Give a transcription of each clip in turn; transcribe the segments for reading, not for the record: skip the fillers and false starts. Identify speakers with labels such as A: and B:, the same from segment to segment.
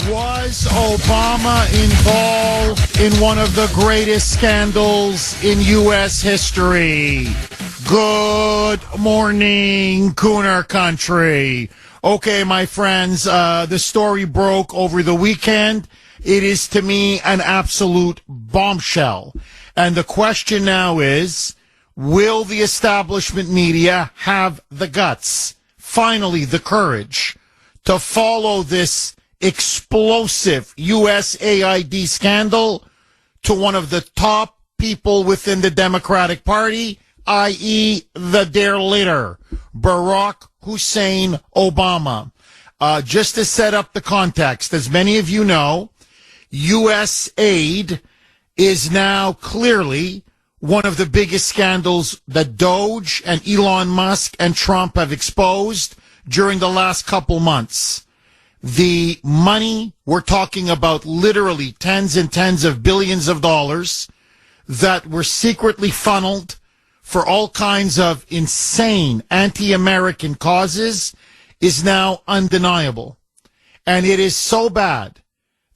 A: Was Obama involved in one of the greatest scandals in U.S. history? Good morning, Kuner country. Okay, my friends, the story broke over the weekend. It is, to me, an absolute bombshell. And the question now is, will the establishment media have the guts, finally the courage, to follow this explosive USAID scandal to one of the top people within the Democratic Party, i.e. the dear leader, Barack Hussein Obama? Just to set up the context, as many of you know, U.S. aid is now clearly one of the biggest scandals that Doge and Elon Musk and Trump have exposed during the last couple months. The money, we're talking about literally tens and tens of billions of dollars that were secretly funneled for all kinds of insane anti-American causes, is now undeniable. And it is so bad,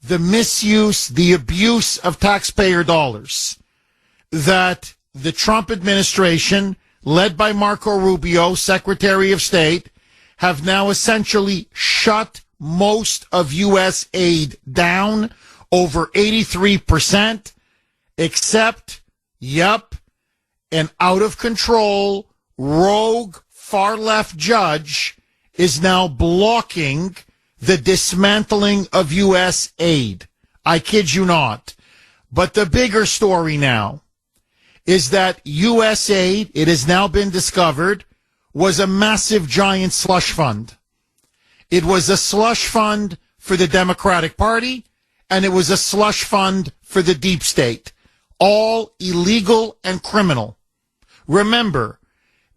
A: the misuse, the abuse of taxpayer dollars, that the Trump administration, led by Marco Rubio, Secretary of State, have now essentially shut most of U.S. aid down, over 83%, except, an out-of-control, rogue, far-left judge is now blocking the dismantling of U.S. aid. I kid you not. But the bigger story now is that U.S. aid, it has now been discovered, was a massive, giant slush fund. It was a slush fund for the Democratic Party, and it was a slush fund for the deep state. All illegal and criminal. Remember,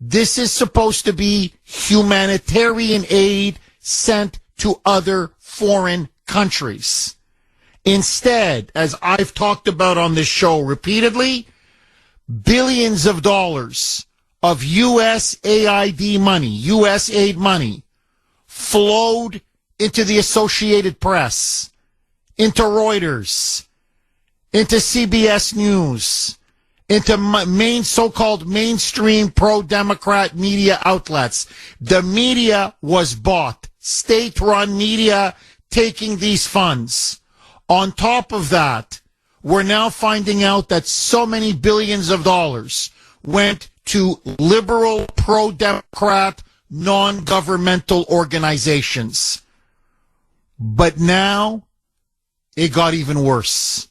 A: this is supposed to be humanitarian aid sent to other foreign countries. Instead, as I've talked about on this show repeatedly, billions of dollars of USAID money, U.S. aid money, flowed into the Associated Press, into Reuters, into CBS News, into so-called mainstream pro-Democrat media outlets. The media was bought. State-run media taking these funds. On top of that, we're now finding out that so many billions of dollars went to liberal, pro-Democrat, non-governmental organizations. But now, it got even worse.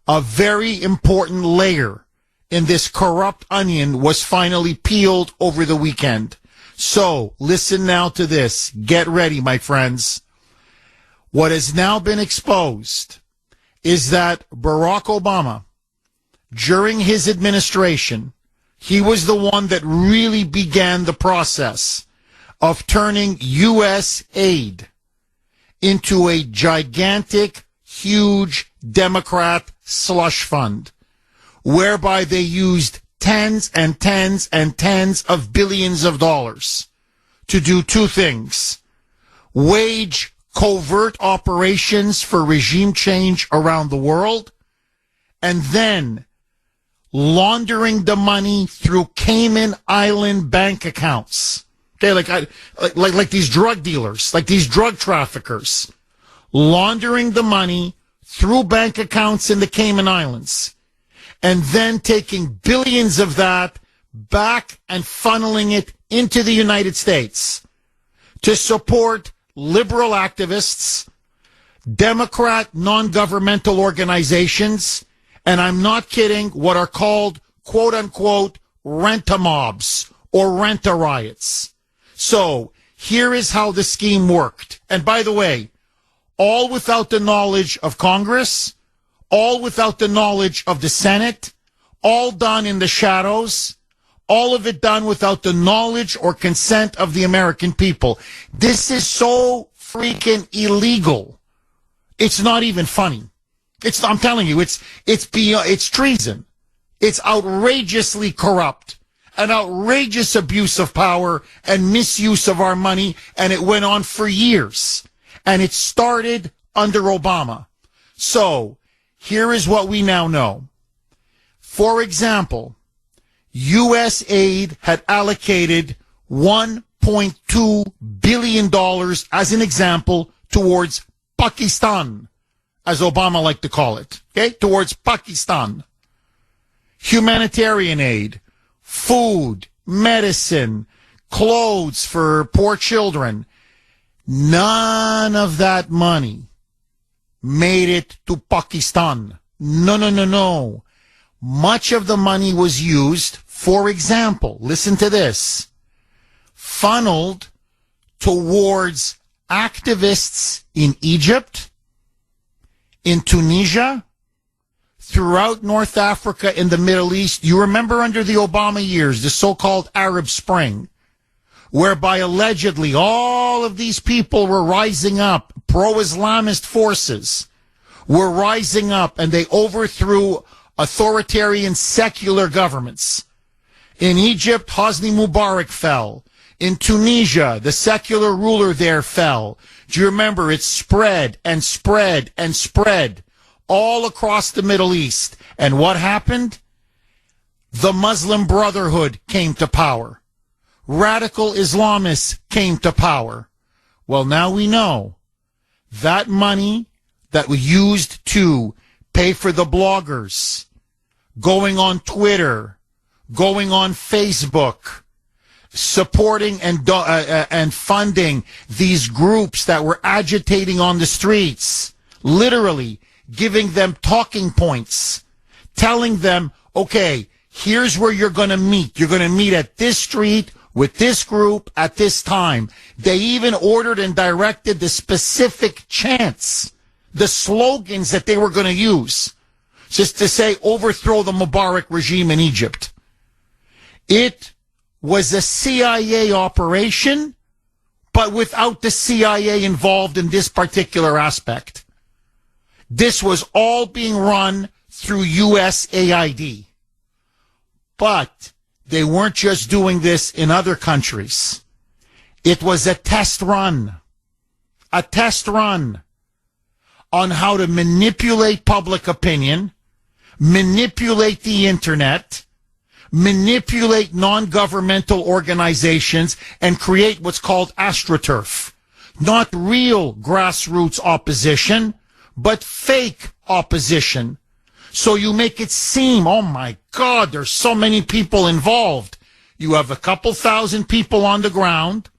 A: A very important layer in this corrupt onion was finally peeled over the weekend. So, listen now to this. Get ready, my friends. What has now been exposed is that Barack Obama, during his administration, he was the one that really began the process of turning U.S. aid into a gigantic, huge Democrat slush fund, whereby they used tens and tens and tens of billions of dollars to do two things: wage covert operations for regime change around the world, and then laundering the money through Cayman Island bank accounts. Okay, like these drug dealers, like these drug traffickers, laundering the money through bank accounts in the Cayman Islands, and then taking billions of that back and funneling it into the United States to support liberal activists, Democrat non-governmental organizations, and I'm not kidding, what are called, quote-unquote, rent-a-mobs or rent-a-riots. So, here is how the scheme worked. And by the way, all without the knowledge of Congress, all without the knowledge of the Senate, all done in the shadows, all of it done without the knowledge or consent of the American people. This is so freaking illegal. It's not even funny. I'm telling you, it's treason. It's outrageously corrupt, an outrageous abuse of power and misuse of our money, and it went on for years. And it started under Obama. So, here is what we now know. For example, U.S. aid had allocated $1.2 billion, as an example, towards Pakistan, as Obama liked to call it, okay, towards Pakistan. Humanitarian aid, food, medicine, clothes for poor children. None of that money made it to Pakistan. No. Much of the money was used, for example, listen to this, funneled towards activists in Egypt, in Tunisia, throughout North Africa, in the Middle East. You remember under the Obama years, the so-called Arab Spring, whereby allegedly all of these people were rising up, pro-Islamist forces were rising up, and they overthrew authoritarian secular governments. In Egypt, Hosni Mubarak fell. In Tunisia, the secular ruler there fell. Do you remember? It spread and spread and spread all across the Middle East. And what happened? The Muslim Brotherhood came to power. Radical Islamists came to power. Well, now we know that money that was used to pay for the bloggers, going on Twitter, going on Facebook, supporting and funding these groups that were agitating on the streets, literally giving them talking points, telling them, okay, here's where you're going to meet. You're going to meet at this street with this group at this time. They even ordered and directed the specific chants, the slogans that they were going to use, just to say, overthrow the Mubarak regime in Egypt. It was a CIA operation, but without the CIA involved in this particular aspect. This was all being run through USAID. But they weren't just doing this in other countries. It was a test run on how to manipulate public opinion, manipulate the internet, manipulate non-governmental organizations, and create what's called AstroTurf. Not real grassroots opposition, but fake opposition. So you make it seem, oh my God, there's so many people involved. You have a couple thousand people on the ground,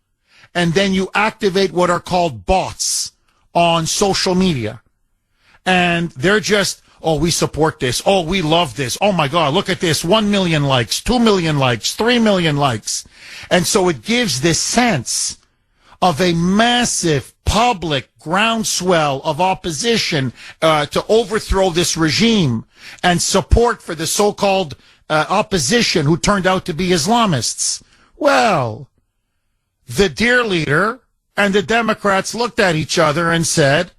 A: and then you activate what are called bots on social media. And they're just, oh, we support this. Oh, we love this. Oh my God, look at this. 1 million likes, 2 million likes, 3 million likes. And so it gives this sense of a massive public groundswell of opposition to overthrow this regime and support for the so-called opposition who turned out to be Islamists. Well, the dear leader and the Democrats looked at each other and said,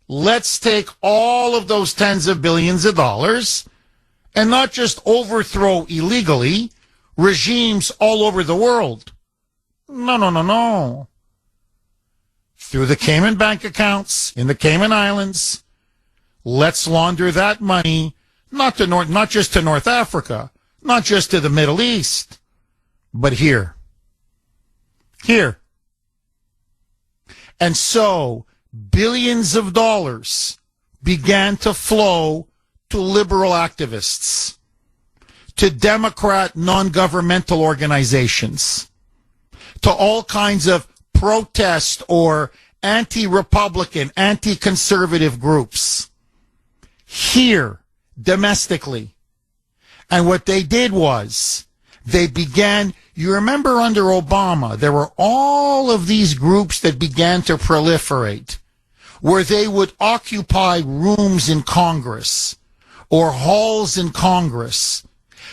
A: let's take all of those tens of billions of dollars and not just overthrow illegally regimes all over the world. No. Through the Cayman bank accounts in the Cayman Islands, let's launder that money not just to North Africa, not just to the Middle East, but here. And so billions of dollars began to flow to liberal activists, to Democrat non-governmental organizations, to all kinds of protest or anti-Republican, anti-conservative groups here domestically. And what they did was they began, you remember under Obama, there were all of these groups that began to proliferate where they would occupy rooms in Congress or halls in Congress,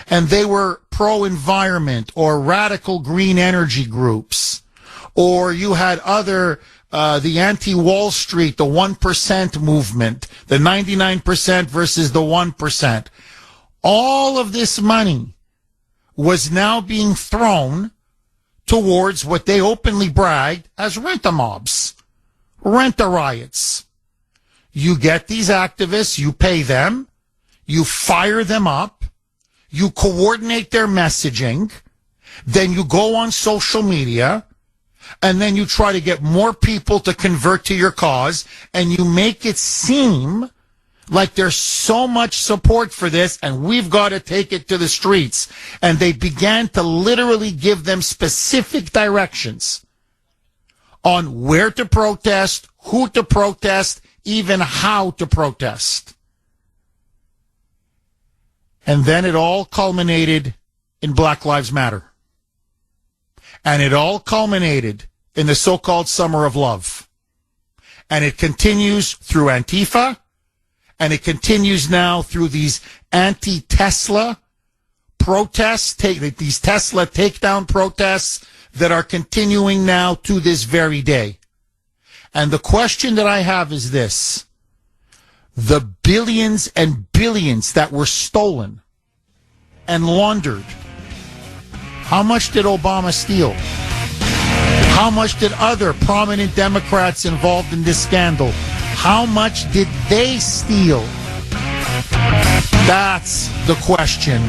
A: and they were pro-environment or radical green energy groups. Or you had other, the anti-Wall Street, the 1% movement, the 99% versus the 1%. All of this money was now being thrown towards what they openly bragged as rent-a-mobs, rent-a-riots. You get these activists, you pay them, you fire them up, you coordinate their messaging, then you go on social media, and then you try to get more people to convert to your cause, and you make it seem like there's so much support for this, and we've got to take it to the streets. And they began to literally give them specific directions on where to protest, who to protest, even how to protest. And then it all culminated in Black Lives Matter. And it all culminated in the so-called Summer of Love. And it continues through Antifa, and it continues now through these anti-Tesla protests, these Tesla takedown protests that are continuing now to this very day. And the question that I have is this: the billions and billions that were stolen and laundered, how much did Obama steal? How much did other prominent Democrats involved in this scandal, how much did they steal? That's the question.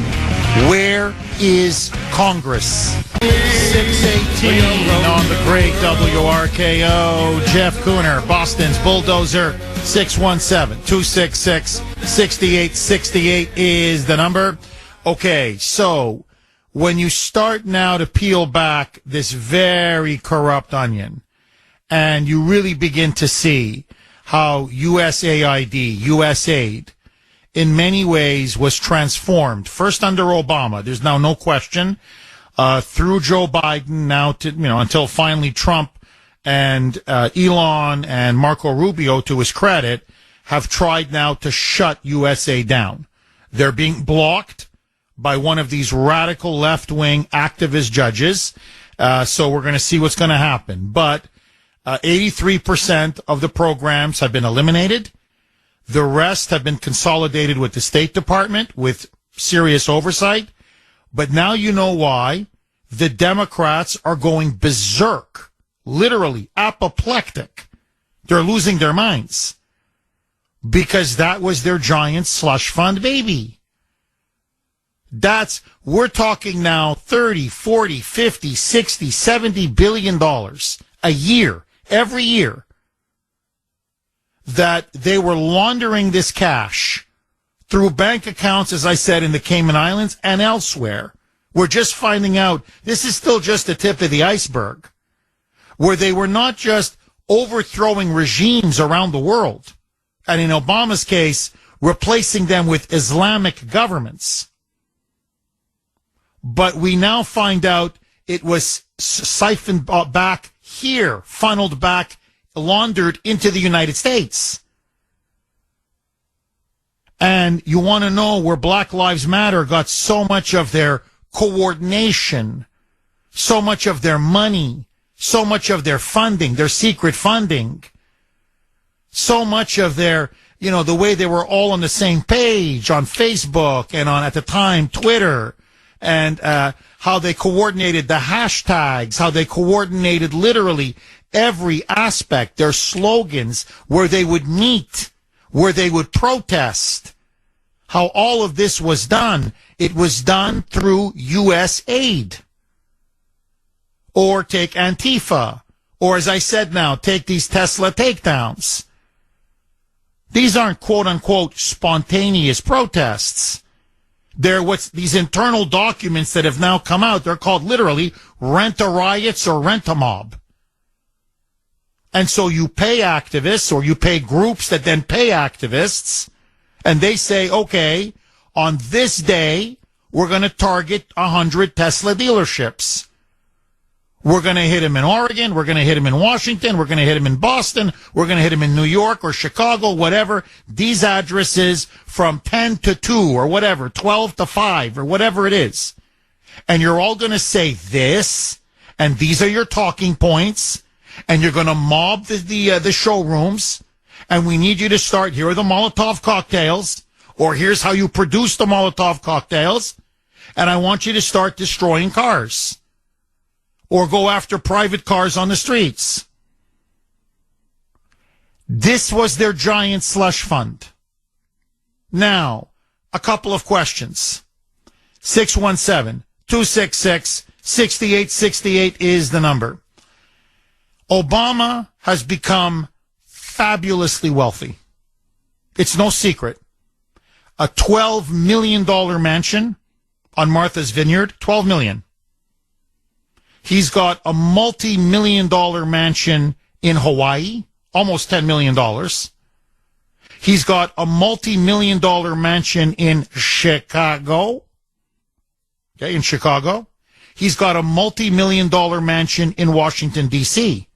A: Where is Congress? 618 on the great WRKO. Jeff Kuhner, Boston's Bulldozer. 617-266-6868 is the number. Okay, so when you start now to peel back this very corrupt onion, and you really begin to see how USAID, USAID, in many ways was transformed. First under Obama, there's now no question, through Joe Biden, now to, until finally Trump and Elon and Marco Rubio, to his credit, have tried now to shut USA down. They're being blocked by one of these radical left-wing activist judges. So we're going to see what's going to happen. But 83% of the programs have been eliminated. The rest have been consolidated with the State Department with serious oversight. But now you know why the Democrats are going berserk, literally apoplectic. They're losing their minds because that was their giant slush fund baby. We're talking now 30, 40, 50, 60, 70 billion dollars a year, every year, that they were laundering this cash through bank accounts, as I said, in the Cayman Islands and elsewhere. We're just finding out this is still just the tip of the iceberg, where they were not just overthrowing regimes around the world, and in Obama's case, replacing them with Islamic governments. But we now find out it was siphoned back here, funneled back, laundered into the United States. And you want to know where Black Lives Matter got so much of their coordination, so much of their money, so much of their funding, their secret funding, so much of their, the way they were all on the same page on Facebook and on, at the time, Twitter, and how they coordinated the hashtags, how they coordinated literally every aspect, their slogans, where they would meet, where they would protest, how all of this was done. It was done through U.S. aid. Or take Antifa. Or, as I said now, take these Tesla takedowns. These aren't quote-unquote spontaneous protests. They're these internal documents that have now come out. They're called literally rent-a-riots or rent-a-mob. And so you pay activists, or you pay groups that then pay activists, and they say, okay, on this day, we're going to target 100 Tesla dealerships. We're going to hit them in Oregon. We're going to hit them in Washington. We're going to hit them in Boston. We're going to hit them in New York or Chicago, whatever. These addresses from 10 to 2 or whatever, 12 to 5 or whatever it is. And you're all going to say this, and these are your talking points, and you're going to mob the showrooms, and we need you to start, here are the Molotov cocktails, or here's how you produce the Molotov cocktails, and I want you to start destroying cars. Or go after private cars on the streets. This was their giant slush fund. Now, a couple of questions. 617-266-6868 is the number. Obama has become fabulously wealthy. It's no secret. A $12 million mansion on Martha's Vineyard, $12 million. He's got a multi-million-dollar mansion in Hawaii, almost $10 million. He's got a multi-million-dollar mansion in Chicago. Okay, in Chicago. He's got a multi-million-dollar mansion in Washington, D.C.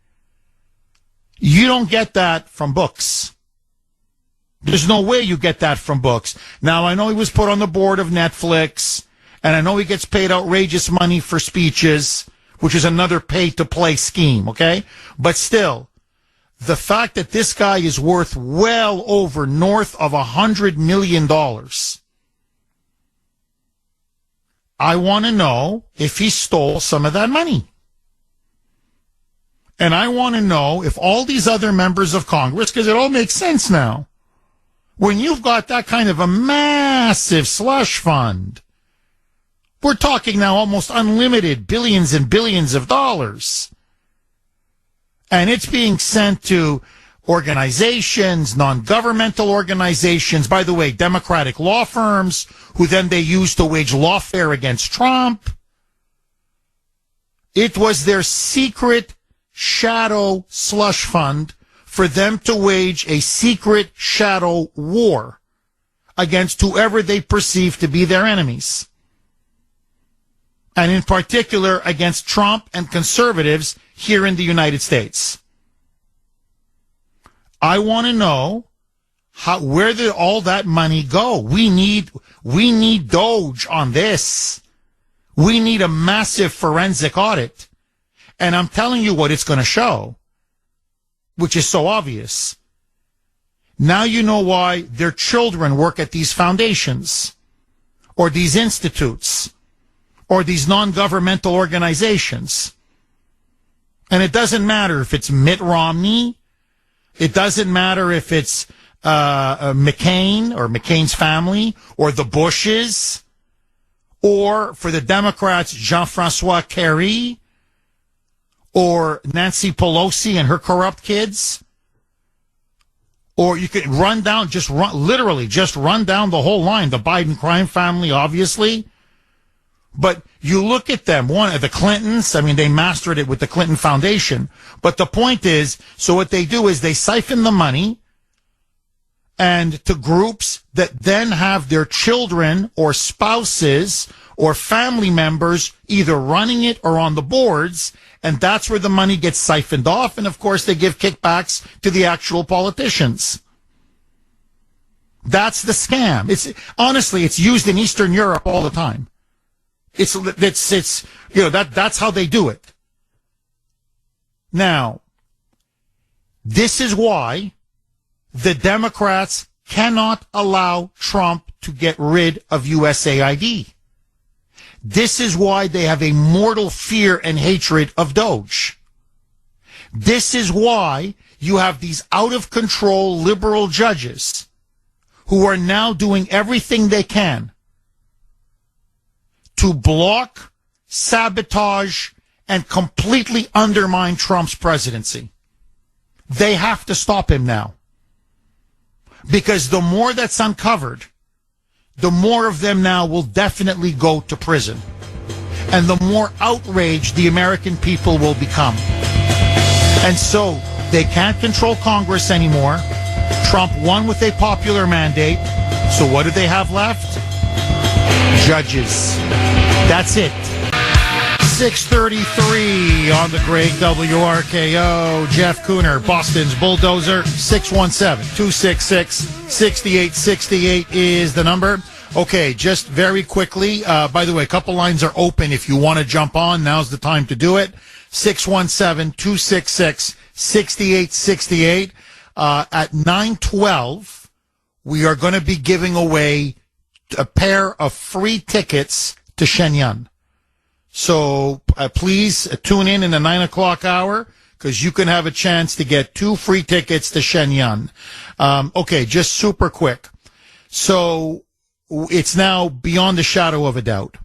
A: You don't get that from books. There's no way you get that from books. Now, I know he was put on the board of Netflix, and I know he gets paid outrageous money for speeches, which is another pay-to-play scheme, okay? But still, the fact that this guy is worth well over north of $100 million, I want to know if he stole some of that money. And I want to know if all these other members of Congress, because it all makes sense now, when you've got that kind of a massive slush fund, we're talking now almost unlimited billions and billions of dollars. And it's being sent to organizations, non-governmental organizations, by the way, Democratic law firms, who then they use to wage lawfare against Trump. It was their secret shadow slush fund for them to wage a secret shadow war against whoever they perceive to be their enemies. And in particular against Trump and conservatives here in the United States. I want to know where did all that money go? We need Doge on this. We need a massive forensic audit. And I'm telling you what it's going to show, which is so obvious. Now you know why their children work at these foundations or these institutes or these non-governmental organizations. And it doesn't matter if it's Mitt Romney. It doesn't matter if it's McCain or McCain's family or the Bushes, or for the Democrats, Jean-Francois Kerry or Nancy Pelosi and her corrupt kids. Or you could run down the whole line. The Biden crime family, obviously. But you look at them, one of the Clintons, I mean, they mastered it with the Clinton Foundation. But the point is, so what they do is they siphon the money and to groups that then have their children or spouses or family members either running it or on the boards. And that's where the money gets siphoned off. And of course, they give kickbacks to the actual politicians. That's the scam. Honestly, it's used in Eastern Europe all the time. That's how they do it. Now, this is why the Democrats cannot allow Trump to get rid of USAID. This is why they have a mortal fear and hatred of Doge. This is why you have these out-of-control liberal judges who are now doing everything they can to block, sabotage, and completely undermine Trump's presidency. They have to stop him now. Because the more that's uncovered, the more of them now will definitely go to prison. And the more outraged the American people will become. And so they can't control Congress anymore. Trump won with a popular mandate. So what do they have left? Judges. That's it. 6:33 on the great WRKO. Jeff Kuner, Boston's Bulldozer. 617-266-6868 is the number. Okay, just very quickly. By the way, a couple lines are open if you want to jump on. Now's the time to do it. 617-266-6868. At 9:12, we are going to be giving away a pair of free tickets to Shenyang. So please tune in the 9 o'clock hour, because you can have a chance to get 2 free tickets to Shenyang. Okay, just super quick. So it's now beyond the shadow of a doubt.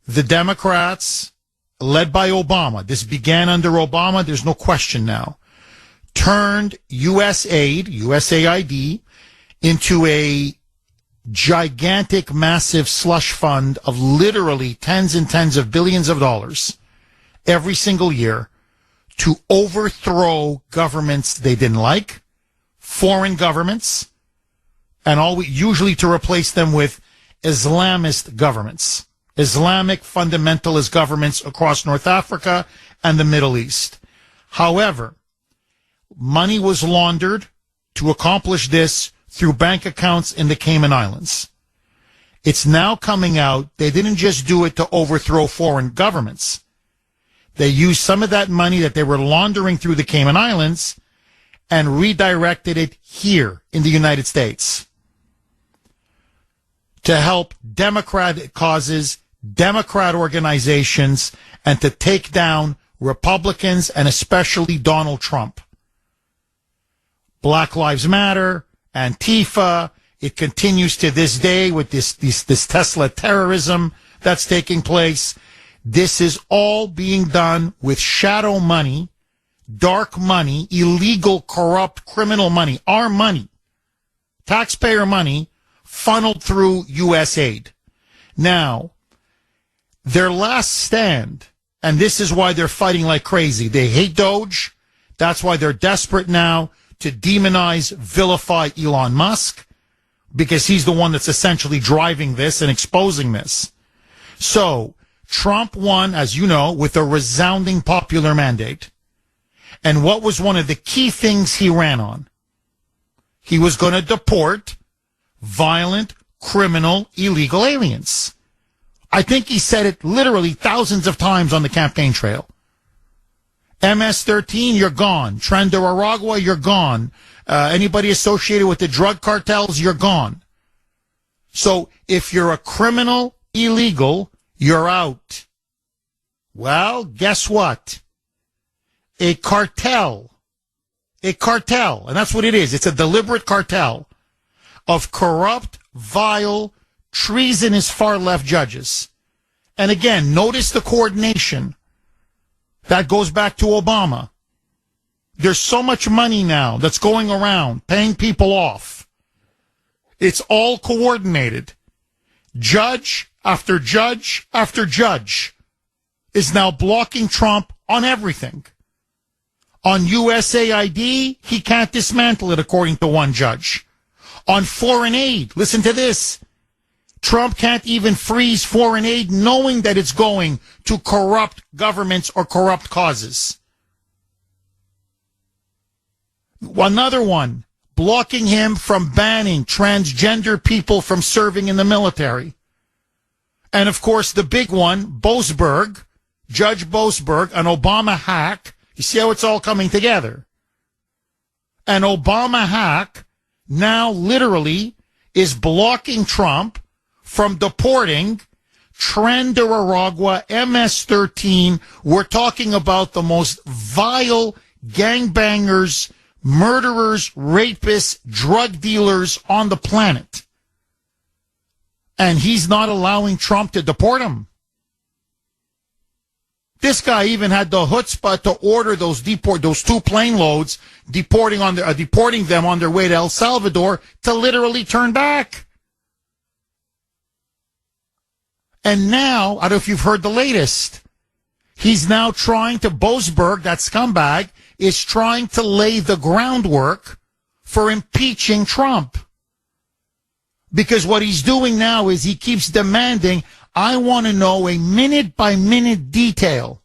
A: The Democrats, led by Obama, this began under Obama, there's no question now, turned USAID, into a gigantic, massive slush fund of literally tens and tens of billions of dollars every single year to overthrow governments they didn't like, foreign governments, and usually to replace them with Islamist governments, Islamic fundamentalist governments across North Africa and the Middle East. However, money was laundered to accomplish this through bank accounts in the Cayman Islands. It's now coming out they didn't just do it to overthrow foreign governments. They used some of that money that they were laundering through the Cayman Islands and redirected it here in the United States to help Democratic causes, Democrat organizations, and to take down Republicans and especially Donald Trump. Black Lives Matter, Antifa, it continues to this day with this Tesla terrorism that's taking place. This is all being done with shadow money, dark money, illegal, corrupt, criminal money, our money, taxpayer money, funneled through USAID. Now, their last stand, and this is why they're fighting like crazy. They hate Doge. That's why they're desperate now to demonize, vilify Elon Musk, because he's the one that's essentially driving this and exposing this. So, Trump won, as you know, with a resounding popular mandate. And what was one of the key things he ran on? He was going to deport violent, criminal, illegal aliens. I think he said it literally thousands of times on the campaign trail. MS-13, you're gone. Tren de Aragua, you're gone. Anybody associated with the drug cartels, you're gone. So if you're a criminal, illegal, you're out. Well, guess what? A cartel, and that's what it is. It's a deliberate cartel of corrupt, vile, treasonous far-left judges. And again, notice the coordination. That goes back to Obama. There's so much money now that's going around, paying people off. It's all coordinated. Judge after judge after judge is now blocking Trump on everything. On USAID, he can't dismantle it, according to one judge. On foreign aid, listen to this. Trump can't even freeze foreign aid knowing that it's going to corrupt governments or corrupt causes. Another one, blocking him from banning transgender people from serving in the military. And of course, the big one, Boasberg, Judge Boasberg, an Obama hack. You see how it's all coming together? An Obama hack now literally is blocking Trump from deporting Tren de Aragua, MS-13. We're talking about the most vile gangbangers, murderers, rapists, drug dealers on the planet. And he's not allowing Trump to deport him. This guy even had the chutzpah to order those 2 plane loads, deporting them on their way to El Salvador, to literally turn back. And now, I don't know if you've heard the latest, he's now trying to, Boasberg, that scumbag, is trying to lay the groundwork for impeaching Trump. Because what he's doing now is he keeps demanding, I want to know a minute-by-minute detail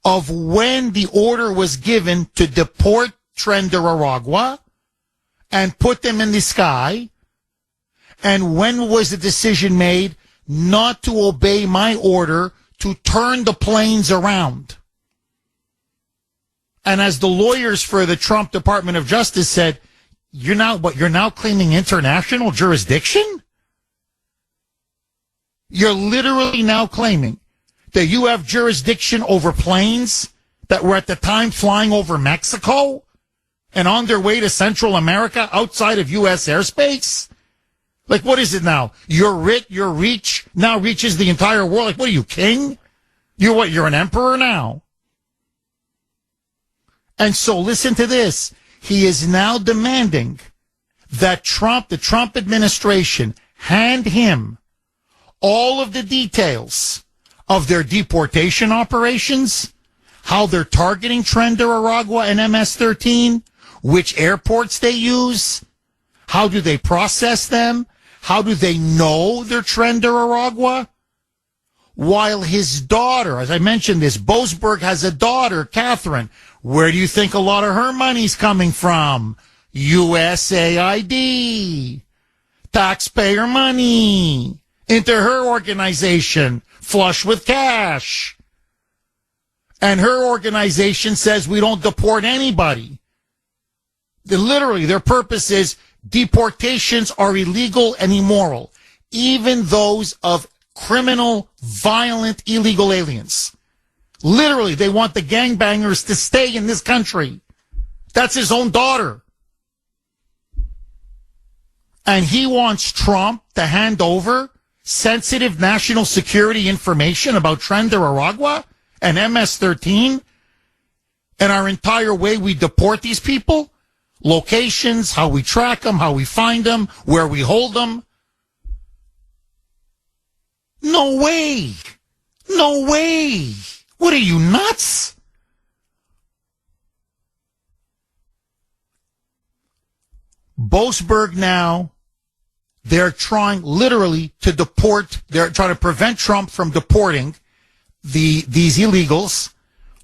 A: of when the order was given to deport Tren de Aragua and put them in the sky, and when was the decision made not to obey my order to turn the planes around. And as the lawyers for the Trump Department of Justice said, you're now claiming international jurisdiction? You're literally now claiming that you have jurisdiction over planes that were at the time flying over Mexico and on their way to Central America outside of U.S. airspace? Like, what is it now? Your reach now reaches the entire world. Like, what are you, king? You're what? You're an emperor now. And so listen to this. He is now demanding that the Trump administration, hand him all of the details of their deportation operations, how they're targeting Tren de Aragua and MS-13, which airports they use, how do they process them, how do they know they're Tren de Aragua? While his daughter, as I mentioned this, Boasberg has a daughter, Catherine. Where do you think a lot of her money's coming from? USAID. Taxpayer money. Into her organization. Flush with cash. And her organization says we don't deport anybody. Literally, their purpose is deportations are illegal and immoral. Even those of criminal, violent, illegal aliens. Literally, they want the gangbangers to stay in this country. That's his own daughter. And he wants Trump to hand over sensitive national security information about Tren de Aragua and MS-13 and our entire way we deport these people, locations, how we track them, how we find them, where we hold them. No way. No way. What are you, nuts? Boasberg now, they're trying literally to deport, they're trying to prevent Trump from deporting these illegals.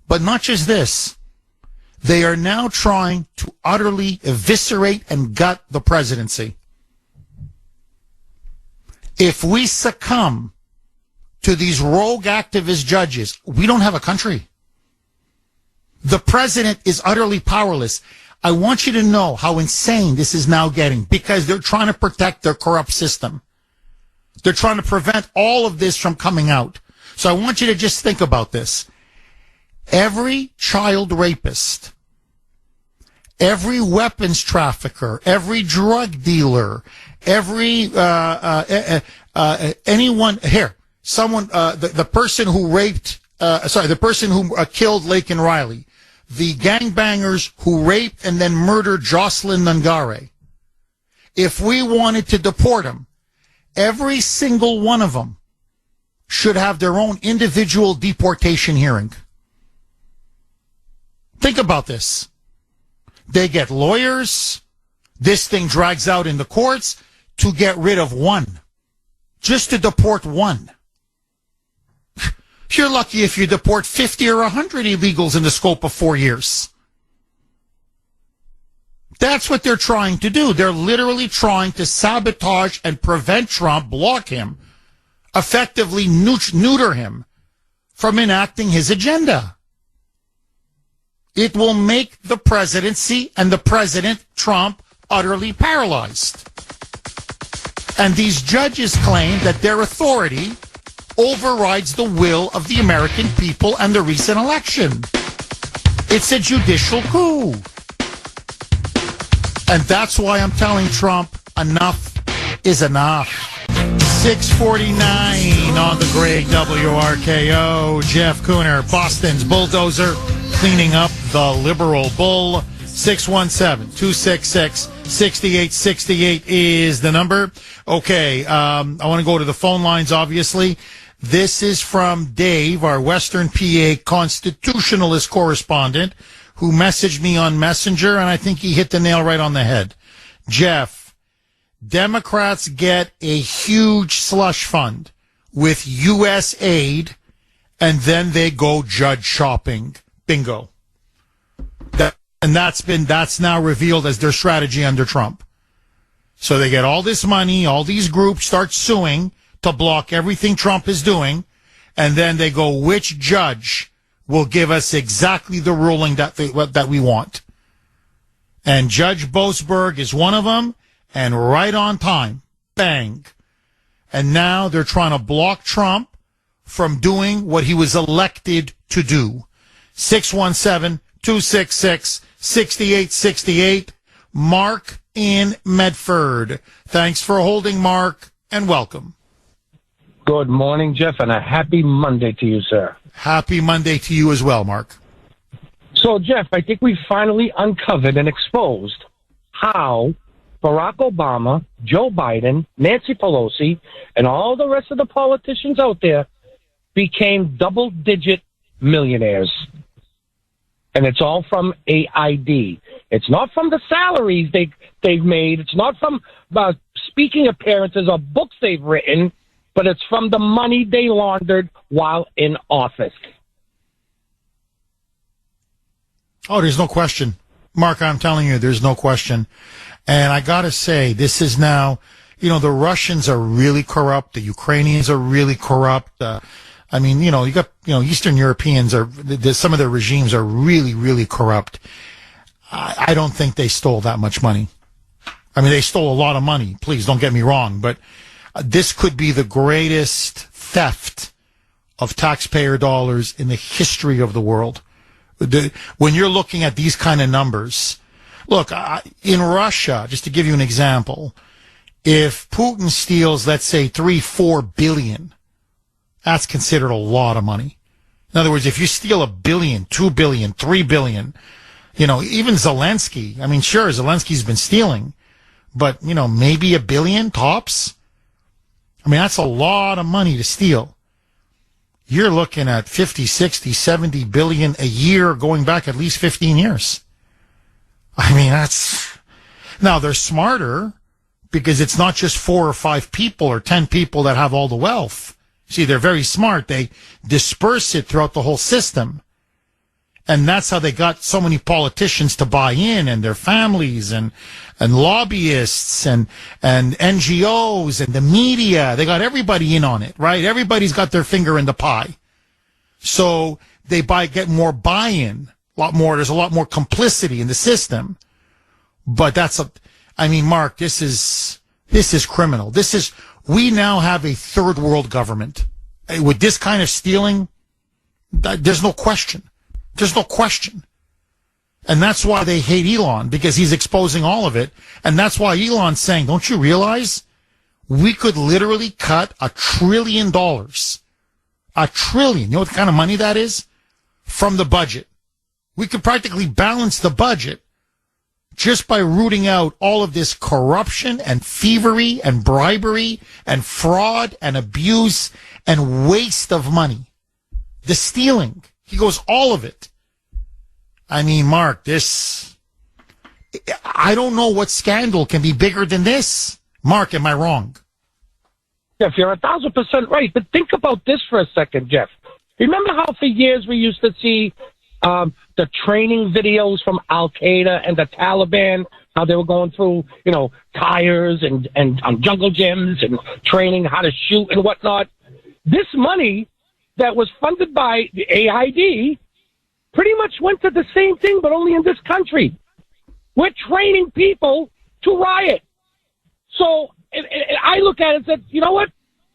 A: But not just this. They are now trying to utterly eviscerate and gut the presidency. If we succumb to these rogue activist judges, we don't have a country. The president is utterly powerless. I want you to know how insane this is now getting because they're trying to protect their corrupt system. They're trying to prevent all of this from coming out. So I want you to just think about this. Every child rapist, every weapons trafficker, every drug dealer, every anyone here, someone, the person who raped, the person who killed Laken Riley, the gangbangers who raped and then murdered Jocelyn Nungare. If we wanted to deport them, every single one of them should have their own individual deportation hearing. Think about this. They get lawyers. This thing drags out in the courts to get rid of one. Just to deport one. You're lucky if you deport 50 or 100 illegals in the scope of 4 years. That's what they're trying to do. They're literally trying to sabotage and prevent Trump, block him, effectively neuter him from enacting his agenda. It will make the presidency and the president, Trump, utterly paralyzed. And these judges claim that their authority overrides the will of the American people and the recent election. It's a judicial coup. And that's why I'm telling Trump, enough is enough. 649 on the great WRKO. Jeff Kuner, Boston's bulldozer, cleaning up the liberal bull. 617-266-6868 is the number. Okay, I want to go to the phone lines, obviously. This is from Dave, our Western PA constitutionalist correspondent, who messaged me on Messenger, and I think he hit the nail right on the head. Jeff, Democrats get a huge slush fund with U.S. aid, and then they go judge shopping. Bingo. That's now revealed as their strategy under Trump. So they get all this money, all these groups start suing to block everything Trump is doing, and then they go, which judge will give us exactly the ruling that we want? And Judge Boasberg is one of them, and right on time. Bang. And now they're trying to block Trump from doing what he was elected to do. 617-266-6868. Mark in Medford. Thanks for holding, Mark, and welcome.
B: Good morning, Jeff, and a happy Monday to you, sir.
A: Happy Monday to you as well, Mark.
B: So, Jeff, I think we finally uncovered and exposed how Barack Obama, Joe Biden, Nancy Pelosi, and all the rest of the politicians out there became double-digit millionaires. And it's all from AID. It's not from the salaries they've made. It's not from speaking appearances or books they've written, but it's from the money they laundered while in office.
A: Oh, there's no question. Mark, I'm telling you, there's no question. And I got to say, this is now, the Russians are really corrupt. The Ukrainians are really corrupt. You got, Eastern Europeans some of their regimes are really, really corrupt. I don't think they stole that much money. I mean, they stole a lot of money. Please don't get me wrong, but this could be the greatest theft of taxpayer dollars in the history of the world. When you're looking at these kind of numbers, look, in Russia, just to give you an example, if Putin steals, let's say, 3-4 billion, that's considered a lot of money. In other words, if you steal $1 billion, $2 billion, $3 billion, even Zelensky, sure, Zelensky's been stealing, but, maybe $1 billion tops. That's a lot of money to steal. You're looking at 50, 60, 70 billion a year going back at least 15 years. Now they're smarter because it's not just 4 or 5 people or 10 people that have all the wealth. See, they're very smart. They disperse it throughout the whole system. And that's how they got so many politicians to buy in, and their families and lobbyists and NGOs and the media. They got everybody in on it, right? Everybody's got their finger in the pie. So they get more buy-in, a lot more. There's a lot more complicity in the system. But Mark, this is criminal. We now have a third world government. With this kind of stealing, there's no question. There's no question. And that's why they hate Elon, because he's exposing all of it. And that's why Elon's saying, don't you realize we could literally cut $1 trillion, $1 trillion. You know what kind of money that is? From the budget. We could practically balance the budget just by rooting out all of this corruption and thievery and bribery and fraud and abuse and waste of money. The stealing. He goes, all of it. Mark, I don't know what scandal can be bigger than this. Mark, am I wrong?
B: Jeff, you're 1,000% right. But think about this for a second, Jeff. Remember how for years we used to see the training videos from Al-Qaeda and the Taliban, how they were going through, tires and jungle gyms and training how to shoot and whatnot. This money that was funded by the AID pretty much went to the same thing, but only in this country. We're training people to riot. So I look at it and said, you know what?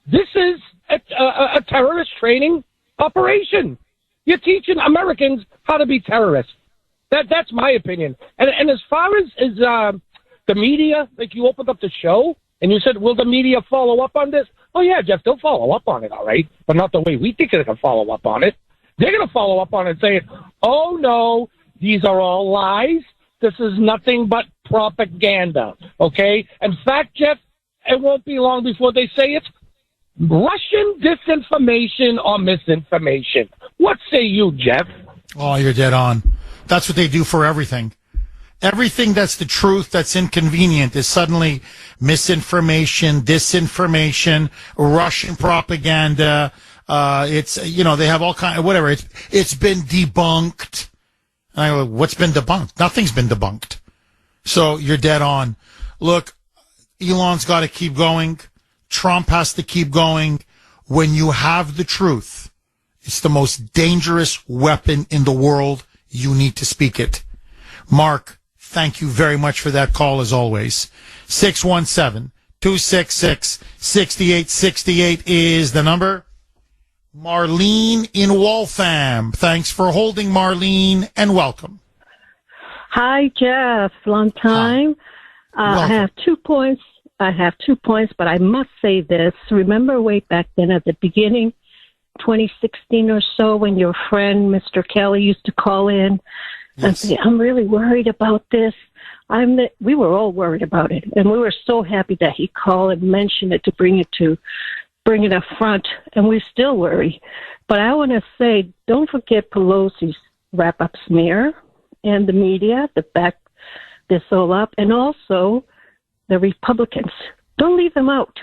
B: This is a terrorist training operation. You're teaching Americans how to be terrorists. That's my opinion. And as far as the media, like you opened up the show and you said, will the media follow up on this? Oh, yeah, Jeff, they'll follow up on it, all right, but not the way we think they're going to follow up on it. They're going to follow up on it and say, oh, no, these are all lies. This is nothing but propaganda, okay? In fact, Jeff, it won't be long before they say it's Russian disinformation or misinformation. What say you, Jeff?
A: Oh, you're dead on. That's what they do for everything. Everything that's the truth that's inconvenient is suddenly misinformation, disinformation, Russian propaganda. They have all kind of whatever. It's been debunked. And I go, what's been debunked? Nothing's been debunked. So you're dead on. Look, Elon's got to keep going. Trump has to keep going. When you have the truth, it's the most dangerous weapon in the world. You need to speak it. Mark, thank you very much for that call as always. 617-266-6868 is the number. Marlene in Waltham. Thanks for holding, Marlene, and welcome.
C: Hi, Jeff. Long time. I have 2 points. But I must say this. Remember way back then at the beginning, 2016 or so, when your friend, Mr. Kelly, used to call in and say, I'm really worried about this. We were all worried about it. And we were so happy that he called and mentioned it to bring it up front. And we still worry. But I want to say, don't forget Pelosi's wrap-up smear and the media that back this all up. And also the Republicans. Don't leave them out.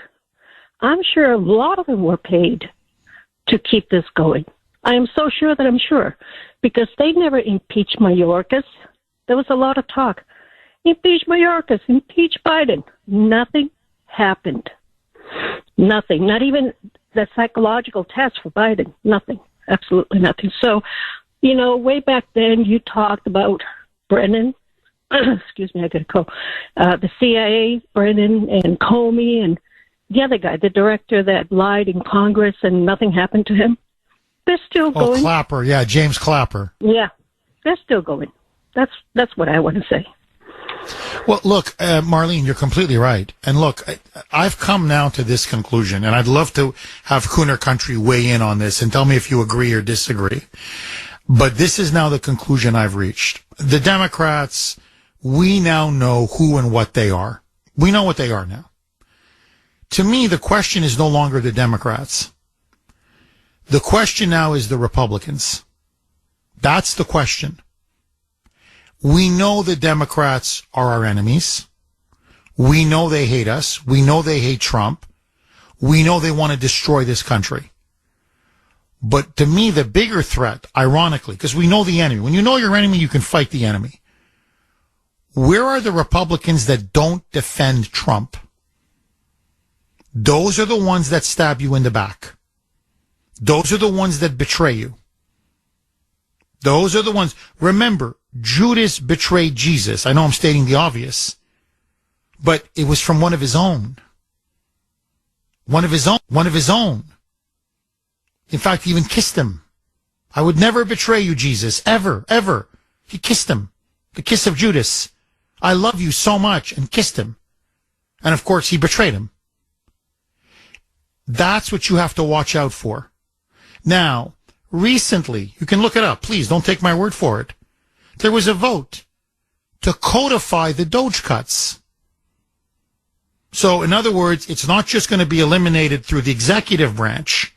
C: I'm sure a lot of them were paid to keep this going. I am so sure that I'm sure, because they never impeached Mayorkas. There was a lot of talk. Impeach Mayorkas, impeach Biden. Nothing happened. Nothing. Not even the psychological test for Biden. Nothing. Absolutely nothing. So, way back then you talked about Brennan. Excuse me, I got to go. The CIA, Brennan and Comey, and the other guy, the director that lied in Congress and nothing happened to him. They're still going.
A: Clapper. Yeah, James Clapper.
C: Yeah, they're still going. That's what I want to say.
A: Well, look, Marlene, you're completely right. And look, I've come now to this conclusion, and I'd love to have Kuner Country weigh in on this and tell me if you agree or disagree. But this is now the conclusion I've reached. The Democrats, we now know who and what they are. We know what they are now. To me, the question is no longer the Democrats. The question now is the Republicans. That's the question. We know the Democrats are our enemies. We know they hate us. We know they hate Trump. We know they want to destroy this country. But to me, the bigger threat, ironically, because we know the enemy. When you know your enemy, you can fight the enemy. Where are the Republicans that don't defend Trump? Those are the ones that stab you in the back. Those are the ones that betray you. Those are the ones. Remember, Judas betrayed Jesus. I know I'm stating the obvious, but it was from one of his own. One of his own. In fact, he even kissed him. I would never betray you, Jesus, ever, ever. He kissed him. The kiss of Judas. I love you so much, and kissed him. And of course, he betrayed him. That's what you have to watch out for. Now, recently, you can look it up. Please don't take my word for it. There was a vote to codify the Doge cuts. So, in other words, it's not just going to be eliminated through the executive branch,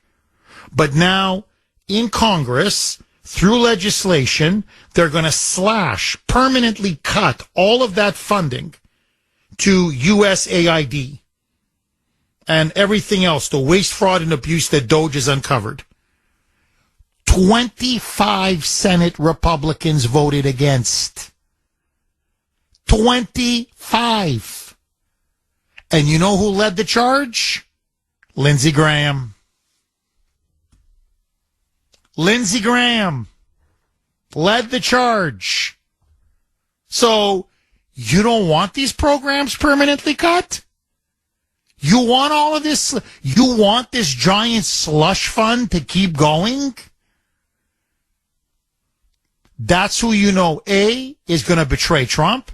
A: but now in Congress, through legislation, they're going to slash, permanently cut all of that funding to USAID and everything else, the waste, fraud, and abuse that Doge has uncovered. 25 Senate Republicans voted against. 25. And you know who led the charge? Lindsey Graham. Lindsey Graham led the charge. So, you don't want these programs permanently cut? You want all of this? You want this giant slush fund to keep going? That's who you know, A, is going to betray Trump,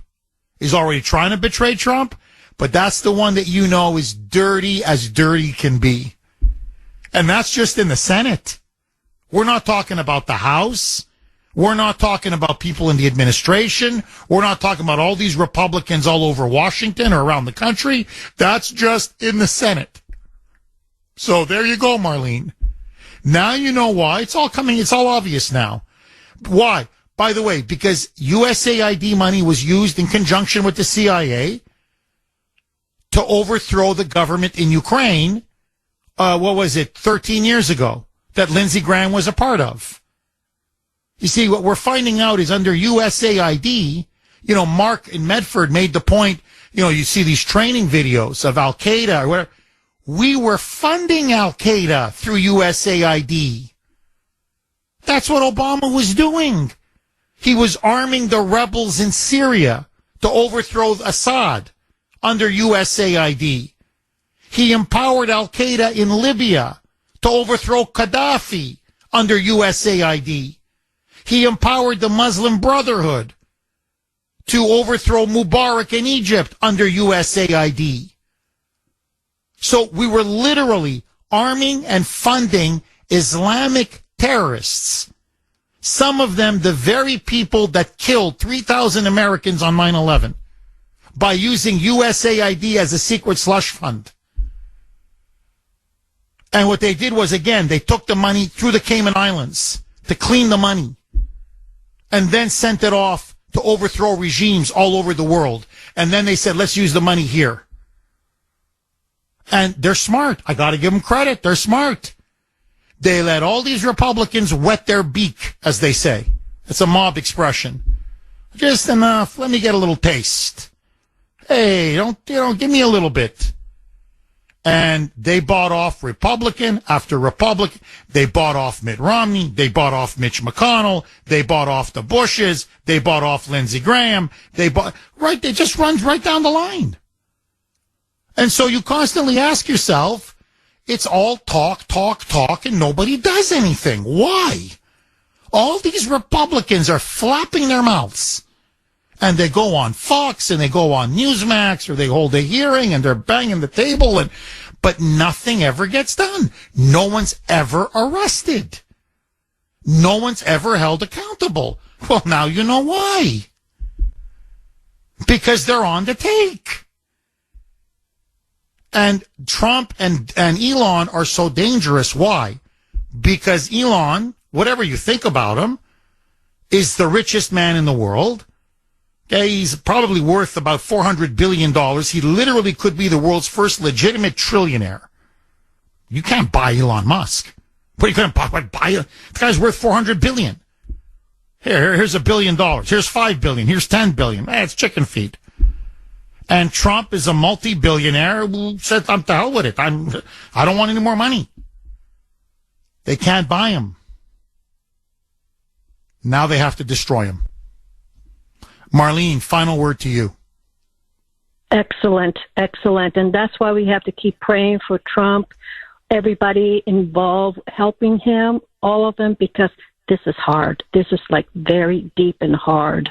A: is already trying to betray Trump, but that's the one that you know is dirty as dirty can be. And that's just in the Senate. We're not talking about the House. We're not talking about people in the administration. We're not talking about all these Republicans all over Washington or around the country. That's just in the Senate. So there you go, Marlene. Now you know why. It's all coming. It's all obvious now. Why? By the way, because USAID money was used in conjunction with the CIA to overthrow the government in Ukraine. 13 years ago, that Lindsey Graham was a part of. You see, what we're finding out is under USAID, Mark in Medford made the point, you see these training videos of Al-Qaeda or whatever. We were funding Al-Qaeda through USAID. That's what Obama was doing. He was arming the rebels in Syria to overthrow Assad under USAID. He empowered Al-Qaeda in Libya to overthrow Gaddafi under USAID. He empowered the Muslim Brotherhood to overthrow Mubarak in Egypt under USAID. So we were literally arming and funding Islamic terrorists. Some of them the very people that killed 3,000 Americans on 9/11 by using USAID as a secret slush fund. And what they did was, again, they took the money through the Cayman Islands to clean the money and then sent it off to overthrow regimes all over the world. And then they said, let's use the money here. And they're smart. I got to give them credit. They're smart. They let all these Republicans wet their beak, as they say. It's a mob expression. Just enough. Let me get a little taste. Hey, give me a little bit. And they bought off Republican after Republican. They bought off Mitt Romney. They bought off Mitch McConnell. They bought off the Bushes. They bought off Lindsey Graham. It just runs right down the line. And so you constantly ask yourself, it's all talk, and nobody does anything. Why? All these Republicans are flapping their mouths. And they go on Fox, and they go on Newsmax, or they hold a hearing, and they're banging the table, but nothing ever gets done. No one's ever arrested. No one's ever held accountable. Well, now you know why. Because they're on the take. And Trump and Elon are so dangerous. Why? Because Elon, whatever you think about him, is the richest man in the world. Okay, he's probably worth about $400 billion. He literally could be the world's first legitimate trillionaire. You can't buy Elon Musk. But you couldn't buy him. The guy's worth $400 billion. Here's $1 billion. Here's $5 billion. Here's $10 billion. It's chicken feed. And Trump is a multi-billionaire who said, I'm to hell with it. I don't want any more money. They can't buy him. Now they have to destroy him. Marlene, final word to you.
C: Excellent. And that's why we have to keep praying for Trump, everybody involved, helping him, all of them, because this is hard. This is like very deep and hard.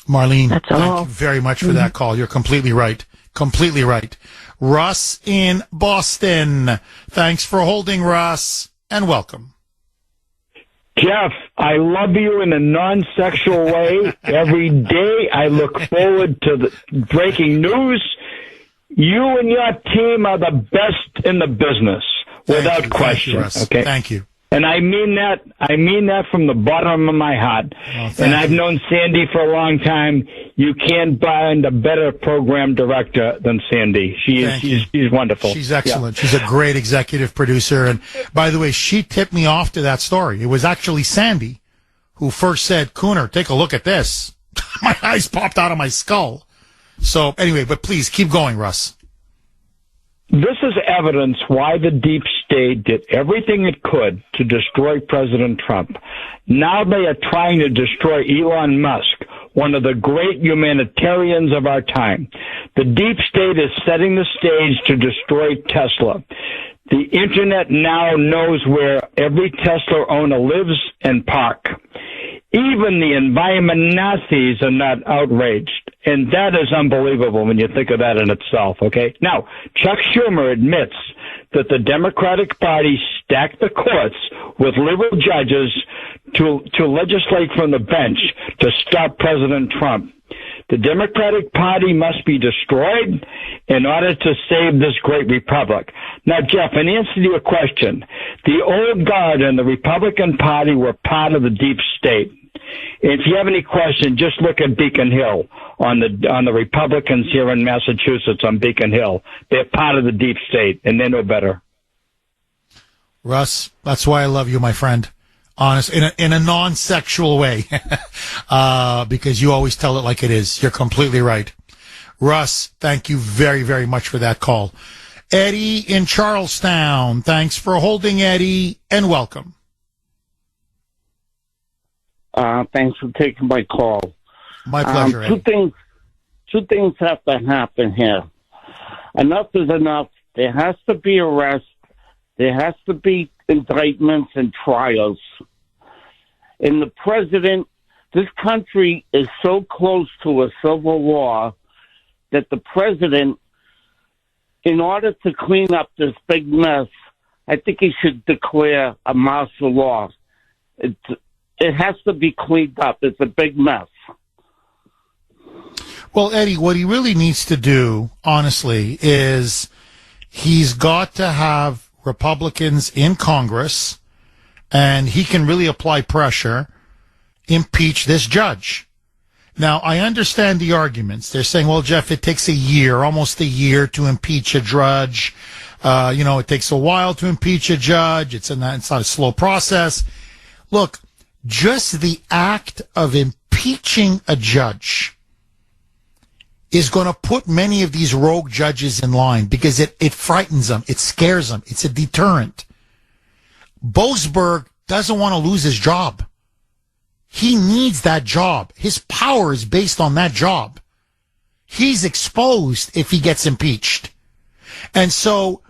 A: Marlene, thank you very much for that call. You're completely right. Completely right. Russ in Boston. Thanks for holding, Russ, and welcome.
D: Jeff, I love you in a non-sexual way. Every day I look forward to the breaking news. You and your team are the best in the business, without question.
A: Thank you,
D: okay?
A: Thank you.
D: And I mean that from the bottom of my heart. And I've known Sandy for a long time. You can't find a better program director than Sandy. She's wonderful.
A: She's excellent. Yeah. She's a great executive producer. And by the way, she tipped me off to that story. It was actually Sandy who first said, Kuner, take a look at this. My eyes popped out of my skull. So anyway, but please keep going, Russ.
D: This is evidence why the deep state did everything it could to destroy President Trump. Now they are trying to destroy Elon Musk, one of the great humanitarians of our time. The deep state is setting the stage to destroy Tesla. The internet now knows where every Tesla owner lives and park. Even the environment Nazis are not outraged. And that is unbelievable when you think of that in itself, okay? Now, Chuck Schumer admits that the Democratic Party stacked the courts with liberal judges to legislate from the bench to stop President Trump. The Democratic Party must be destroyed in order to save this great republic. Now, Jeff, in answer to your question, the old guard and the Republican Party were part of the deep state. If you have any question, just look at Beacon Hill on the Republicans here in Massachusetts on Beacon Hill. They're part of the deep state, and they know better.
A: Russ, that's why I love you, my friend. Honest, in a non-sexual way, because you always tell it like it is. You're completely right. Russ, thank you very, very much for that call. Eddie in Charlestown, thanks for holding, Eddie, and welcome.
E: Thanks for taking my call.
A: My pleasure.
E: Two things have to happen here. Enough is enough. There has to be arrest There has to be indictments and trials. And the president, this country is so close to a civil war that the president, in order to clean up this big mess, I think he should declare a martial law. It has to be cleaned up. It's a big mess.
A: Well, Eddie, what he really needs to do, honestly, is he's got to have Republicans in Congress, and he can really apply pressure, impeach this judge. Now, I understand the arguments. They're saying, well, Jeff, it takes a year, almost a year to impeach a judge. It takes a while to impeach a judge. It's not a slow process. Look, just the act of impeaching a judge is going to put many of these rogue judges in line because it frightens them. It scares them. It's a deterrent. Boasberg doesn't want to lose his job. He needs that job. His power is based on that job. He's exposed if he gets impeached. And so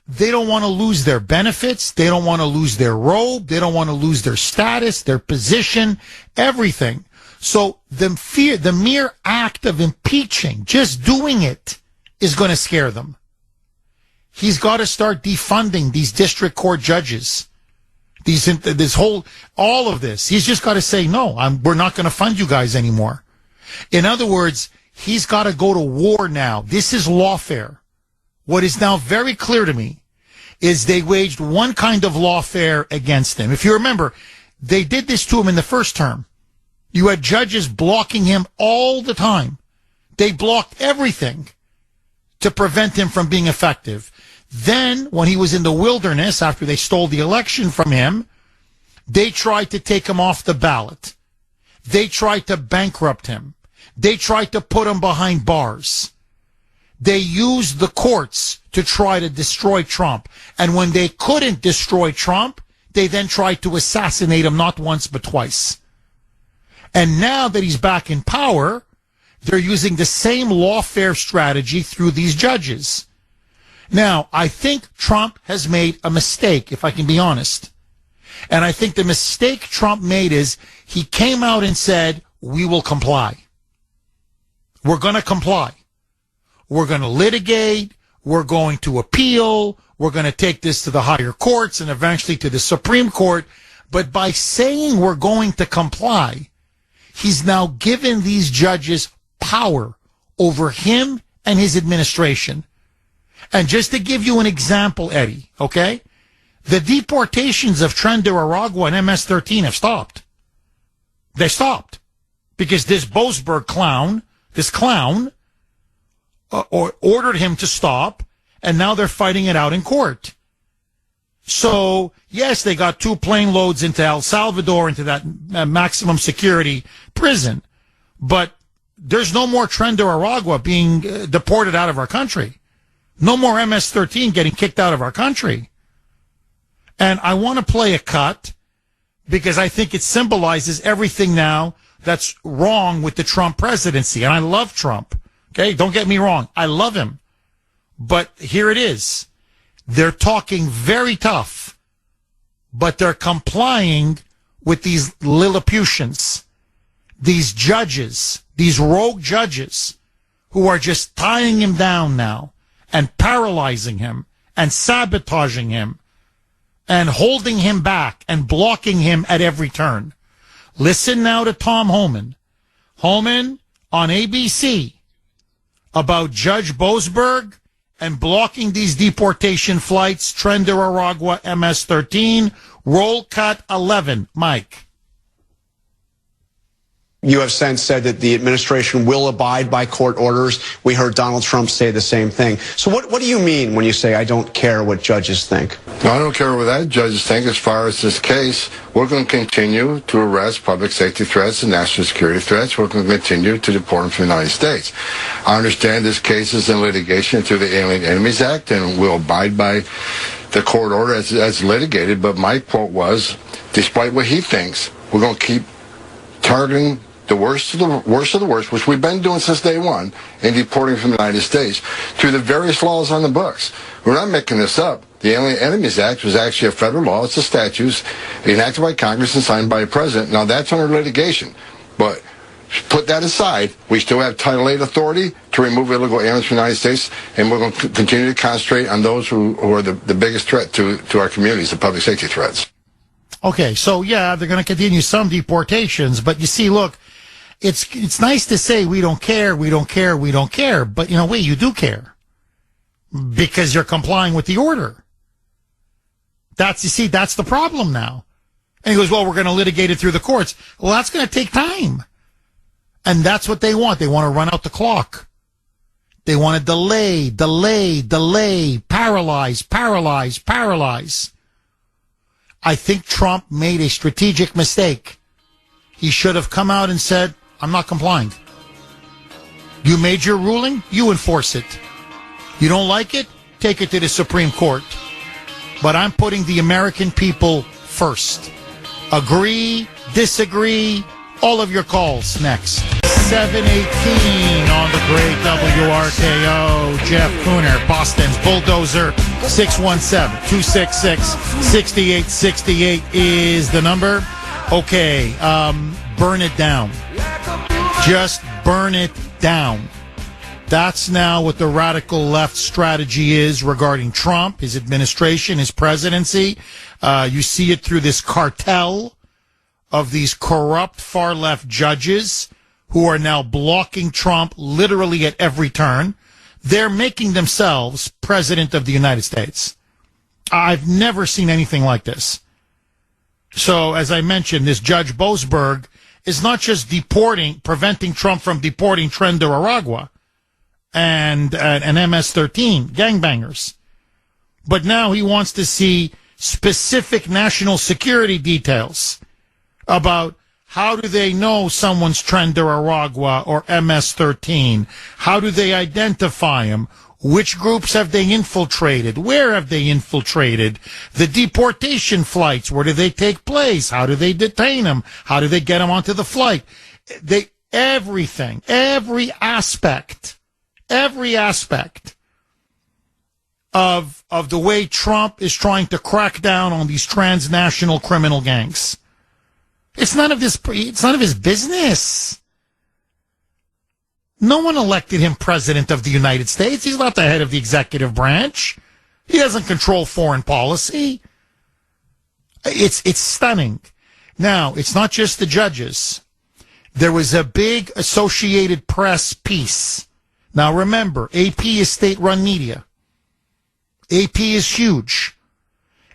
A: they don't want to lose their benefits. They don't want to lose their robe. They don't want to lose their status, their position, everything. So the mere act of impeaching, just doing it, is going to scare them. He's got to start defunding these district court judges. All of this. He's just got to say, no, we're not going to fund you guys anymore. In other words, he's got to go to war now. This is lawfare. What is now very clear to me is they waged one kind of lawfare against him. If you remember, they did this to him in the first term. You had judges blocking him all the time. They blocked everything to prevent him from being effective. Then, when he was in the wilderness, after they stole the election from him, they tried to take him off the ballot. They tried to bankrupt him. They tried to put him behind bars. They used the courts to try to destroy Trump. And when they couldn't destroy Trump, they then tried to assassinate him not once but twice. And now that he's back in power, they're using the same lawfare strategy through these judges. Now, I think Trump has made a mistake, if I can be honest. And I think the mistake Trump made is he came out and said, we will comply. We're going to comply. We're going to litigate. We're going to appeal. We're going to take this to the higher courts and eventually to the Supreme Court. But by saying we're going to comply, he's now given these judges power over him and his administration. And just to give you an example, Eddie, okay? The deportations of Tren de Aragua and MS-13 have stopped. They stopped. Because this Boasberg clown, ordered him to stop, and now they're fighting it out in court. So, yes, they got 2 plane loads into El Salvador, into that maximum security prison. But there's no more Tren de Aragua being deported out of our country. No more MS-13 getting kicked out of our country. And I want to play a cut because I think it symbolizes everything now that's wrong with the Trump presidency. And I love Trump. Okay, don't get me wrong. I love him. But here it is. They're talking very tough, but they're complying with these Lilliputians, these judges, these rogue judges who are just tying him down now and paralyzing him and sabotaging him and holding him back and blocking him at every turn. Listen now to Tom Homan. Homan on ABC about Judge Boasberg and blocking these deportation flights, Tren de Aragua, MS-13, roll cut 11. Mike.
F: You have since said that the administration will abide by court orders. We heard Donald Trump say the same thing. So what do you mean when you say, I don't care what judges think?
G: No, I don't care what that judges think. As far as this case, we're going to continue to arrest public safety threats and national security threats. We're going to continue to deport them from the United States. I understand this case is in litigation through the Alien Enemies Act, and we'll abide by the court order as litigated. But my quote was, despite what he thinks, we're going to keep targeting the worst of the worst, which we've been doing since day one, and deporting from the United States through the various laws on the books. We're not making this up. The Alien Enemies Act was actually a federal law. It's a statute enacted by Congress and signed by the president. Now, that's under litigation. But put that aside, we still have Title VIII authority to remove illegal aliens from the United States, and we're going to continue to concentrate on those who are the biggest threat to our communities, the public safety threats.
A: Okay, so yeah, they're going to continue some deportations, but you see, look, it's nice to say we don't care, but you know, wait, you do care because you're complying with the order. That's the problem now. And he goes, well, we're going to litigate it through the courts. Well, that's going to take time. And that's what they want. They want to run out the clock. They want to delay, paralyze. I think Trump made a strategic mistake. He should have come out and said, I'm not complying. You made your ruling, you enforce it. You don't like it, take it to the Supreme Court. But I'm putting the American people first. Agree, disagree, all of your calls next. 7:18 on the great WRKO. Jeff Kuner, Boston's Bulldozer. 617-266-6868 is the number. Okay, burn it down. Just burn it down. That's now what the radical left strategy is regarding Trump, his administration, his presidency. You see it through this cartel of these corrupt far-left judges who are now blocking Trump literally at every turn. They're making themselves president of the United States. I've never seen anything like this. So, as I mentioned, this Judge Boasberg is not just preventing Trump from deporting Tren de Aragua and MS-13 gangbangers, but now he wants to see specific national security details about how do they know someone's Tren de Aragua or MS-13? How do they identify them? Which groups have they infiltrated? Where have they infiltrated? The deportation flights, where do they take place? How do they detain them? How do they get them onto the flight? Everything, every aspect of the way Trump is trying to crack down on these transnational criminal gangs. It's none of his business. No one elected him president of the United States. He's not the head of the executive branch. He doesn't control foreign policy. It's stunning. Now, it's not just the judges. There was a big Associated Press piece. Now, remember, AP is state-run media. AP is huge.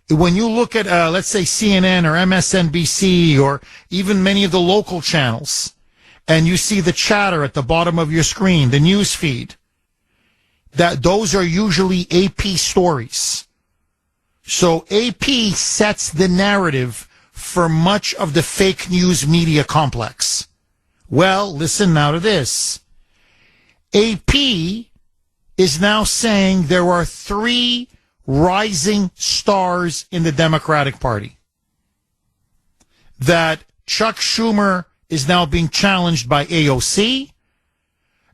A: When you look at, let's say, CNN or MSNBC or even many of the local channels, and you see the chatter at the bottom of your screen, the news feed, those are usually AP stories. So AP sets the narrative for much of the fake news media complex. Well, listen now to this. AP is now saying there are 3 rising stars in the Democratic Party. That Chuck Schumer is now being challenged by AOC,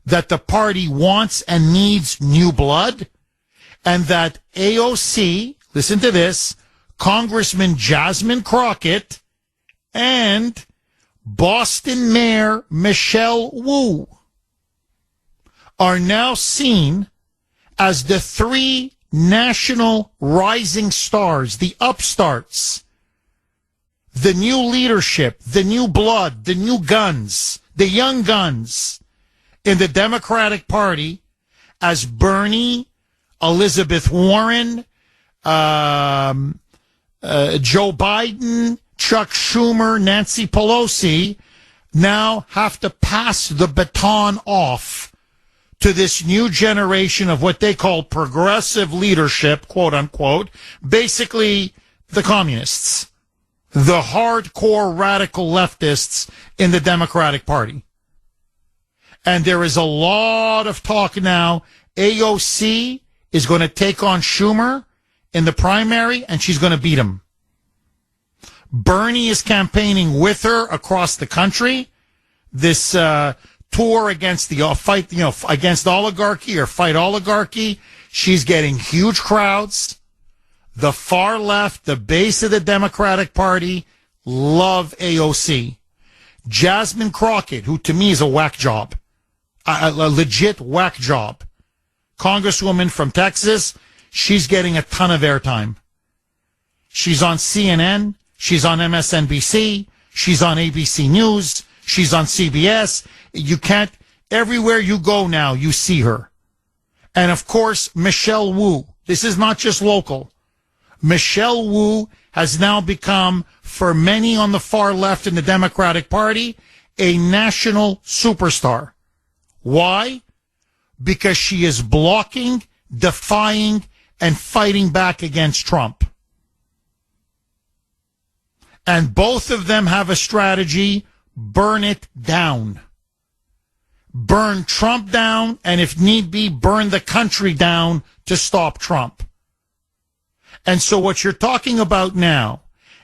A: that the party wants and needs new blood, and that AOC, listen to this, Congressman Jasmine Crockett and Boston Mayor Michelle Wu are now seen as the 3 national rising stars, the upstarts, the new leadership, the new blood, the new guns, the young guns in the Democratic Party as Bernie, Elizabeth Warren, Joe Biden, Chuck Schumer, Nancy Pelosi now have to pass the baton off to this new generation of what they call progressive leadership, quote unquote, basically the communists, the hardcore radical leftists in the Democratic Party. And there is a lot of talk now. AOC is going to take on Schumer in the primary, and she's going to beat him. Bernie is campaigning with her across the country. This tour against the fight, against oligarchy or fight oligarchy. She's getting huge crowds. The far left, the base of the Democratic Party, love AOC. Jasmine Crockett, who to me is a whack job, a legit whack job. Congresswoman from Texas, she's getting a ton of airtime. She's on CNN, she's on MSNBC, she's on ABC News, she's on CBS. You can't, everywhere you go now, you see her. And of course, Michelle Wu. This is not just local. Michelle Wu has now become, for many on the far left in the Democratic Party, a national superstar. Why? Because she is blocking, defying, and fighting back against Trump. And both of them have a strategy: burn it down. Burn Trump down, and if need be, burn the country down to stop Trump. And so what you're talking about now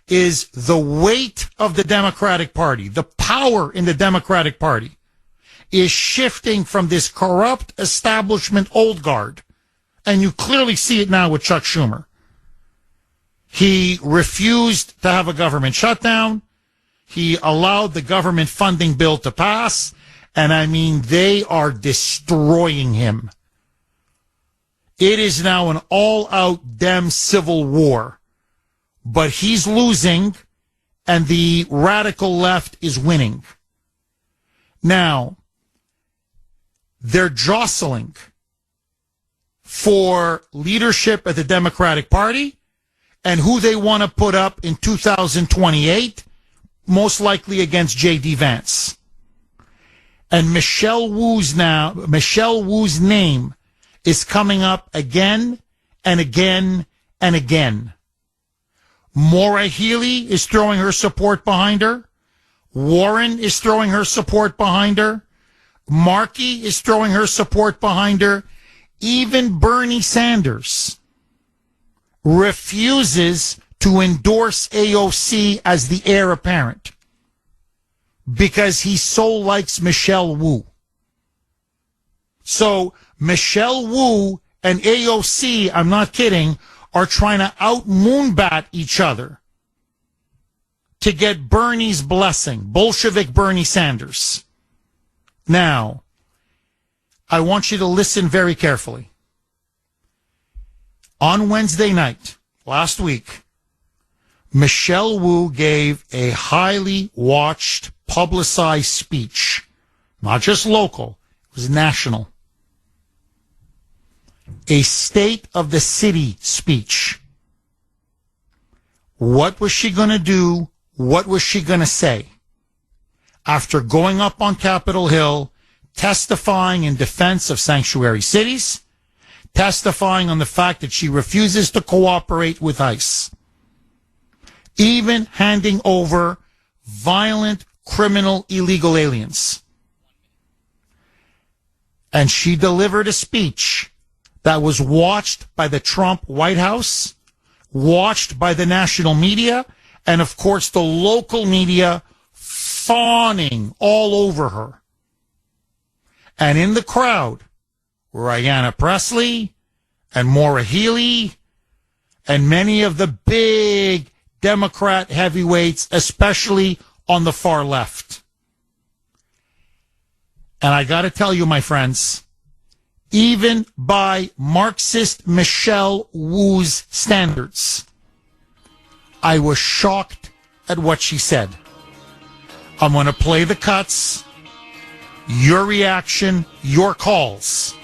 A: is the weight of the Democratic Party, the power in the Democratic Party, is shifting from this corrupt establishment old guard. And you clearly see it now with Chuck Schumer. He refused to have a government shutdown. He allowed the government funding bill to pass. And I mean, they are destroying him. It is now an all-out Dem civil war. But he's losing, and the radical left is winning. Now, they're jostling for leadership at the Democratic Party and who they want to put up in 2028, most likely against J.D. Vance. And Michelle Wu's name is coming up again and again and again. Maura Healey is throwing her support behind her. Warren is throwing her support behind her. Markey is throwing her support behind her. Even Bernie Sanders refuses to endorse AOC as the heir apparent because he so likes Michelle Wu. So Michelle Wu and AOC, I'm not kidding, are trying to out-moonbat each other to get Bernie's blessing, Bolshevik Bernie Sanders. Now, I want you to listen very carefully. On Wednesday night, last week, Michelle Wu gave a highly watched, publicized speech. Not just local, it was national. A State of the City speech. What was she going to do? What was she going to say? After going up on Capitol Hill, testifying in defense of sanctuary cities, testifying on the fact that she refuses to cooperate with ICE, even handing over violent, criminal, illegal aliens. And she delivered a speech that was watched by the Trump White House, watched by the national media, and of course the local media fawning all over her. And in the crowd were Ayanna Pressley and Maura Healey and many of the big Democrat heavyweights, especially on the far left. And I got to tell you, my friends, even by Marxist Michelle Wu's standards, I was shocked at what she said. I'm going to play the cuts, your reaction, your calls,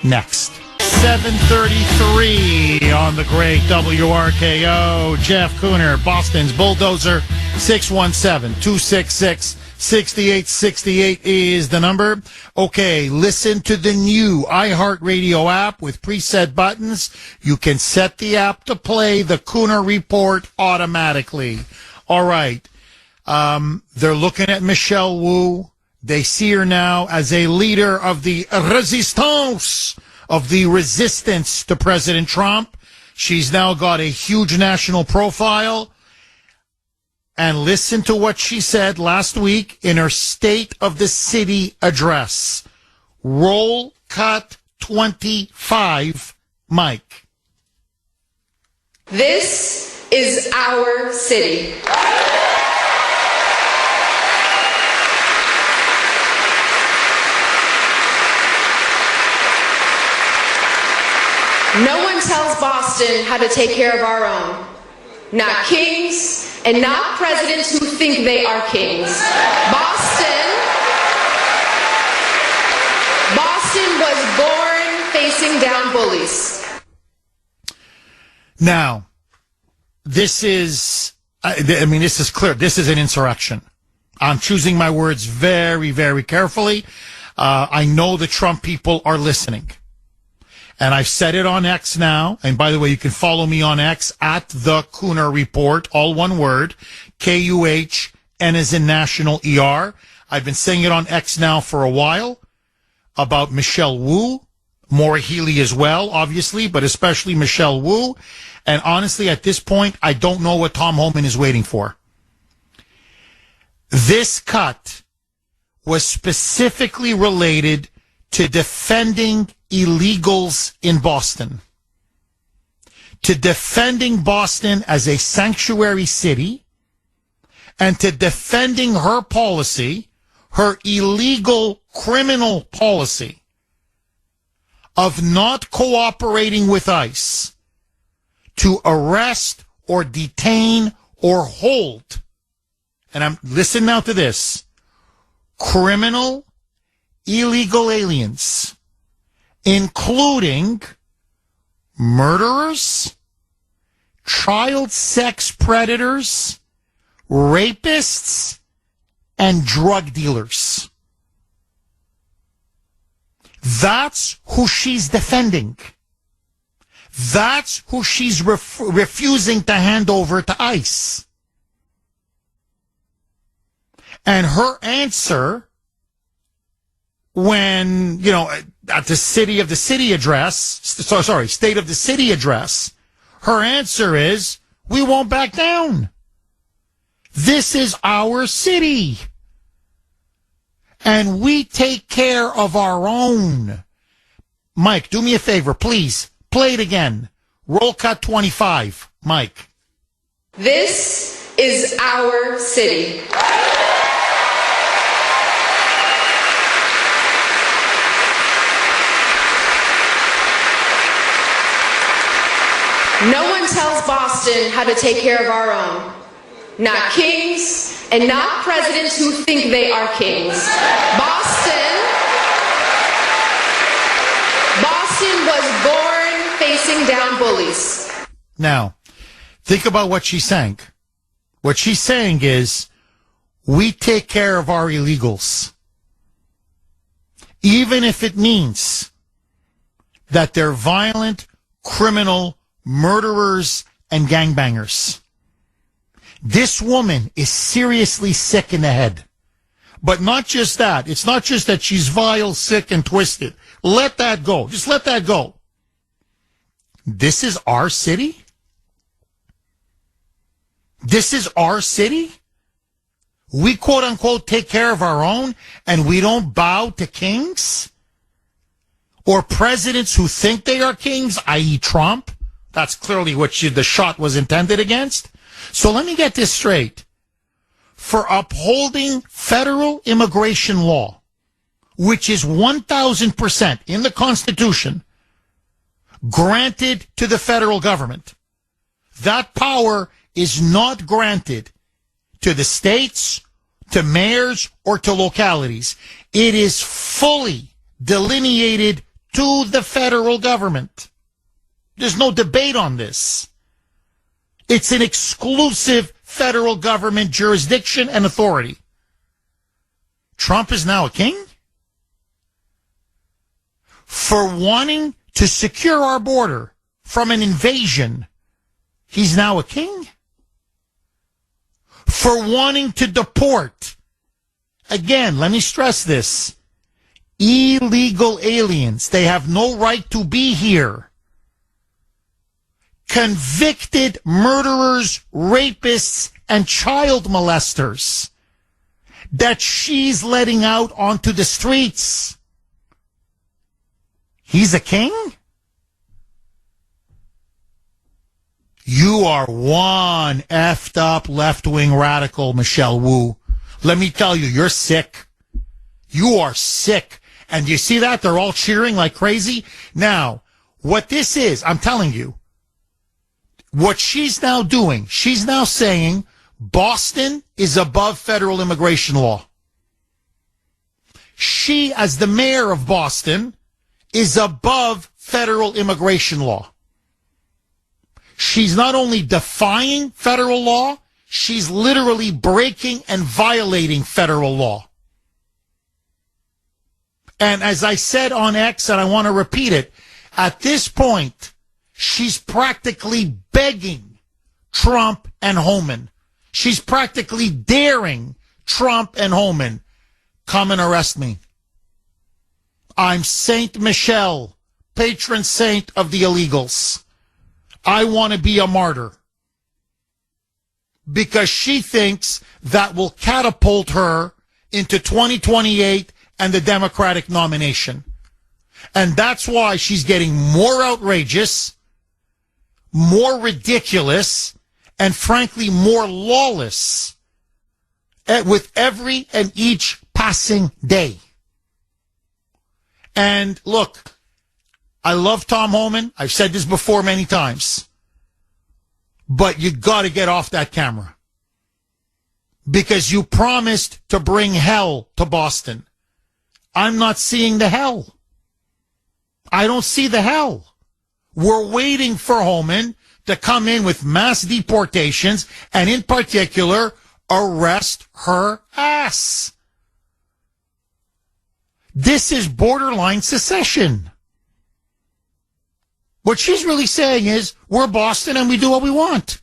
A: next. 7:33 on the great WRKO. Jeff Kuner, Boston's Bulldozer, 617-266-6868 is the number. Okay, listen to the new iHeartRadio app with preset buttons. You can set the app to play the Kuner Report automatically. All right. They're looking at Michelle Wu. They see her now as a leader of the resistance, of the resistance to President Trump. She's now got a huge national profile. And listen to what she said last week in her State of the City address. Roll cut 25, Mike.
H: This is our city. No one tells Boston how to take care of our own. Not kings and not presidents who think they are kings. Boston was born facing down bullies.
A: Now, this is clear. This is an insurrection. I'm choosing my words very, very carefully. I know the Trump people are listening. And I've said it on X now. And by the way, you can follow me on X at the Kuner Report, all one word, Kuhn as in National ER. I've been saying it on X now for a while about Michelle Wu, Maura Healey as well, obviously, but especially Michelle Wu. And honestly, at this point, I don't know what Tom Homan is waiting for. This cut was specifically related to defending illegals in Boston, to defending Boston as a sanctuary city, and to defending her policy, her illegal criminal policy of not cooperating with ICE to arrest or detain or hold, and listen now to this, criminal illegal aliens, including murderers, child sex predators, rapists, and drug dealers. That's who she's defending. That's who she's refusing to hand over to ICE. And her answer when, at the State of the City address, her answer is, we won't back down. This is our city. And we take care of our own. Mike, do me a favor, please. Play it again. Roll cut 25. Mike.
H: This is our city. No one tells Boston how to take care of our own. Not kings and not presidents who think they are kings. Boston was born facing down bullies.
A: Now, think about what she's saying. What she's saying is, we take care of our illegals. Even if it means that they're violent, criminal, murderers, and gangbangers. This woman is seriously sick in the head. But not just that. It's not just that she's vile, sick, and twisted. Let that go. Just let that go. This is our city? This is our city? We quote unquote take care of our own and we don't bow to kings? Or presidents who think they are kings, i.e. Trump? That's clearly what the shot was intended against. So let me get this straight. For upholding federal immigration law, which is 1,000% in the Constitution, granted to the federal government, that power is not granted to the states, to mayors, or to localities. It is fully delineated to the federal government. There's no debate on this. It's an exclusive federal government jurisdiction and authority. Trump is now a king? For wanting to secure our border from an invasion, he's now a king? For wanting to deport, again, let me stress this, illegal aliens, they have no right to be here. Convicted murderers, rapists, and child molesters that she's letting out onto the streets. He's a king? You You are one effed up left-wing radical, Michelle Wu. Let me tell you, you're sick. You are sick. And you see that? They're all cheering like crazy. Now, what this is, I'm telling you, what she's now doing, she's now saying Boston is above federal immigration law. She, as the mayor of Boston, is above federal immigration law. She's not only defying federal law, she's literally breaking and violating federal law. And as I said on X, and I want to repeat it, at this point, she's practically begging Trump and Homan. She's practically daring Trump and Homan, come and arrest me. I'm Saint Michelle, patron saint of the illegals. I want to be a martyr. Because she thinks that will catapult her into 2028 and the Democratic nomination. And that's why she's getting more outrageous, more ridiculous, and frankly more lawless with every and each passing day. And look, I love Tom Homan. I've said this before many times. But you got to get off that camera. Because you promised to bring hell to Boston. I'm not seeing the hell. I don't see the hell. We're waiting for Homan to come in with mass deportations and in particular arrest her ass. This is borderline secession. What she's really saying is we're Boston and we do what we want.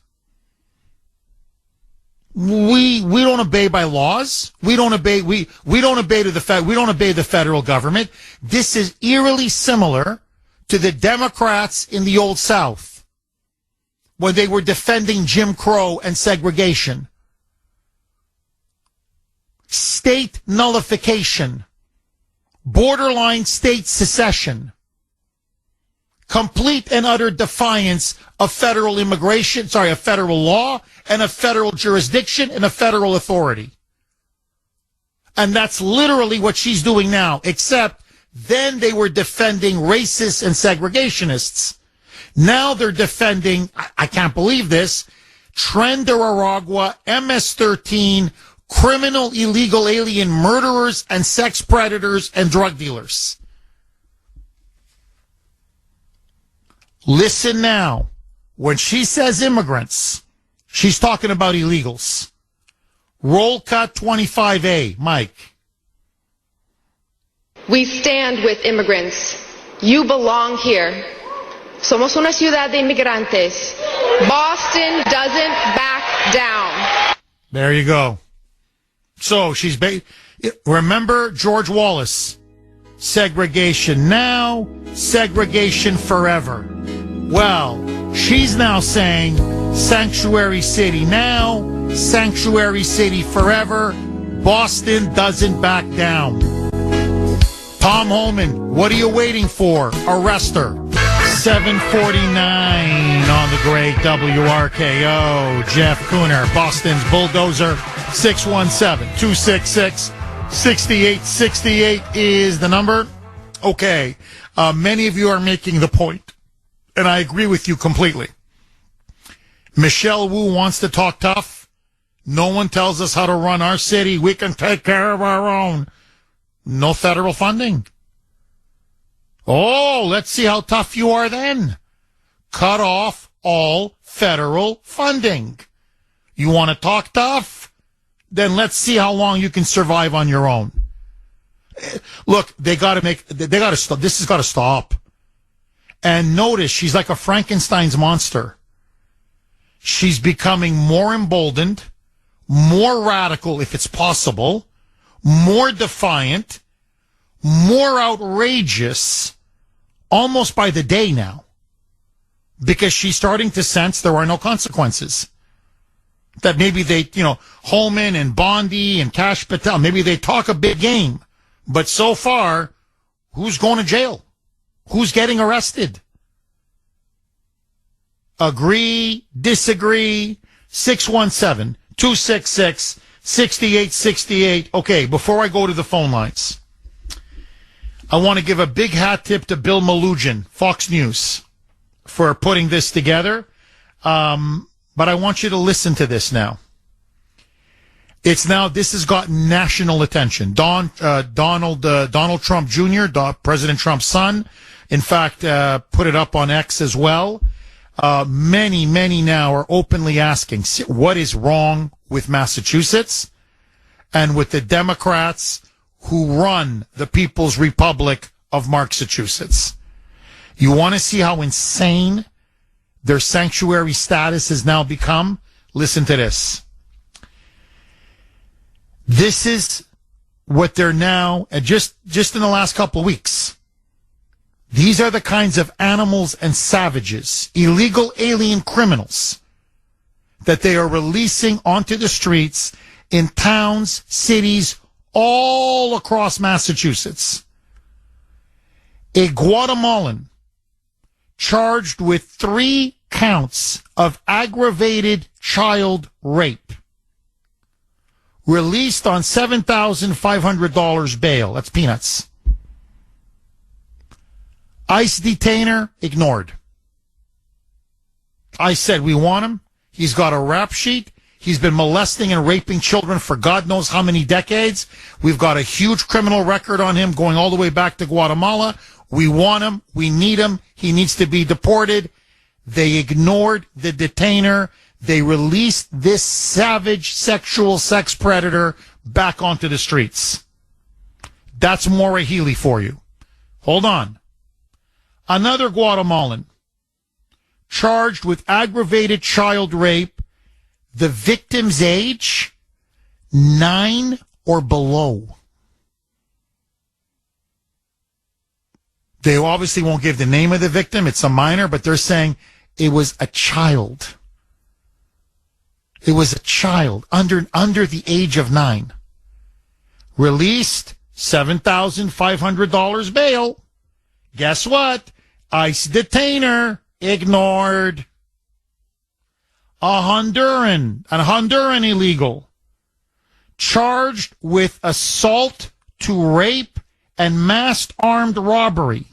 A: We don't obey by laws. We don't obey the federal government. This is eerily similar to the Democrats in the Old South when they were defending Jim Crow and segregation. State nullification, borderline state secession, complete and utter defiance of federal of federal law and of federal jurisdiction and of federal authority. And that's literally what she's doing now, except then they were defending racists and segregationists. Now they're defending, I can't believe this, Tren de Aragua, MS-13, criminal illegal alien murderers and sex predators and drug dealers. Listen now. When she says immigrants, she's talking about illegals. Roll cut 25A, Mike.
H: We stand with immigrants. You belong here. Somos una ciudad de inmigrantes. Boston doesn't back down.
A: There you go. So she's remember George Wallace. Segregation now, segregation forever. Well, she's now saying sanctuary city now, sanctuary city forever. Boston doesn't back down. Tom Homan, what are you waiting for? Arrest her. 7:49 on the great WRKO. Jeff Kuner, Boston's bulldozer. 617-266-6868 is the number. Okay. Many of you are making the point, and I agree with you completely. Michelle Wu wants to talk tough. No one tells us how to run our city. We can take care of our own. No federal funding. Oh, let's see how tough you are then. Cut off all federal funding. You want to talk tough? Then let's see how long you can survive on your own. Look, they got to stop. This has got to stop. And notice, she's like a Frankenstein's monster. She's becoming more emboldened, more radical if it's possible, more defiant, more outrageous, almost by the day now, because she's starting to sense there are no consequences. That maybe they, Holman and Bondi and Kash Patel, maybe they talk a big game, but so far, who's going to jail? Who's getting arrested? Agree, disagree, 617-266-6868. Okay, before I go to the phone lines, I want to give a big hat tip to Bill Malugin, Fox News, for putting this together. But I want you to listen to this now. This has gotten national attention. Donald Trump Jr., President Trump's son, in fact, put it up on X as well. Many now are openly asking, what is wrong with Massachusetts and with the Democrats who run the People's Republic of Massachusetts? You want to see how insane their sanctuary status has now become? Listen to this. This is what they're now, just in the last couple of weeks. These are the kinds of animals and savages, illegal alien criminals, that they are releasing onto the streets in towns, cities, all across Massachusetts. A Guatemalan charged with 3 counts of aggravated child rape, released on $7,500 bail. That's peanuts. ICE detainer, ignored. I said, we want him. He's got a rap sheet. He's been molesting and raping children for God knows how many decades. We've got a huge criminal record on him going all the way back to Guatemala. We want him. We need him. He needs to be deported. They ignored the detainer. They released this savage sexual sex predator back onto the streets. That's Maura Healey for you. Hold on. Another Guatemalan charged with aggravated child rape. The victim's age, 9 or below. They obviously won't give the name of the victim. It's a minor, but they're saying it was a child. It was a child under the age of 9. Released, $7,500 bail. Guess what? ICE detainer, ignored. A Honduran illegal, charged with assault to rape and masked armed robbery.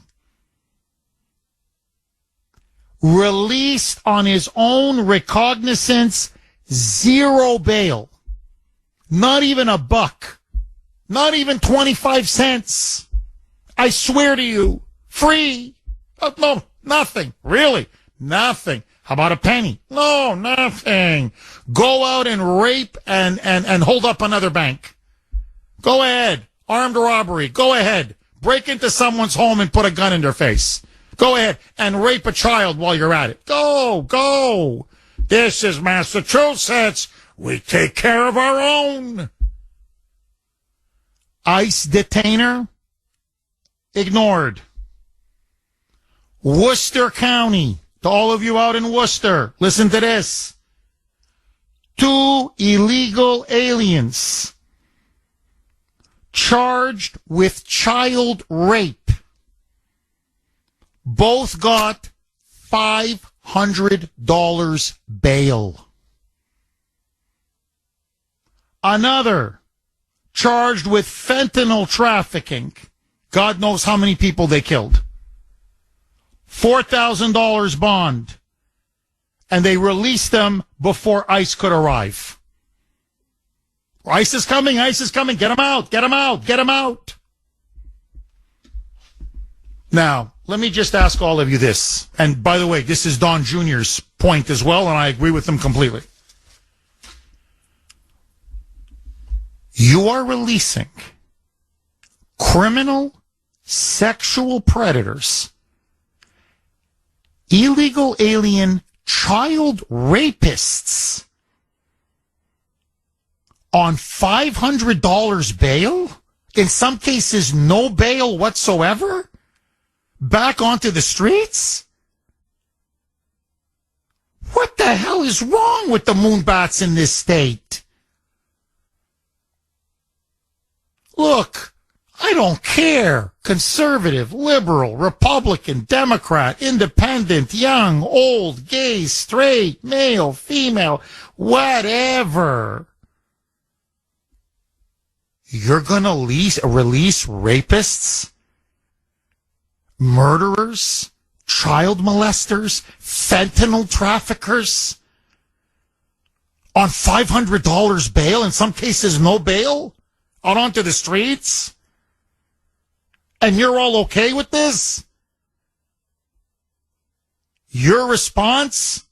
A: Released on his own recognizance, 0 bail. Not even a buck. Not even 25 cents. I swear to you. Free. Oh, no, nothing. Really, nothing. How about a penny? No, nothing. Go out and rape and hold up another bank. Go ahead. Armed robbery. Go ahead. Break into someone's home and put a gun in their face. Go ahead and rape a child while you're at it. Go. This is Massachusetts. We take care of our own. ICE detainer, ignored. Worcester County, to all of you out in Worcester, listen to this. 2 illegal aliens charged with child rape. Both got $500 bail. Another charged with fentanyl trafficking. God knows how many people they killed. $4,000 bond. And they released them before ICE could arrive. ICE is coming. Get them out. Now, let me just ask all of you this. And by the way, this is Don Jr.'s point as well, and I agree with him completely. You are releasing criminal sexual predators, illegal alien child rapists on $500 bail, in some cases no bail whatsoever, back onto the streets? What the hell is wrong with the moonbats in this state? Look, I don't care. Conservative, liberal, Republican, Democrat, independent, young, old, gay, straight, male, female, whatever. You're going to release rapists, murderers, child molesters, fentanyl traffickers on $500 bail, in some cases no bail, out onto the streets? And you're all okay with this? Your response?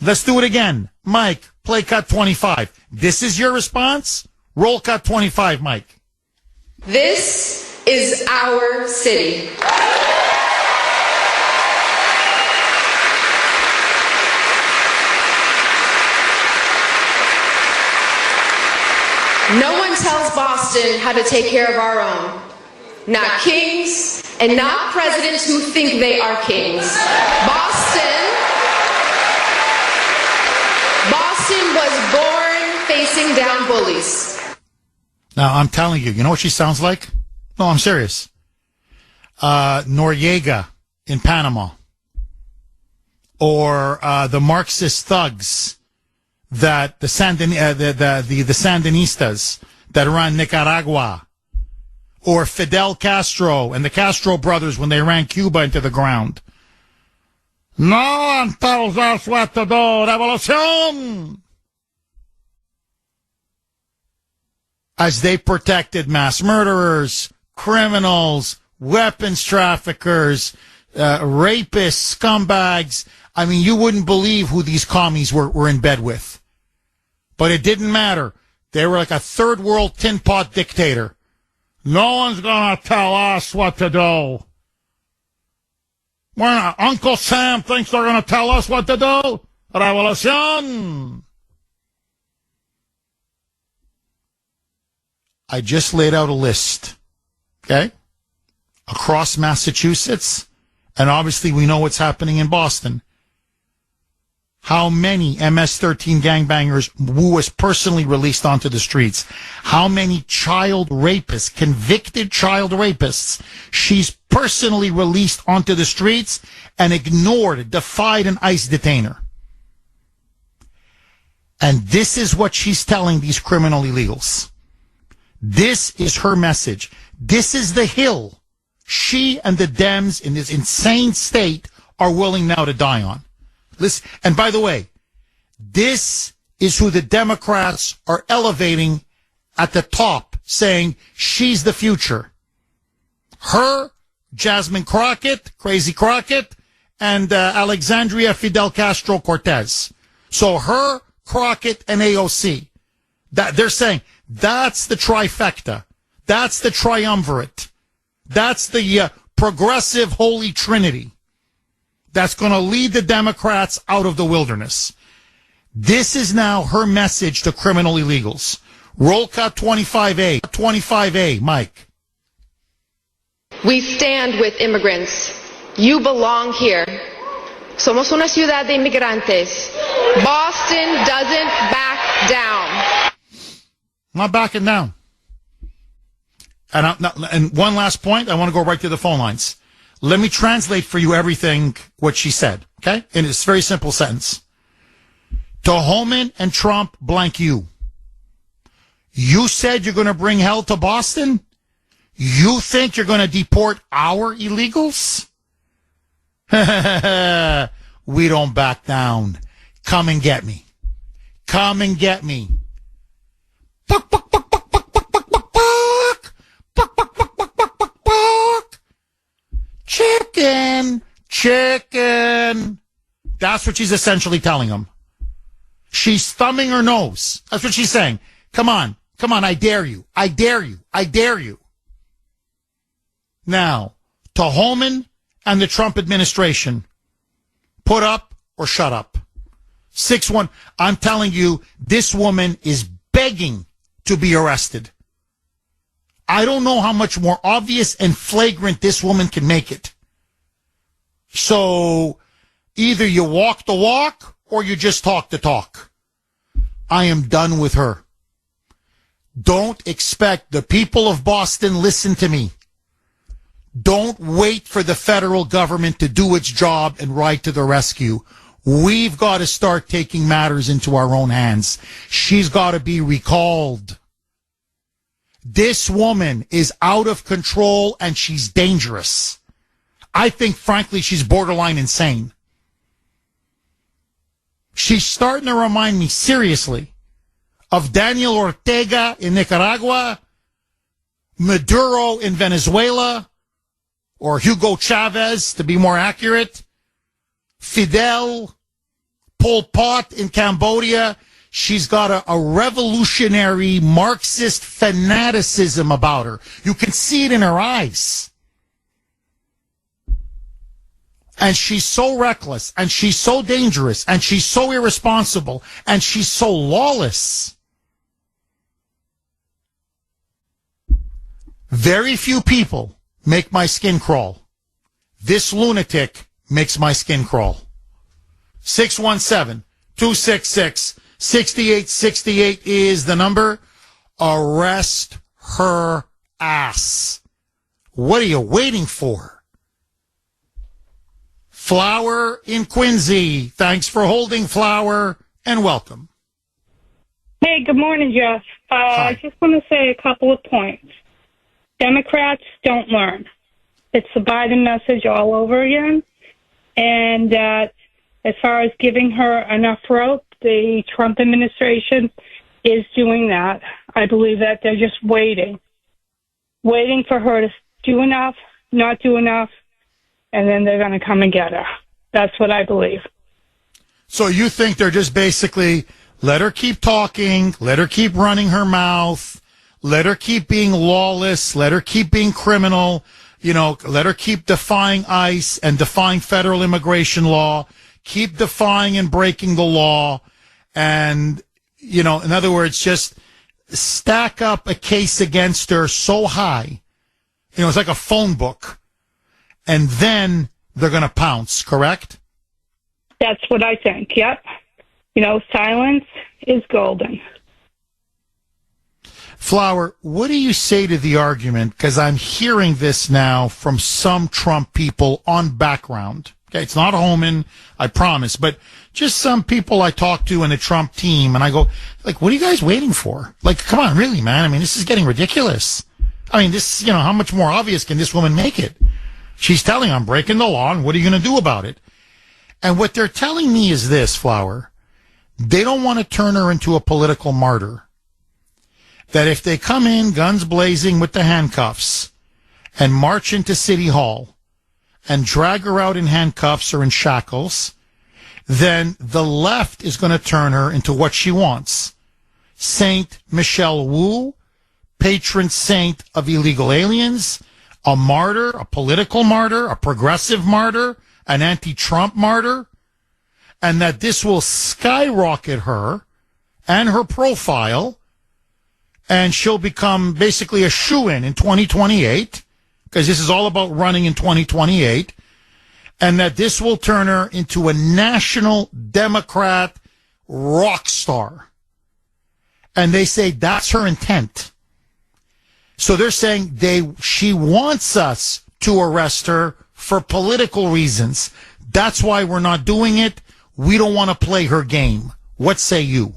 A: Let's do it again. Mike, play cut 25. This is your response? Roll cut 25, Mike.
H: This is our city. No one tells Boston how to take care of our own. Not kings, and not presidents who think they are kings. Boston was born facing down bullies.
A: Now, I'm telling you, you know what she sounds like? No, I'm serious. Noriega in Panama. Or the Marxist thugs that the Sandinistas that run Nicaragua. Or Fidel Castro and the Castro brothers when they ran Cuba into the ground. No one tells us what to do. Revolution! As they protected mass murderers, criminals, weapons traffickers, rapists, scumbags. I mean, you wouldn't believe who these commies were in bed with. But it didn't matter. They were like a third world tin pot dictator. No one's going to tell us what to do. When Uncle Sam thinks they're going to tell us what to do, revolution. I just laid out a list, okay, across Massachusetts, and obviously we know what's happening in Boston. How many MS-13 gangbangers who was personally released onto the streets? How many child rapists, convicted child rapists, she's personally released onto the streets and ignored, defied an ICE detainer? And this is what she's telling these criminal illegals. This is her message. This is the hill she and the Dems in this insane state are willing now to die on. Listen, and by the way, this is who the Democrats are elevating at the top, saying she's the future. Her, Jasmine Crockett, Crazy Crockett, and Alexandria Fidel Castro Cortez. So her, Crockett, and AOC. That they're saying that's the trifecta. That's the triumvirate. That's the progressive holy trinity that's going to lead the Democrats out of the wilderness. This is now her message to criminal illegals. Roll cut 25A. 25A, Mike.
H: We stand with immigrants. You belong here. Somos una ciudad de inmigrantes. Boston doesn't back down.
A: Not backing down. And one last point, I want to go right to the phone lines. Let me translate for you everything what she said, okay? In this very simple sentence. To Holman and Trump, blank you. You said you're going to bring hell to Boston? You think you're going to deport our illegals? We don't back down. Come and get me. Come and get me. Buck, buck, buck, buck, buck, buck, buck, buck, buck. Buck, buck, buck, buck, buck, buck, buck. Chicken. Chicken. That's what she's essentially telling them. She's thumbing her nose. That's what she's saying. Come on. Come on. I dare you. I dare you. I dare you. Now, to Holman and the Trump administration, put up or shut up. 6-1. I'm telling you, this woman is begging to be arrested. I don't know how much more obvious and flagrant this woman can make it. So either you walk the walk or you just talk the talk. I am done with her. Don't expect the people of Boston, listen to me. Don't wait for the federal government to do its job and ride to the rescue. We've got to start taking matters into our own hands. She's got to be recalled. This woman is out of control and she's dangerous. I think, frankly, she's borderline insane. She's starting to remind me, seriously, of Daniel Ortega in Nicaragua, Maduro in Venezuela, or Hugo Chavez, to be more accurate, Fidel, Pol Pot in Cambodia. She's got a revolutionary Marxist fanaticism about her. You can see it in her eyes. And she's so reckless, and she's so dangerous, and she's so irresponsible, and she's so lawless. Very few people make my skin crawl. This lunatic makes my skin crawl. 617-266-6868 is the number. Arrest her ass. What are you waiting for? Flower in Quincy. Thanks for holding, Flower, and welcome.
I: Hey, good morning, Jeff. I just want to say a couple of points. Democrats don't learn. It's the Biden message all over again. And as far as giving her enough rope, the Trump administration is doing that. I believe that they're just waiting for her to do enough, not do enough, and then they're going to come and get her. That's what I believe.
A: So you think they're just basically let her keep talking, let her keep running her mouth, let her keep being lawless, let her keep being criminal, let her keep defying ICE and defying federal immigration law, keep defying and breaking the law, and, in other words, just stack up a case against her so high, it's like a phone book, and then they're going to pounce, correct?
I: That's what I think, yep. Silence is golden.
A: Flower, what do you say to the argument? Because I'm hearing this now from some Trump people on background. Okay, it's not Homan, I promise, but just some people I talk to in the Trump team, and I go, what are you guys waiting for? Come on, really, man? This is getting ridiculous. This, how much more obvious can this woman make it? She's telling I'm breaking the law, and what are you going to do about it? And what they're telling me is this, Flower. They don't want to turn her into a political martyr. That if they come in guns blazing with the handcuffs and march into City Hall and drag her out in handcuffs or in shackles, then the left is going to turn her into what she wants. Saint Michelle Wu, patron saint of illegal aliens, a martyr, a political martyr, a progressive martyr, an anti-Trump martyr, and that this will skyrocket her and her profile, and she'll become basically a shoo-in in 2028, because this is all about running in 2028, and that this will turn her into a national Democrat rock star. And they say that's her intent. So they're saying she wants us to arrest her for political reasons. That's why we're not doing it. We don't want to play her game. What say you?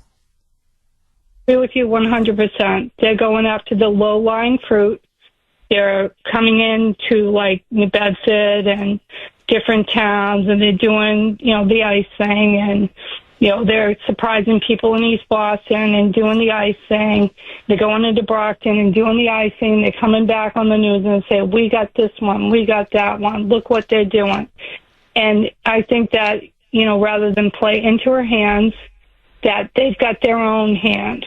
I: I agree with you 100%. They're going after the low-lying fruit. They're coming into New Bedford and different towns, and they're doing, the ICE thing, and, they're surprising people in East Boston and doing the ICE thing. They're going into Brockton and doing the ICE thing. They're coming back on the news and say, we got this one, we got that one, look what they're doing. And I think that, rather than play into her hands, that they've got their own hand.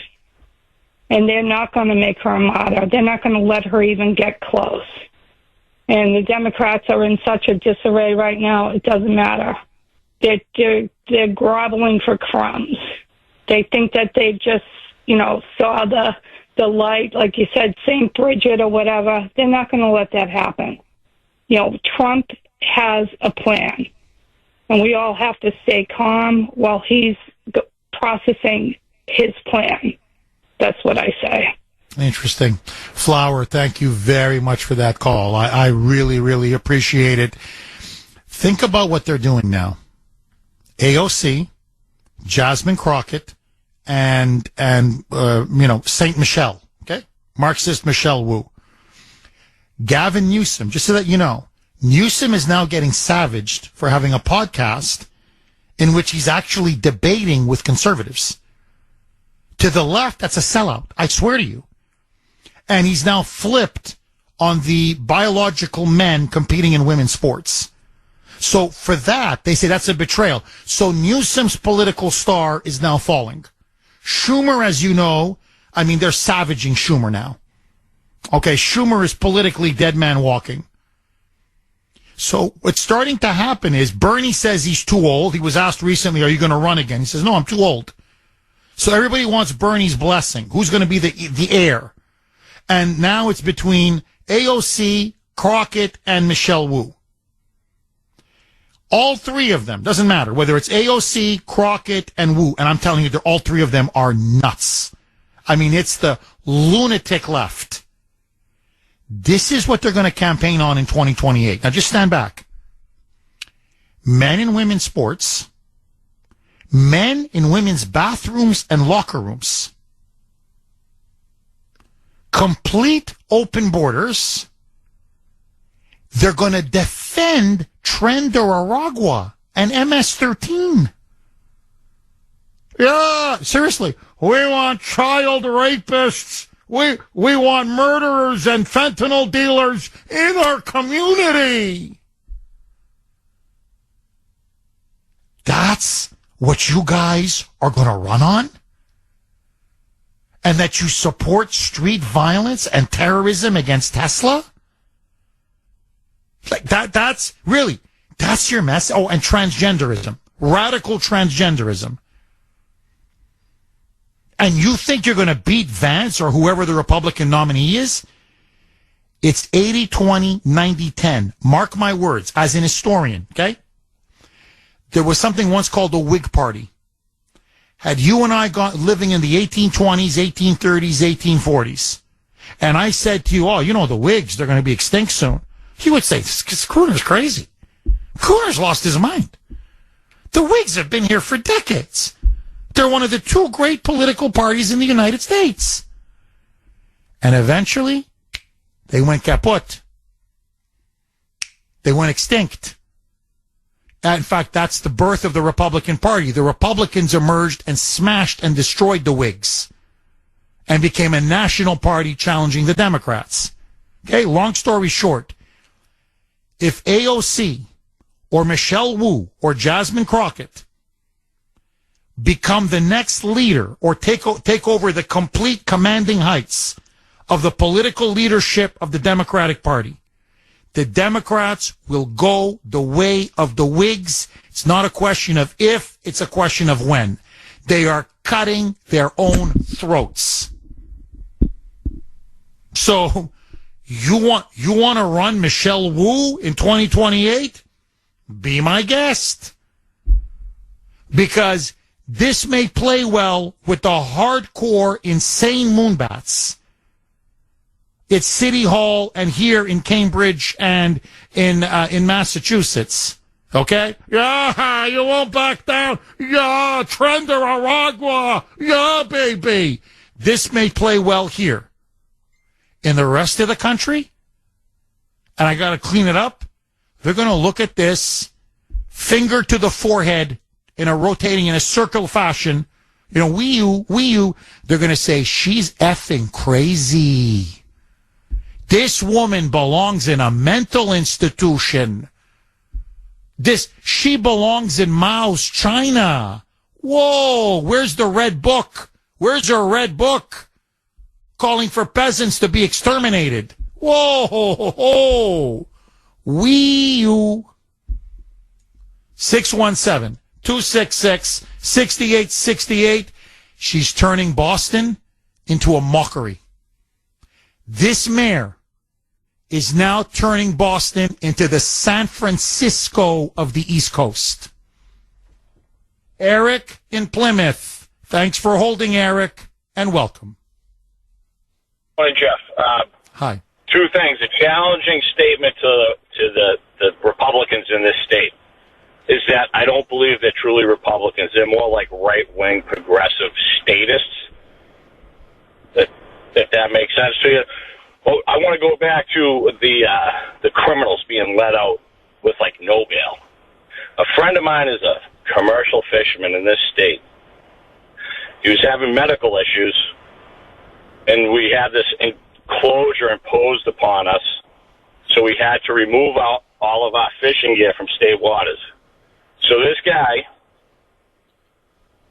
I: And they're not going to make her a martyr. They're not going to let her even get close. And the Democrats are in such a disarray right now, it doesn't matter. They're groveling for crumbs. They think that they just, saw the light, like you said, St. Bridget or whatever. They're not going to let that happen. Trump has a plan. And we all have to stay calm while he's processing his plan. That's what I say.
A: Interesting. Flower, thank you very much for that call. I really, really appreciate it. Think about what they're doing now. AOC, Jasmine Crockett, and Saint Michelle, okay? Marxist Michelle Wu. Gavin Newsom, just so that you know, Newsom is now getting savaged for having a podcast in which he's actually debating with conservatives. To the left, that's a sellout. I swear to you. And he's now flipped on the biological men competing in women's sports. So for that, they say that's a betrayal. So Newsom's political star is now falling. Schumer, as you know, I mean, they're savaging Schumer now. Okay, Schumer is politically dead man walking. So what's starting to happen is Bernie says he's too old. He was asked recently, are you going to run again? He says, no, I'm too old. So everybody wants Bernie's blessing. Who's going to be the heir? And now it's between AOC, Crockett, and Michelle Wu. All three of them, doesn't matter, whether it's AOC, Crockett, and Wu, and I'm telling you, all three of them are nuts. I mean, it's the lunatic left. This is what they're going to campaign on in 2028. Now, just stand back. Men in women's sports, men in women's bathrooms and locker rooms, complete open borders. They're going to defend Tren de Aragua and MS-13. Yeah, seriously. We want child rapists. We want murderers and fentanyl dealers in our community. That's what you guys are going to run on? And that you support street violence and terrorism against Tesla? Like that's your mess. Oh, and transgenderism. Radical transgenderism. And you think you're going to beat Vance or whoever the Republican nominee is? It's 80-20, 90-10. Mark my words, as an historian, okay? There was something once called the Whig Party. Had you and I gone living in the 1820s, 1830s, 1840s, and I said to you, oh, you know, the Whigs, they're going to be extinct soon, you would say, Kuhner's crazy. Kuhner's lost his mind. The Whigs have been here for decades. They're one of the two great political parties in the United States. And eventually, they went kaput. They went extinct. In fact, that's the birth of the Republican Party. The Republicans emerged and smashed and destroyed the Whigs and became a national party challenging the Democrats. Okay, long story short, if AOC or Michelle Wu or Jasmine Crockett become the next leader or take over the complete commanding heights of the political leadership of the Democratic Party, the Democrats will go the way of the Whigs. It's not a question of if, it's a question of when. They are cutting their own throats. So, you want to run Michelle Wu in 2028? Be my guest. Because this may play well with the hardcore, insane moonbats. It's City Hall and here in Cambridge and in Massachusetts. Okay? Yeah, you won't back down. Yeah, Tren de Aragua. Yeah, baby. This may play well here. In the rest of the country, and I got to clean it up, they're going to look at this, finger to the forehead, rotating in a circle fashion. You know, we you. They're going to say, she's effing crazy. This woman belongs in a mental institution. She belongs in Mao's China. Whoa, where's the red book? Where's her red book? Calling for peasants to be exterminated. Whoa, you. 617-266-6868. She's turning Boston into a mockery. This mayor is now turning Boston into the San Francisco of the East Coast. Eric in Plymouth. Thanks for holding, Eric, and welcome.
J: Morning, Jeff.
A: Hi.
J: Two things. A challenging statement to the Republicans in this state is that I don't believe they're truly Republicans. They're more like right-wing progressive statists. If that makes sense to you. Well, I want to go back to the criminals being let out with, like, no bail. A friend of mine is a commercial fisherman in this state. He was having medical issues, and we had this enclosure imposed upon us, so we had to remove all of our fishing gear from state waters. So this guy,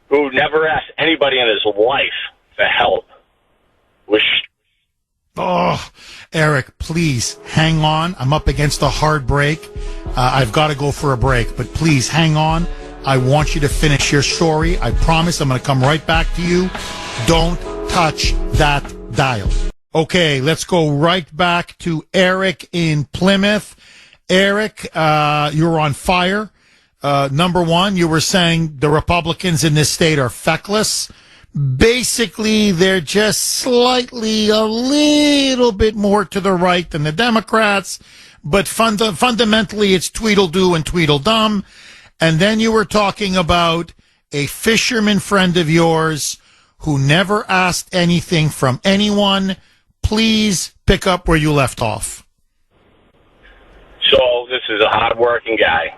J: who never asked anybody in his life for help, was...
A: Oh, Eric, please hang on. I'm up against a hard break. I've got to go for a break, but please hang on. I want you to finish your story. I promise I'm going to come right back to you. Don't touch that dial. Okay, let's go right back to Eric in Plymouth. Eric, you're on fire. Number one, you were saying the Republicans in this state are feckless. Basically, they're just slightly a little bit more to the right than the Democrats, but fundamentally it's Tweedledoo and Tweedledum. And then you were talking about a fisherman friend of yours who never asked anything from anyone. Please pick up where you left off.
J: So this is a hard-working guy.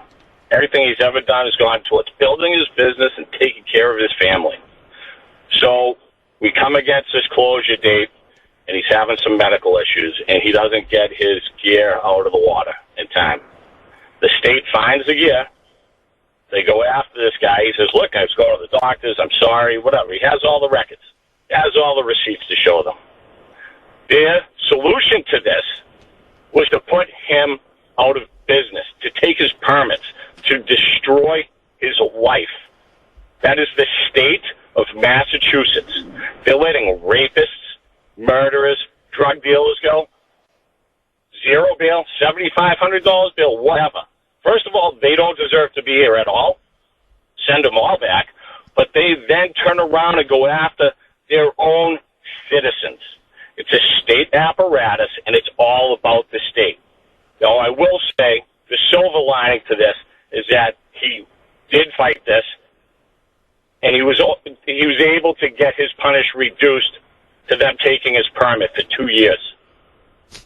J: Everything he's ever done has gone towards building his business and taking care of his family. So we come against this closure date, and he's having some medical issues, and he doesn't get his gear out of the water in time. The state finds the gear. They go after this guy. He says, look, I was going to the doctors. I'm sorry, whatever. He has all the records. He has all the receipts to show them. Their solution to this was to put him out of business, to take his permits, to destroy his life. That is the state of Massachusetts. They're letting rapists, murderers, drug dealers go. Zero bail, $7,500 bail, whatever. First of all, they don't deserve to be here at all. Send them all back. But they then turn around and go after their own citizens. It's a state apparatus, and it's all about the state. Now, I will say the silver lining to this is that he did fight this, and he was able to get his punish reduced to them taking his permit for 2 years.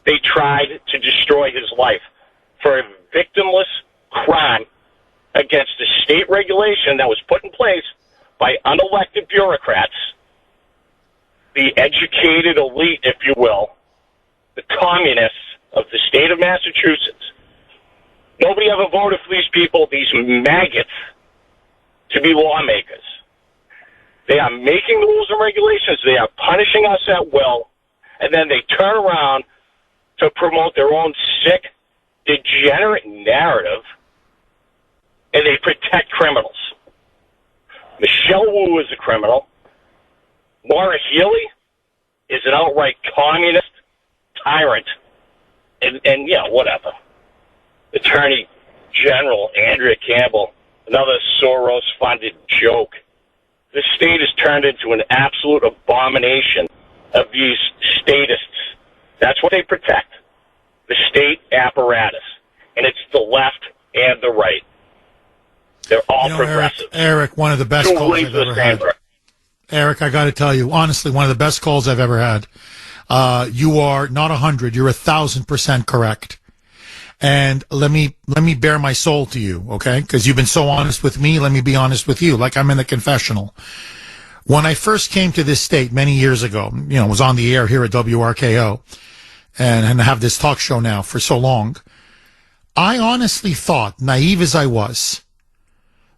J: They tried to destroy his life for a victimless crime against a state regulation that was put in place by unelected bureaucrats, the educated elite, if you will, the communists of the state of Massachusetts. Nobody ever voted for these people, these maggots, to be lawmakers. They are making rules and regulations. They are punishing us at will, and then they turn around to promote their own sick, degenerate narrative, and they protect criminals. Michelle Wu is a criminal. Maura Healey is an outright communist tyrant. And yeah, whatever. Attorney General Andrea Campbell, another Soros-funded joke. The state has turned into an absolute abomination of these statists. That's what they protect, the state apparatus. And it's the left and the right. They're all progressive.
A: Eric, one of the best calls I've ever had. Eric, I got to tell you, honestly, one of the best calls I've ever had. You are not 100, you're 1,000% correct. And let me bare my soul to you, okay? Because you've been so honest with me, let me be honest with you, like I'm in the confessional. When I first came to this state many years ago, was on the air here at WRKO, and have this talk show now for so long, I honestly thought, naive as I was,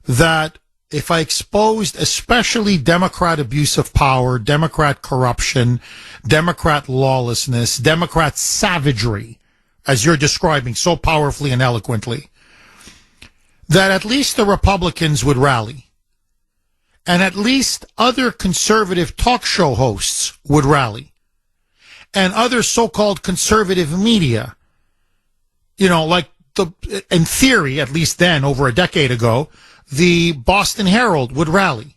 A: that if I exposed especially Democrat abuse of power, Democrat corruption, Democrat lawlessness, Democrat savagery, as you're describing so powerfully and eloquently, that at least the Republicans would rally. And at least other conservative talk show hosts would rally. And other so-called conservative media, like in theory, at least then, over a decade ago, the Boston Herald would rally.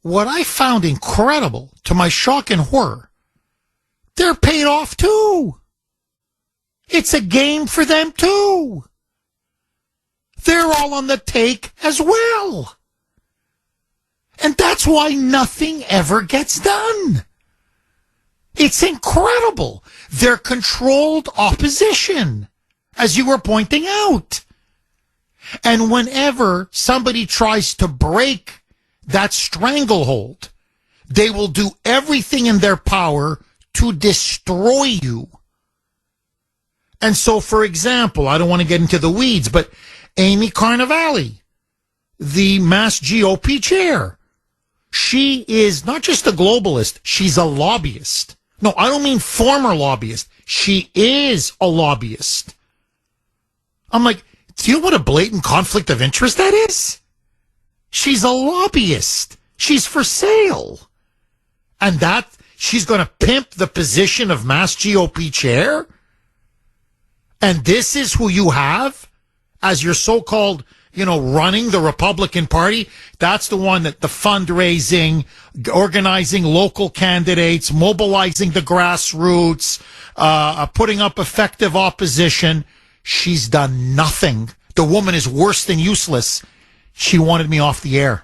A: What I found incredible, to my shock and horror, they're paid off too. It's a game for them too. They're all on the take as well. And that's why nothing ever gets done. It's incredible. They're controlled opposition, as you were pointing out. And whenever somebody tries to break that stranglehold, they will do everything in their power to destroy you. And so, for example, I don't want to get into the weeds, but Amy Carnevale, the Mass GOP chair, she is not just a globalist, she's a lobbyist. No, I don't mean former lobbyist. She is a lobbyist. I'm like, do you know what a blatant conflict of interest that is? She's a lobbyist. She's for sale. And that, she's going to pimp the position of Mass GOP chair? And this is who you have as your so-called, running the Republican Party? That's the one that the fundraising, organizing local candidates, mobilizing the grassroots, putting up effective opposition. She's done nothing. The woman is worse than useless. She wanted me off the air.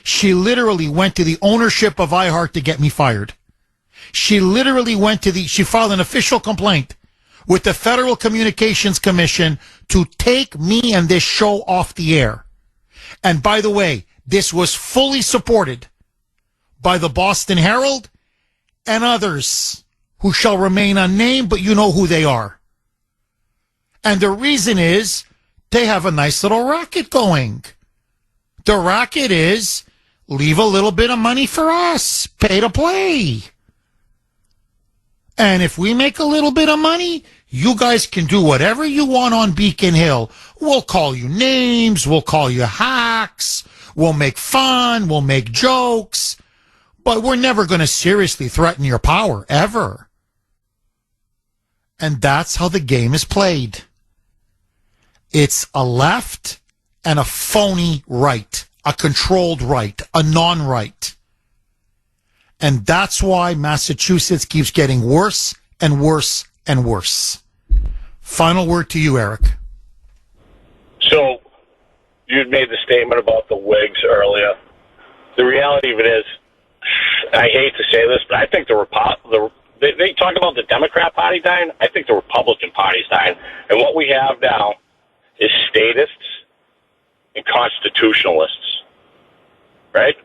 A: She literally went to the ownership of iHeart to get me fired. She literally she filed an official complaint with the Federal Communications Commission to take me and this show off the air. And by the way, this was fully supported by the Boston Herald and others who shall remain unnamed, but you know who they are. And the reason is they have a nice little racket going. The racket is leave a little bit of money for us, pay to play. And if we make a little bit of money, you guys can do whatever you want on Beacon Hill. We'll call you names. We'll call you hacks. We'll make fun. We'll make jokes. But we're never going to seriously threaten your power, ever. And that's how the game is played. It's a left and a phony right, a controlled right, a non-right. And that's why Massachusetts keeps getting worse and worse and worse. Final word to you, Eric.
J: So, you'd made the statement about the Whigs earlier. The reality of it is, I hate to say this, but I think they talk about the Democrat Party dying. I think the Republican Party's dying. And what we have now is statists and constitutionalists, right?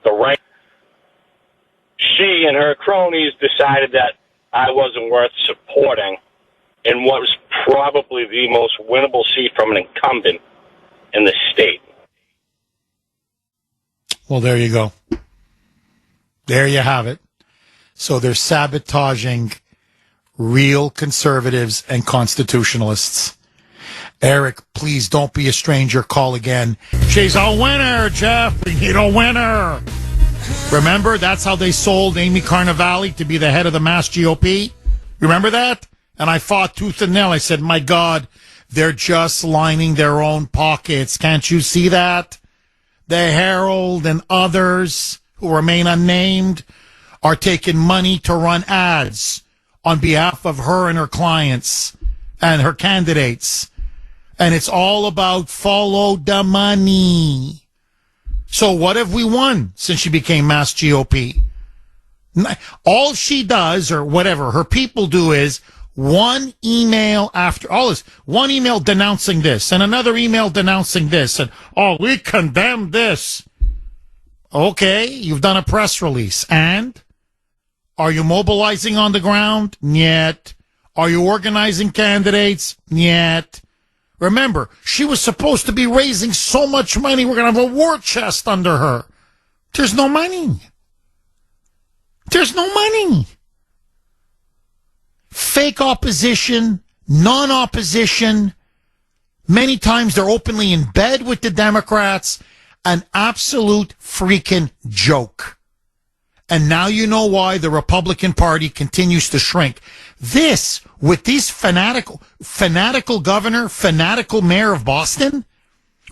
J: The right. She and her cronies decided that I wasn't worth supporting in what was probably the most winnable seat from an incumbent in the state.
A: Well, there you go. There you have it. So they're sabotaging real conservatives and constitutionalists. Eric, please don't be a stranger. Call again. She's a winner, Jeff. We need a winner. Remember, that's how they sold Amy Carnevale to be the head of the Mass GOP? Remember that? And I fought tooth and nail. I said, my God, they're just lining their own pockets. Can't you see that? The Herald and others who remain unnamed are taking money to run ads on behalf of her and her clients and her candidates. And it's all about follow the money. So what have we won since she became Mass GOP? All she does, or whatever her people do, is one email after all this, one email denouncing this and another email denouncing this. And, we condemn this. Okay, you've done a press release. And? Are you mobilizing on the ground? Yet. Are you organizing candidates? Yet. Remember, she was supposed to be raising so much money, we're going to have a war chest under her. There's no money. There's no money. Fake opposition, non-opposition. Many times they're openly in bed with the Democrats. An absolute freaking joke. And now you know why the Republican Party continues to shrink. This, with these fanatical governor, fanatical mayor of Boston,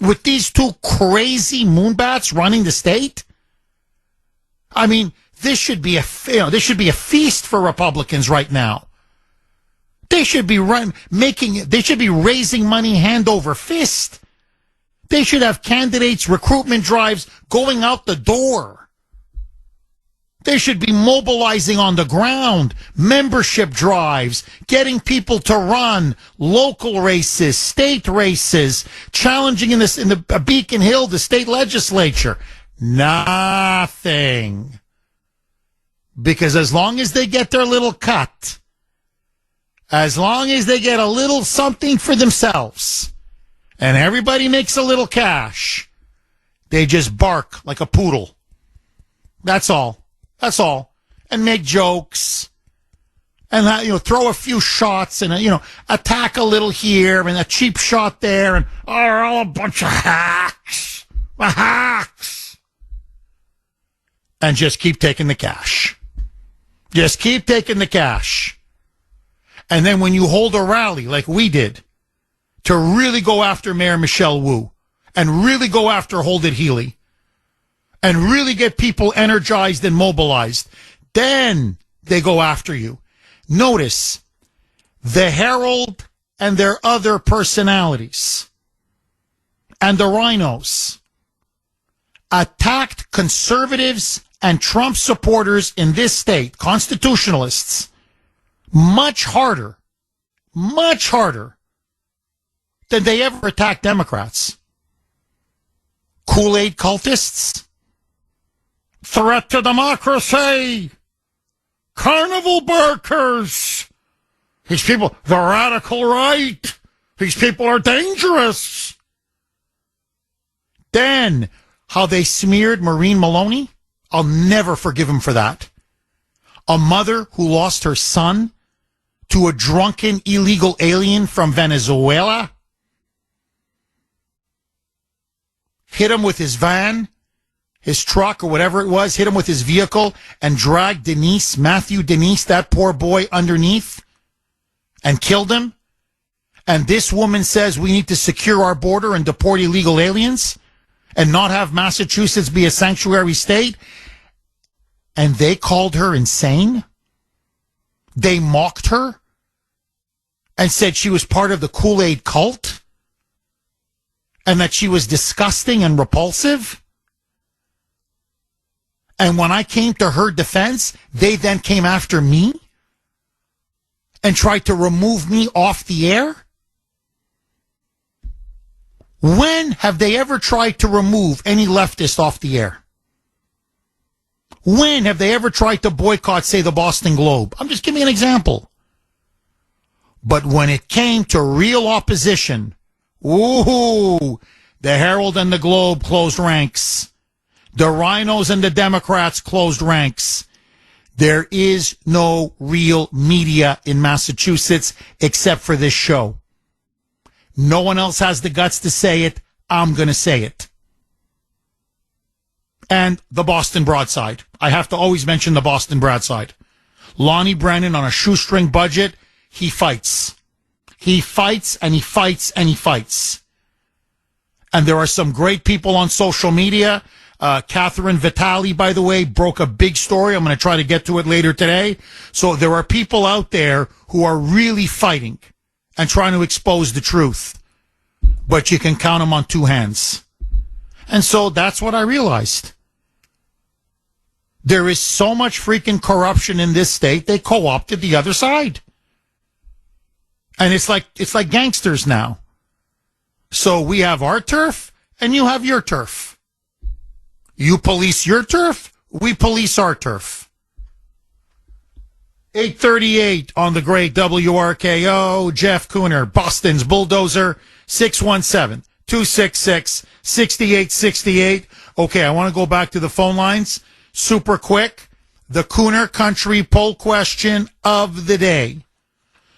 A: with these two crazy moonbats running the state, I mean, This should be this should be a feast for Republicans right now. They should be they should be raising money hand over fist. They should have candidates, recruitment drives going out the door. They should be mobilizing on the ground, membership drives, getting people to run, local races, state races, challenging in the Beacon Hill, the state legislature. Nothing. Because as long as they get their little cut, as long as they get a little something for themselves, and everybody makes a little cash, they just bark like a poodle. That's all. That's all. And make jokes. And, throw a few shots and, attack a little here and a cheap shot there. And, they're all a bunch of hacks. Hacks. And just keep taking the cash. Just keep taking the cash. And then when you hold a rally like we did to really go after Mayor Michelle Wu and really go after Hold It Healy and really get people energized and mobilized, then they go after you. Notice the Herald and their other personalities and the rhinos attacked conservatives and Trump supporters in this state, constitutionalists, much harder than they ever attacked Democrats. Kool-Aid cultists, threat to democracy, carnival barkers, these people, the radical right, these people are dangerous. Then, how they smeared Maureen Maloney, I'll never forgive him for that. A mother who lost her son to a drunken illegal alien from Venezuela, hit him with his van, his truck or whatever it was, hit him with his vehicle and dragged Matthew Denise, that poor boy, underneath and killed him. And this woman says we need to secure our border and deport illegal aliens and not have Massachusetts be a sanctuary state. And they called her insane. They mocked her and said she was part of the Kool-Aid cult and that she was disgusting and repulsive. And when I came to her defense, they then came after me and tried to remove me off the air. When have they ever tried to remove any leftist off the air? When have they ever tried to boycott, say, the Boston Globe? I'm just giving an example. But when it came to real opposition, the Herald and the Globe closed ranks. The rhinos and the Democrats closed ranks. There is no real media in Massachusetts except for this show. No one else has the guts to say it. I'm going to say it. And the Boston Broadside. I have to always mention the Boston Broadside. Lonnie Brennan on a shoestring budget, he fights. He fights and he fights and he fights. And there are some great people on social media. Catherine Vitale, by the way, broke a big story. I'm going to try to get to it later today. So there are people out there who are really fighting and trying to expose the truth. But you can count them on two hands. And so that's what I realized. There is so much freaking corruption in this state, they co-opted the other side. And it's like gangsters now. So we have our turf and you have your turf. You police your turf, we police our turf. 8:38 on the great WRKO. Jeff Kuner, Boston's Bulldozer, 617-266-6868. Okay, I want to go back to the phone lines super quick. The Kuner Country poll question of the day.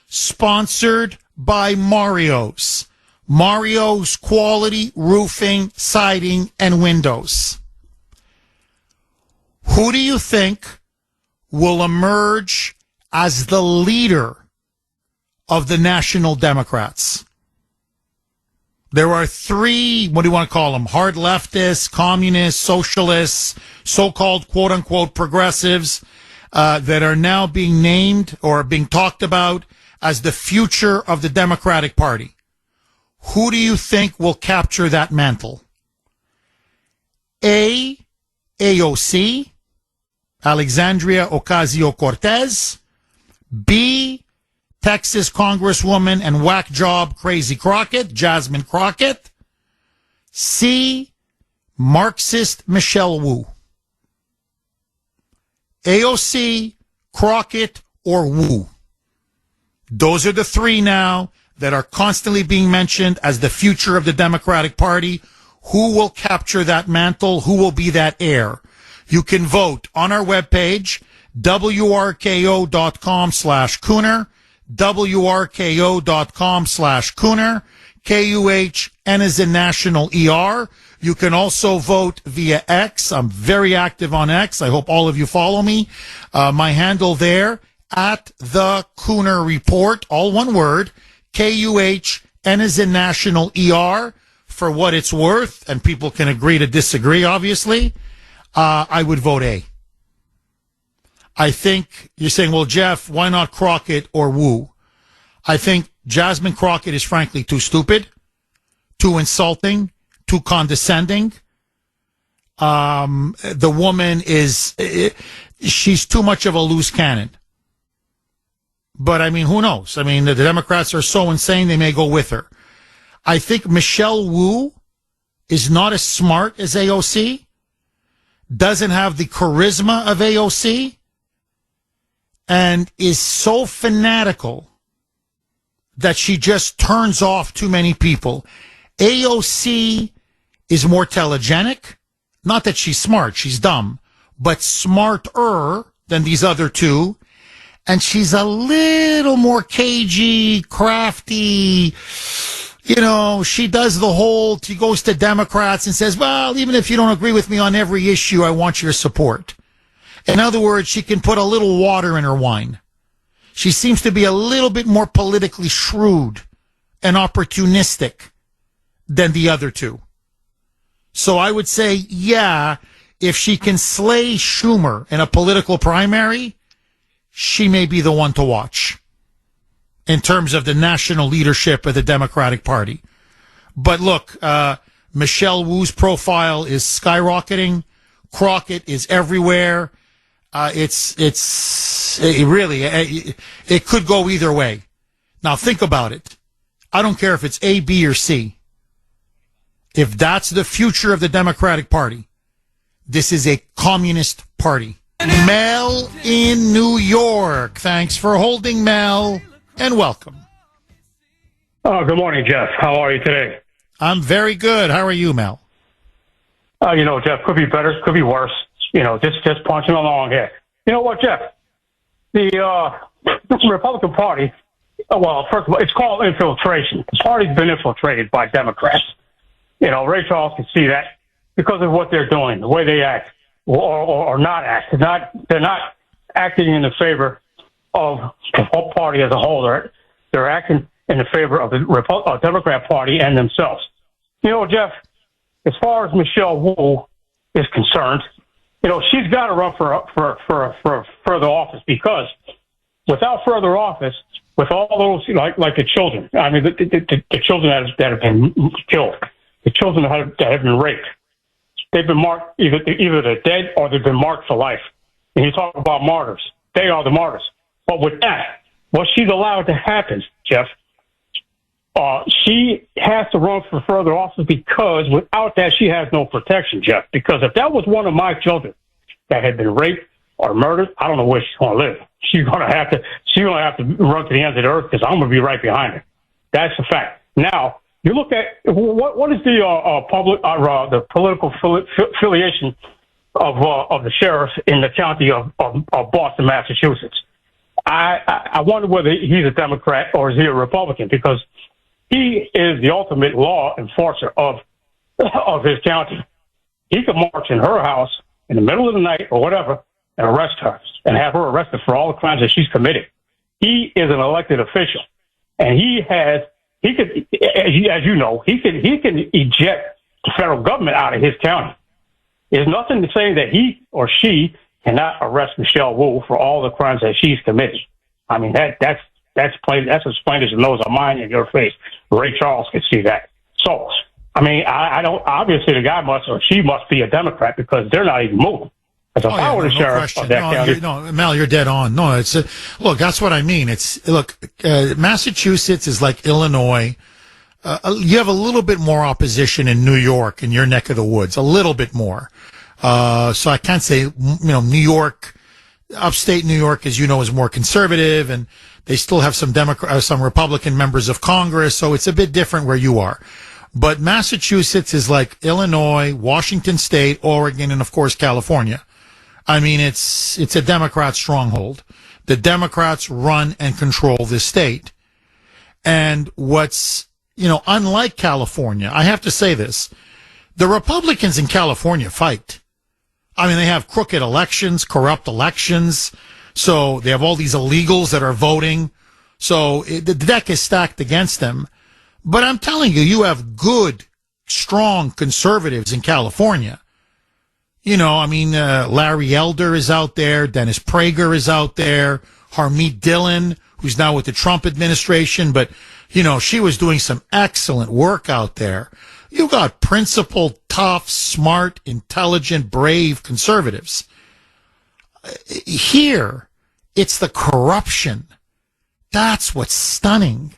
A: Sponsored by Mario's. Mario's Quality Roofing, Siding, and Windows. Who do you think will emerge as the leader of the National Democrats? There are three, what do you want to call them? Hard leftists, communists, socialists, so-called quote-unquote progressives that are now being named or being talked about as the future of the Democratic Party. Who do you think will capture that mantle? A, AOC, Alexandria Ocasio-Cortez. B, Texas Congresswoman and whack job Crazy Crockett, Jasmine Crockett. C, Marxist Michelle Wu. AOC, Crockett, or Wu. Those are the three now that are constantly being mentioned as the future of the Democratic Party. Who will capture that mantle? Who will be that heir? You can vote on our webpage, wrko.com/Kuner, wrko.com/Kuner, KUHN is in national ER. You can also vote via X. I'm very active on X. I hope all of you follow me. My handle there, at the Kuner Report, all one word, KUHN is in national ER, for what it's worth, and people can agree to disagree, obviously. I would vote A. I think you're saying, well, Jeff, why not Crockett or Wu? I think Jasmine Crockett is frankly too stupid, too insulting, too condescending. The woman she's too much of a loose cannon. But, I mean, who knows? I mean, the Democrats are so insane, they may go with her. I think Michelle Wu is not as smart as AOC, doesn't have the charisma of AOC, and is so fanatical that she just turns off too many people. AOC is more telegenic. Not that she's smart, she's dumb, but smarter than these other two. And she's a little more cagey, crafty. You know, she does she goes to Democrats and says, well, even if you don't agree with me on every issue, I want your support. In other words, she can put a little water in her wine. She seems to be a little bit more politically shrewd and opportunistic than the other two. So I would say, yeah, if she can slay Schumer in a political primary, she may be the one to watch in terms of the national leadership of the Democratic Party. But look, Michelle Wu's profile is skyrocketing. Crockett is everywhere. It could go either way. Now think about it. I don't care if it's A, B, or C. If that's the future of the Democratic Party, this is a communist party. Mel in New York. Thanks for holding, Mel, and welcome.
K: Oh, good morning, Jeff. How are you today?
A: I'm very good. How are you, Mel?
K: Jeff, could be better, could be worse. Just punching along here. You know what, Jeff? The Republican Party, well, first of all, it's called infiltration. The party's been infiltrated by Democrats. Ray Charles can see that because of what they're doing, the way they act or not act. They're not acting in the favor of the whole party as a whole. They're acting in the favor of the Democrat Party and themselves. Jeff, as far as Michelle Wu is concerned, she's got to run for further office, because without further office, with all those like the children, I mean the children that have been killed, the children that have been raped, they've been marked either they're dead or they've been marked for life. And you talk about martyrs, they are the martyrs. But with that, what she's allowed to happen, Jeff, she has to run for further office, because without that, she has no protection, Jeff. Because if that was one of my children that had been raped or murdered, I don't know where she's going to live. She's going to have to run to the ends of the earth, because I'm going to be right behind her. That's the fact. Now, you look at what is the political affiliation of the sheriff in the county of Boston, Massachusetts. I wonder whether he's a Democrat or is he a Republican, because he is the ultimate law enforcer of his county. He could march in her house in the middle of the night or whatever and arrest her and have her arrested for all the crimes that she's committed. He is an elected official, and he has as you know, he can eject the federal government out of his county. There's nothing to say that he or she cannot arrest Michelle Wu for all the crimes that she's committed. I mean, that's plain. That's as plain as the nose on mine in your face. Ray Charles can see that. So, I mean, I don't. Obviously, the guy must or she must be a Democrat because they're not even moving. As if I were the sheriff of that county.
A: No, Mel, you're dead on. No, it's look. That's what I mean. Massachusetts is like Illinois. You have a little bit more opposition in New York, in your neck of the woods, a little bit more. So I can't say, New York, upstate New York, as you know, is more conservative, and they still have some some Republican members of Congress. So it's a bit different where you are. But Massachusetts is like Illinois, Washington State, Oregon, and of course California. I mean, it's a Democrat stronghold. The Democrats run and control this state. And what's, unlike California, I have to say this, the Republicans in California fight. I mean, they have crooked elections, corrupt elections. So they have all these illegals that are voting. So the deck is stacked against them. But I'm telling you, you have good, strong conservatives in California. Larry Elder is out there. Dennis Prager is out there. Harmeet Dillon, who's now with the Trump administration. But, she was doing some excellent work out there. You got principled, tough, smart, intelligent, brave conservatives. Here, it's the corruption. That's what's stunning.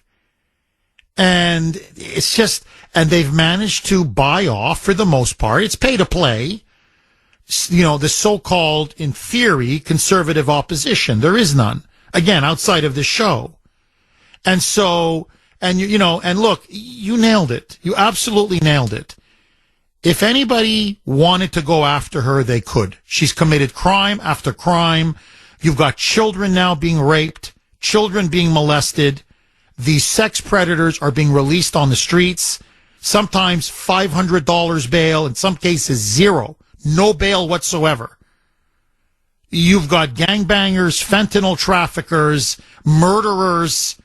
A: And it's just, and they've managed to buy off, for the most part, it's pay to play, the so-called, in theory, conservative opposition. There is none. Again, outside of the show. And so, and look, you nailed it. You absolutely nailed it. If anybody wanted to go after her, they could. She's committed crime after crime. You've got children now being raped, children being molested. These sex predators are being released on the streets, sometimes $500 bail, in some cases zero, no bail whatsoever. You've got gangbangers, fentanyl traffickers, murderers,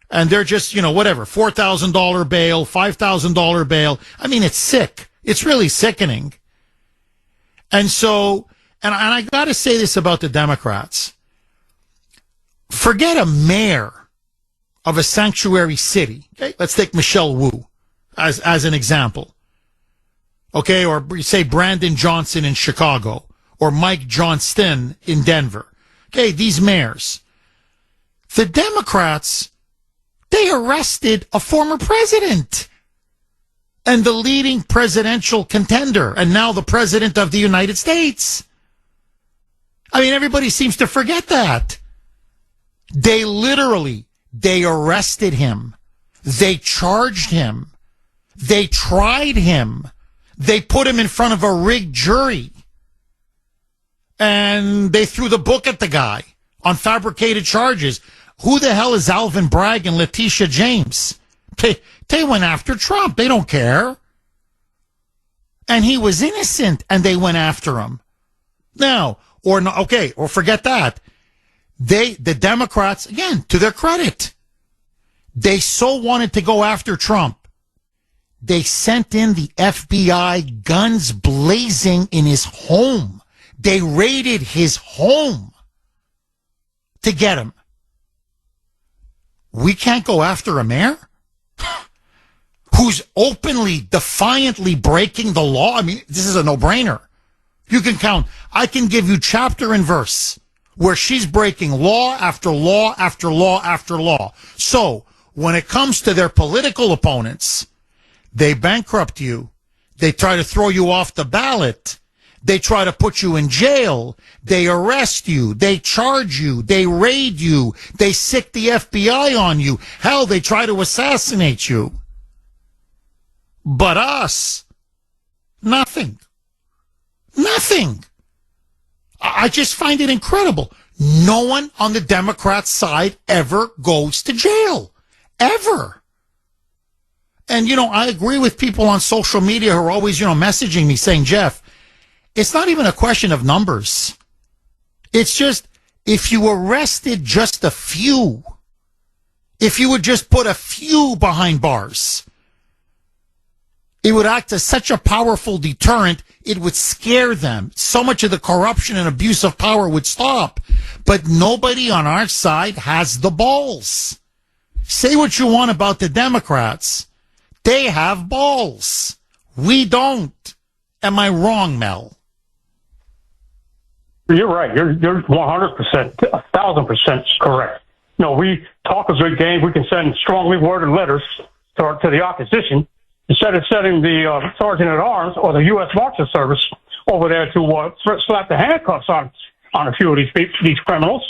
A: and they're just, whatever, $4,000 bail, $5,000 bail. I mean, it's sick. It's really sickening. And so, and I got to say this about the Democrats. Forget a mayor of a sanctuary city. Okay, let's take Michelle Wu as an example. Okay, or say Brandon Johnson in Chicago, or Mike Johnston in Denver. Okay, these mayors. The Democrats, they arrested a former president and the leading presidential contender, and now the president of the United States. I mean, everybody seems to forget that. They arrested him. They charged him. They tried him. They put him in front of a rigged jury. And they threw the book at the guy on fabricated charges. Who the hell is Alvin Bragg and Letitia James? They went after Trump. They don't care. And he was innocent, and they went after him. Now, or forget that. The Democrats, again, to their credit, they so wanted to go after Trump. They sent in the FBI, guns blazing, in his home. They raided his home to get him. We can't go after a mayor who's openly, defiantly breaking the law. I mean, this is a no-brainer. You can count. I can give you chapter and verse where she's breaking law after law after law after law. So when it comes to their political opponents, they bankrupt you. They try to throw you off the ballot. They try to put you in jail. They arrest you. They charge you. They raid you. They sick the FBI on you. Hell, they try to assassinate you. But us, nothing. Nothing. I just find it incredible. No one on the Democrat side ever goes to jail. Ever. And, I agree with people on social media who are always, messaging me saying, Jeff, it's not even a question of numbers. It's just, if you arrested just a few, if you would just put a few behind bars. It would act as such a powerful deterrent, it would scare them. So much of the corruption and abuse of power would stop. But nobody on our side has the balls. Say what you want about the Democrats. They have balls. We don't. Am I wrong, Mel?
K: You're right. You're 100%, 1,000% correct. No, we talk a good game. We can send strongly worded letters to the opposition instead of sending the sergeant at arms or the U.S. Marshal Service over there to slap the handcuffs on a few of these criminals.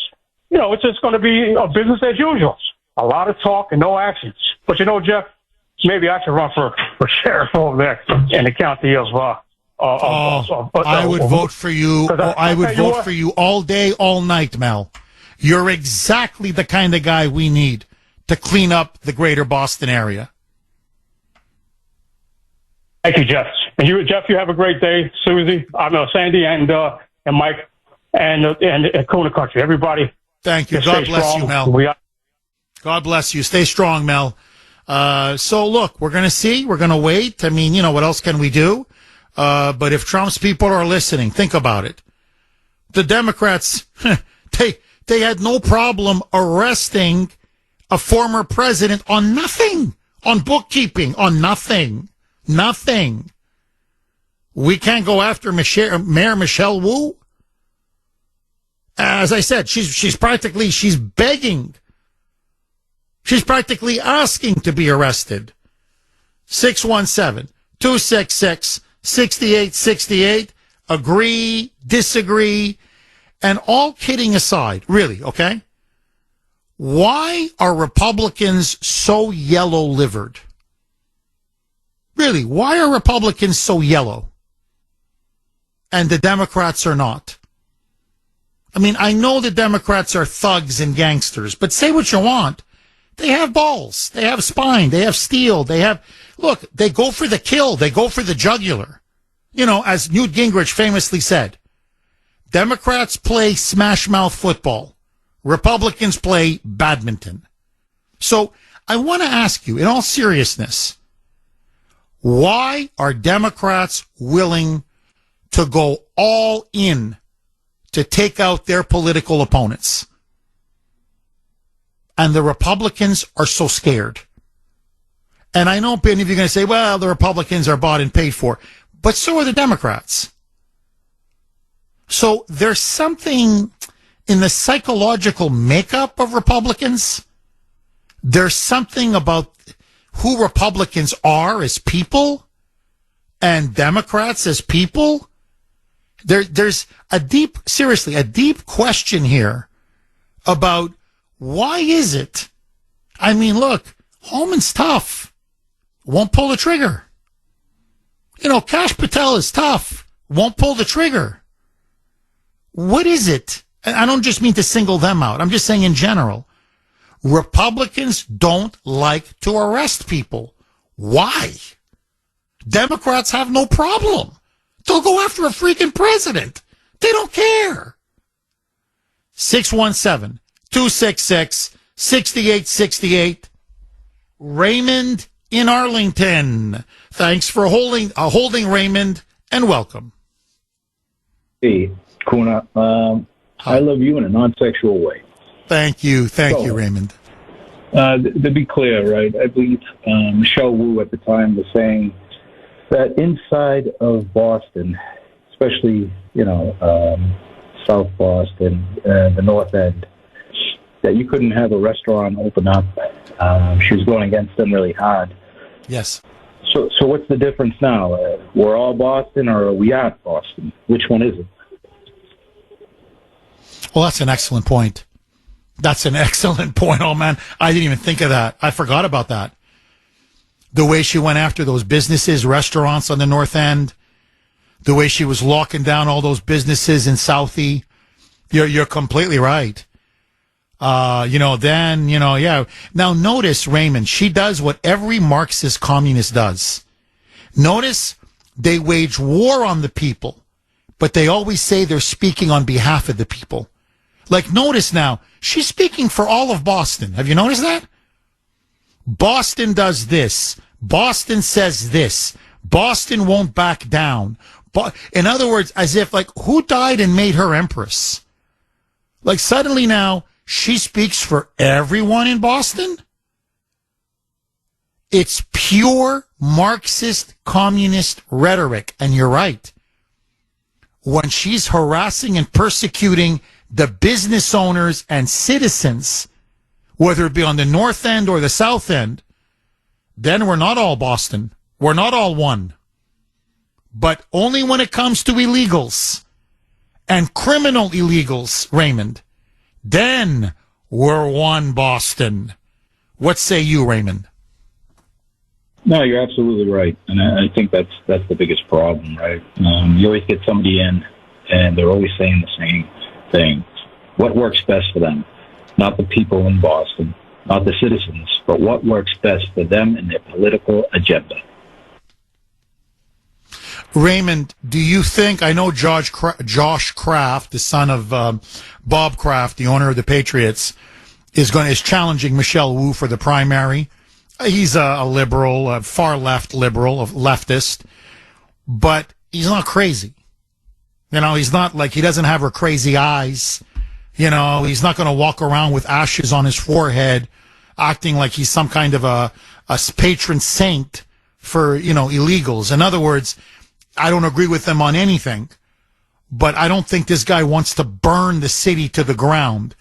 K: You know, it's just going to be a business as usual. A lot of talk and no actions. But you know, Jeff, maybe I should run for sheriff over there in the county of.
A: I would vote for you. I would vote for you all day, all night, Mel. You're exactly the kind of guy we need to clean up the greater Boston area.
K: Thank you, Jeff. And you, Jeff, you have a great day. Susie, Sandy, and Mike, and Kuner Country. Everybody.
A: Thank you. God bless you, Mel. God bless you. Stay strong, Mel. So look, we're going to see. We're going to wait. I mean, you know, what else can we do? But if Trump's people are listening, think about it. The Democrats, they had no problem arresting a former president on nothing, on bookkeeping, on nothing. Nothing. We can't go after Mayor Michelle Wu. As I said, she's begging. She's practically asking to be arrested. 617-266-6868. Agree, disagree, and all kidding aside, really, okay? Why are Republicans so yellow-livered? Really, why are Republicans so yellow? And the Democrats are not. I mean, I know the Democrats are thugs and gangsters, but say what you want. They have balls. They have spine. They have steel. Look, they go for the kill. They go for the jugular. You know, as Newt Gingrich famously said, Democrats play smash mouth football. Republicans play badminton. So I want to ask you, in all seriousness, why are Democrats willing to go all in to take out their political opponents? And the Republicans are so scared. And I know many of you are going to say, well, the Republicans are bought and paid for. But so are the Democrats. So there's something in the psychological makeup of Republicans. There's something about who Republicans are as people and Democrats as people. There's a deep question here about why is it? I mean, look, Holman's tough. Won't pull the trigger. You know, Kash Patel is tough. Won't pull the trigger. What is it? And I don't just mean to single them out. I'm just saying in general. Republicans don't like to arrest people. Why? Democrats have no problem. They'll go after a freaking president. They don't care. 617-266-6868. Raymond in Arlington. Thanks for holding Raymond, and welcome.
L: Hey, Kuner. I love you in a non-sexual way.
A: Thank you, Raymond.
L: To be clear, right, I believe Michelle Wu at the time was saying that inside of Boston, especially, South Boston, the North End, that you couldn't have a restaurant open up. She was going against them really hard.
A: Yes.
L: So what's the difference now? We're all Boston, or are we at Boston? Which one is it?
A: Well, that's an excellent point. Oh, man, I didn't even think of that. I forgot about that. The way she went after those businesses, restaurants on the North End, the way she was locking down all those businesses in Southie. You're completely right. Yeah. Now notice, Raymond, she does what every Marxist communist does. Notice they wage war on the people, but they always say they're speaking on behalf of the people. Like, notice now, she's speaking for all of Boston. Have you noticed that? Boston does this. Boston says this. Boston won't back down. In other words, as if, like, who died and made her empress? Like, suddenly now, she speaks for everyone in Boston? It's pure Marxist communist rhetoric, and you're right. When she's harassing and persecuting the business owners and citizens, whether it be on the north end or the south end, then we're not all Boston. We're not all one. But only when it comes to illegals and criminal illegals, Raymond, then we're one Boston. What say you, Raymond?
L: No, you're absolutely right, and I think that's the biggest problem, right? You always get somebody in, and they're always saying the same thing. What works best for them? Not the people in Boston, not the citizens, but what works best for them and their political agenda.
A: Raymond, do you think, I know Josh Kraft, the son of Bob Kraft, the owner of the Patriots, is challenging Michelle Wu for the primary. He's a liberal, a far left liberal, a leftist, but he's not crazy. You know, he's not like, he doesn't have her crazy eyes. You know, he's not going to walk around with ashes on his forehead, acting like he's some kind of a patron saint for, you know, illegals. In other words, I don't agree with them on anything, but I don't think this guy wants to burn the city to the ground.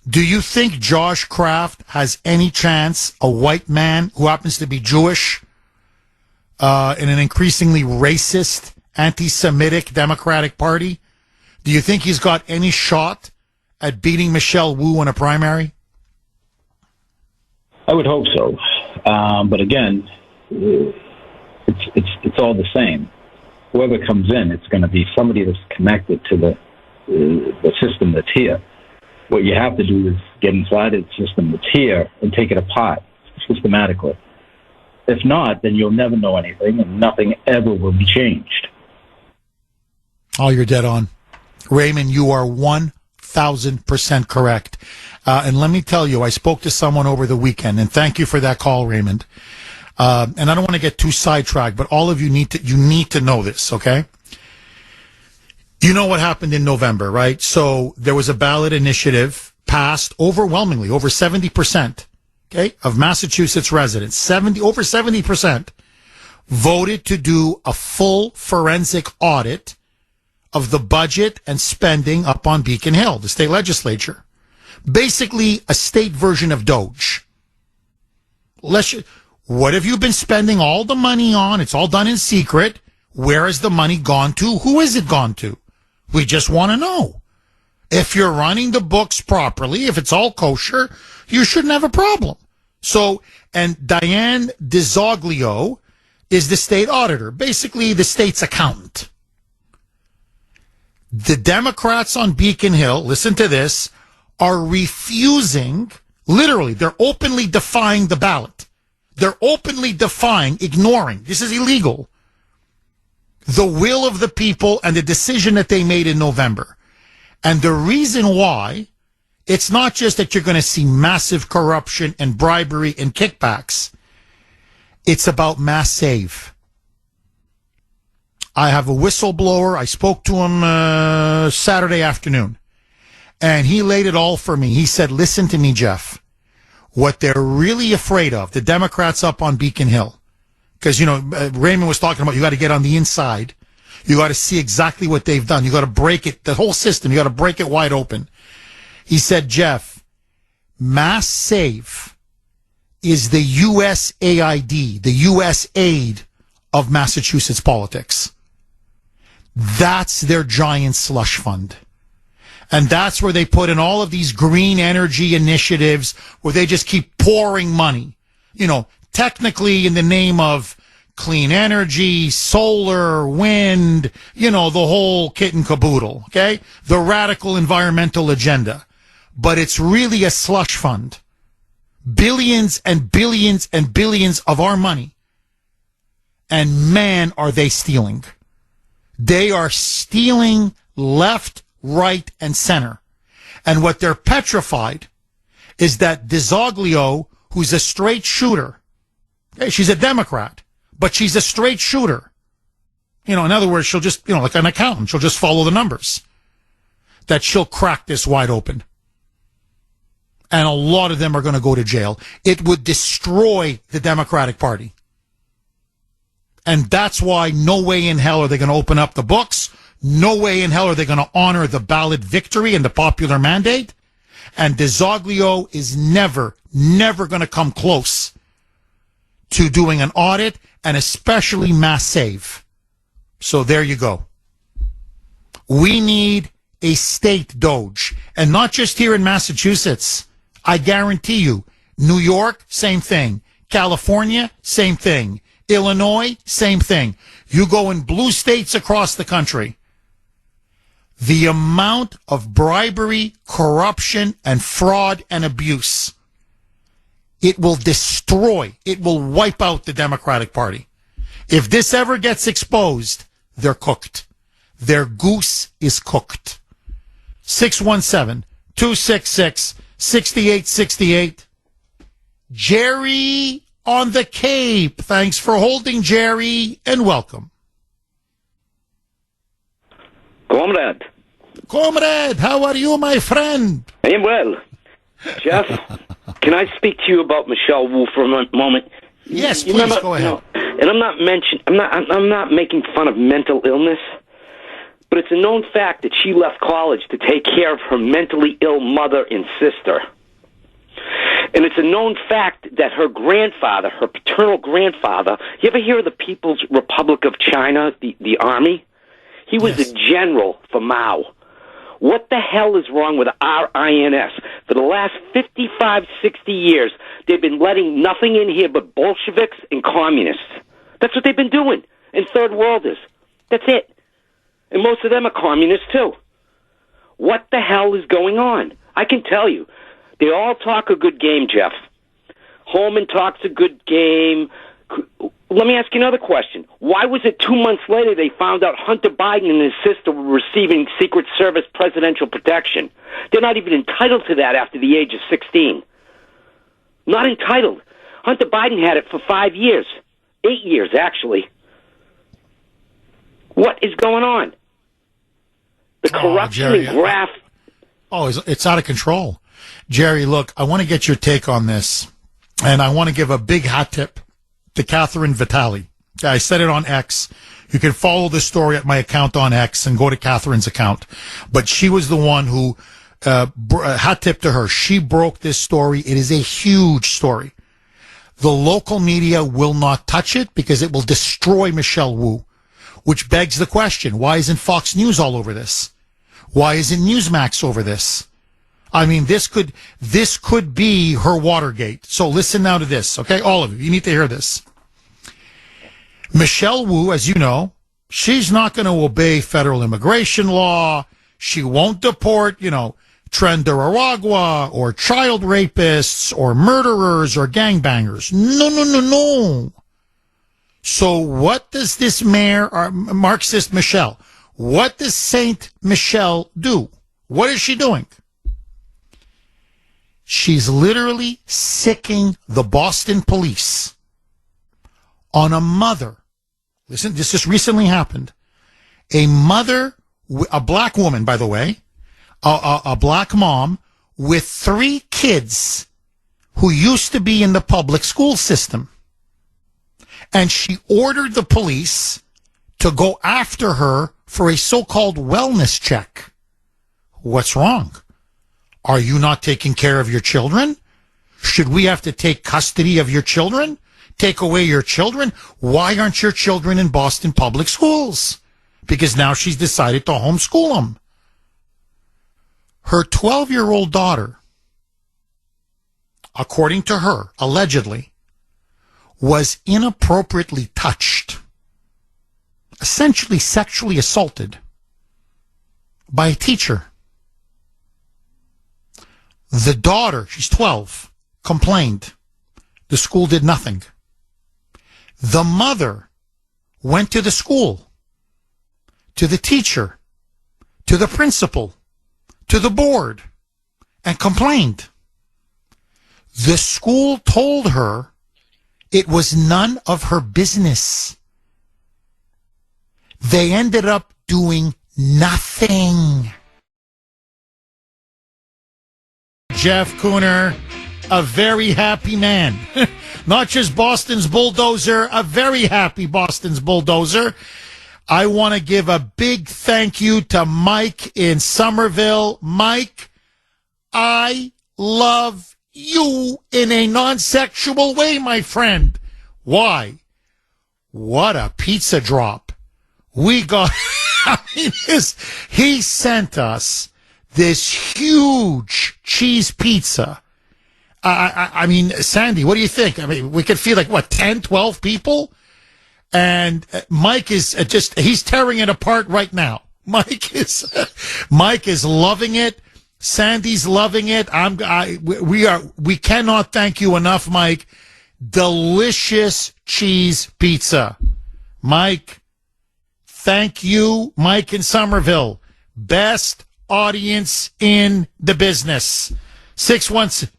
A: Do you think Josh Kraft has any chance, a white man who happens to be Jewish, in an increasingly racist, anti-Semitic Democratic Party? Do you think he's got any shot at beating Michelle Wu in a primary?
L: I would hope so. But again, it's all the same. Whoever comes in, it's going to be somebody that's connected to the system that's here. What you have to do is get inside of the system that's here and take it apart systematically. If not, then you'll never know anything, and nothing ever will be changed.
A: Oh, you're dead on. Raymond, you are 1,000% correct. And let me tell you, I spoke to someone over the weekend, and thank you for that call, Raymond. And I don't want to get too sidetracked, but all of you need to know this, okay? You know what happened in November, right? So there was a ballot initiative passed overwhelmingly, over 70%, okay, of Massachusetts residents, over 70% voted to do a full forensic audit of the budget and spending up on Beacon Hill, the state legislature. Basically a state version of Doge. What have you been spending all the money on? It's all done in secret. Where has the money gone to? Who has it gone to? We just want to know. If you're running the books properly, if it's all kosher, you shouldn't have a problem. So, and Diane DiZoglio is the state auditor, basically the state's accountant. The Democrats on Beacon Hill, listen to this, are refusing, literally, they're openly defying the ballot. They're openly defying, ignoring, this is illegal, the will of the people and the decision that they made in November. And the reason why, it's not just that you're going to see massive corruption and bribery and kickbacks. It's about mass save. I have a whistleblower. I spoke to him Saturday afternoon, and he laid it all for me. He said, listen to me, Jeff. What they're really afraid of, the Democrats up on Beacon Hill, because, you know, Raymond was talking about you got to get on the inside. You got to see exactly what they've done. You got to break it, the whole system. You got to break it wide open. He said, Jeff, mass save is the USAID, the U.S. aid of Massachusetts politics. That's their giant slush fund. And that's where they put in all of these green energy initiatives where they just keep pouring money. You know, technically in the name of clean energy, solar, wind, you know, the whole kit and caboodle, okay? The radical environmental agenda. But it's really a slush fund. Billions and billions and billions of our money. And man, are they stealing. They are stealing left, right, and center. And what they're petrified is that DiZoglio who's a straight shooter. Okay, she's a Democrat, but she's a straight shooter. In other words, she'll just, like an accountant, she'll just follow the numbers. That she'll crack this wide open. And a lot of them are going to go to jail. It would destroy the Democratic Party. And that's why no way in hell are they going to open up the books. No way in hell are they going to honor the ballot victory and the popular mandate. And DeZoglio is never going to come close to doing an audit and especially mass save. So there you go. We need a state Doge. And not just here in Massachusetts. I guarantee you, New York, same thing. California, same thing. Illinois, same thing. You go in blue states across the country. The amount of bribery, corruption, and fraud and abuse, it will destroy, it will wipe out the Democratic Party. If this ever gets exposed, they're cooked. Their goose is cooked. 617-266-6868. Jerry on the Cape. Thanks for holding, Jerry, and welcome. Comrade, how are you, my friend?
M: I am well. Jeff, can I speak to you about Michelle Wu for a moment?
A: Yes, please, go ahead.
M: And I'm not making fun of mental illness, but it's a known fact that she left college to take care of her mentally ill mother and sister. And it's a known fact that her grandfather, her paternal grandfather, you ever hear of the People's Republic of China, the army? He was a general for Mao. What the hell is wrong with RINS? For the last 55, 60 years, they've been letting nothing in here but Bolsheviks and communists. That's what they've been doing. And third worlders. That's it. And most of them are communists, too. What the hell is going on? I can tell you. They all talk a good game, Jeff. Holman talks a good game. Let me ask you another question. Why was it 2 months later they found out Hunter Biden and his sister were receiving Secret Service presidential protection? They're not even entitled to that after the age of 16. Not entitled. Hunter Biden had it for 5 years. 8 years, actually. What is going on? The corruption and graft.
A: Oh, it's out of control. Jerry, look, I want to get your take on this, and I want to give a big hat tip to Catherine Vitale. I said it on X. You can follow the story at my account on X and go to Catherine's account. But she was the one who, hat tip to her, she broke this story. It is a huge story. The local media will not touch it because it will destroy Michelle Wu, which begs the question, why isn't Fox News all over this? Why isn't Newsmax over this? I mean, this could be her Watergate. So listen now to this, okay? All of you need to hear this. Michelle Wu, as you know, she's not going to obey federal immigration law. She won't deport, Tren de Aragua or child rapists or murderers or gangbangers. No. So what does this mayor, or Marxist Michelle, what does Saint Michelle do? What is she doing? She's literally sicking the Boston police on a mother. Listen, this just recently happened. A mother, a black woman, by the way, a black mom with 3 kids who used to be in the public school system. And she ordered the police to go after her for a so-called wellness check. What's wrong? Are you not taking care of your children? Should we have to take custody of your children? Take away your children? Why aren't your children in Boston public schools? Because now she's decided to homeschool them. Her 12-year-old daughter, according to her, allegedly, was inappropriately touched, essentially sexually assaulted by a teacher. The daughter, she's 12, complained. The school did nothing. The mother went to the school, to the teacher, to the principal, to the board, and complained. The school told her it was none of her business. They ended up doing nothing. Jeff Kuhner, a very happy man. Not just Boston's bulldozer, a very happy Boston's bulldozer. I want to give a big thank you to Mike in Somerville. Mike, I love you in a non-sexual way, my friend. Why? What a pizza drop. We got, he sent us this huge cheese pizza. I mean, Sandy, what do you think? I mean, we could feed like, what, 10, 12 people? And Mike is he's tearing it apart right now. Mike is loving it. Sandy's loving it. We cannot thank you enough, Mike. Delicious cheese pizza. Mike, thank you, Mike in Somerville. Best audience in the business. 616.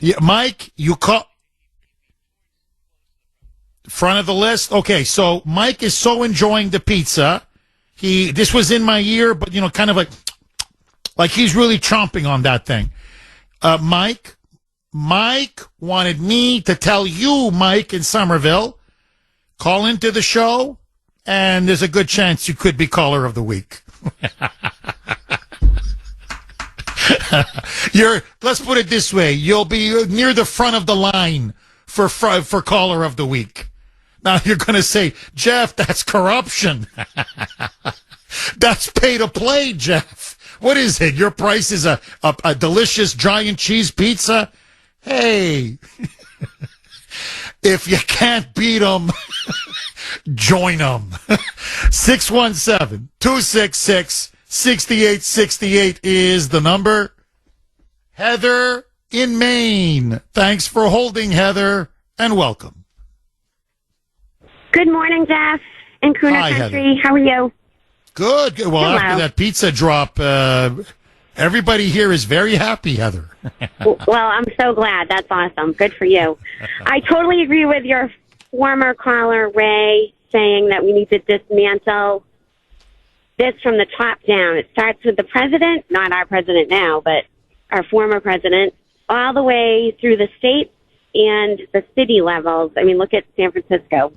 A: Yeah, Mike, you call front of the list. Okay, so Mike is so enjoying the pizza. This was in my ear, but kind of like he's really chomping on that thing. Mike wanted me to tell you, Mike in Somerville, call into the show, and there's a good chance you could be caller of the week. Let's put it this way. You'll be near the front of the line for caller of the week. Now you're going to say, Jeff, that's corruption. That's pay to play, Jeff. What is it? Your price is a delicious giant cheese pizza? Hey, if you can't beat them, join them. 617-266-6868 is the number. Heather in Maine. Thanks for holding, Heather, and welcome.
N: Good morning, Jeff, in Kuner
A: Hi,
N: Country.
A: Heather.
N: How are you?
A: Good. Well,
N: Hello.
A: After that pizza drop, everybody here is very happy, Heather.
N: Well, I'm so glad. That's awesome. Good for you. I totally agree with your former caller, Ray, saying that we need to dismantle this from the top down. It starts with the president, not our president now, but our former president, all the way through the state and the city levels. I mean, look at San Francisco.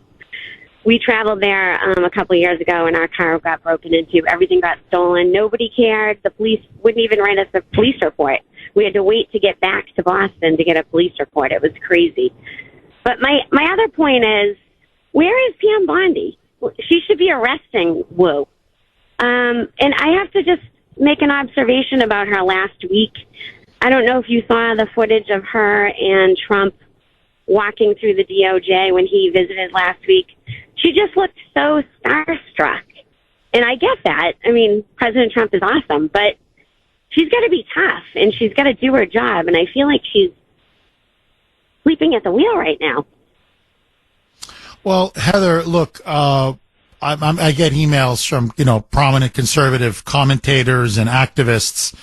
N: We traveled there a couple of years ago, and our car got broken into. Everything got stolen. Nobody cared. The police wouldn't even write us a police report. We had to wait to get back to Boston to get a police report. It was crazy. But my other point is, where is Pam Bondi? She should be arresting Wu. And I have to just make an observation about her last week. I don't know if you saw the footage of her and Trump walking through the DOJ when he visited last week. She just looked so starstruck. And I get that. I mean, President Trump is awesome, but she's got to be tough, and she's got to do her job. And I feel like she's sleeping at the wheel right now.
A: Well, Heather, look, I get emails from, prominent conservative commentators and activists,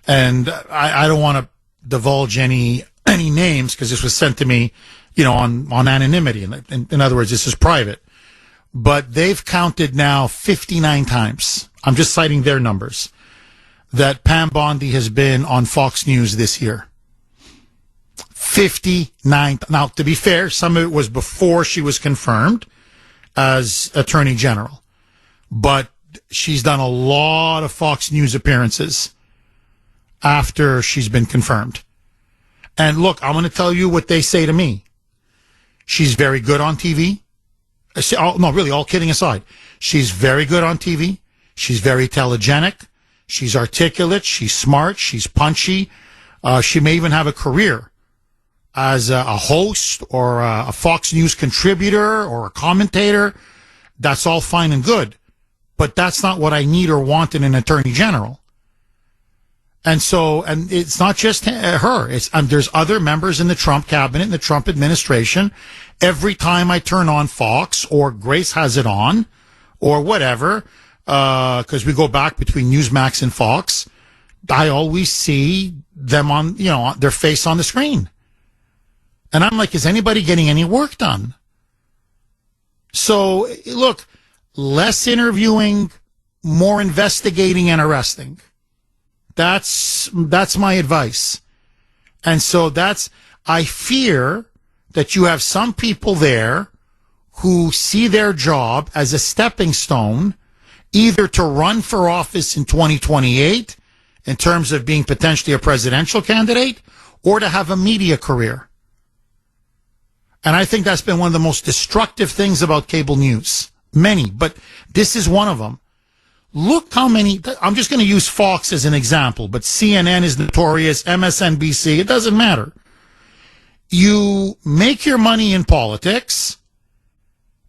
A: and I don't want to divulge any names because this was sent to me, on anonymity. In other words, this is private. But they've counted now 59 times. I'm just citing their numbers that Pam Bondi has been on Fox News this year. 59. Now, to be fair, some of it was before she was confirmed as Attorney General. But she's done a lot of Fox News appearances after she's been confirmed. And look, I'm going to tell you what they say to me. She's very good on TV. No, really, all kidding aside. She's very good on TV. She's very telegenic. She's articulate. She's smart. She's punchy. She may even have a career as a host or a Fox News contributor or a commentator. That's all fine and good. But that's not what I need or want in an attorney general. And it's not just her. There's other members in the Trump cabinet, in the Trump administration. Every time I turn on Fox or Grace has it on or whatever, because we go back between Newsmax and Fox, I always see them on, their face on the screen. And I'm like, is anybody getting any work done? So, look, less interviewing, more investigating and arresting. That's my advice. And so I fear that you have some people there who see their job as a stepping stone, either to run for office in 2028 in terms of being potentially a presidential candidate, or to have a media career. And I think that's been one of the most destructive things about cable news. Many, but this is one of them. Look how many, I'm just going to use Fox as an example, but CNN is notorious, MSNBC, it doesn't matter. You make your money in politics,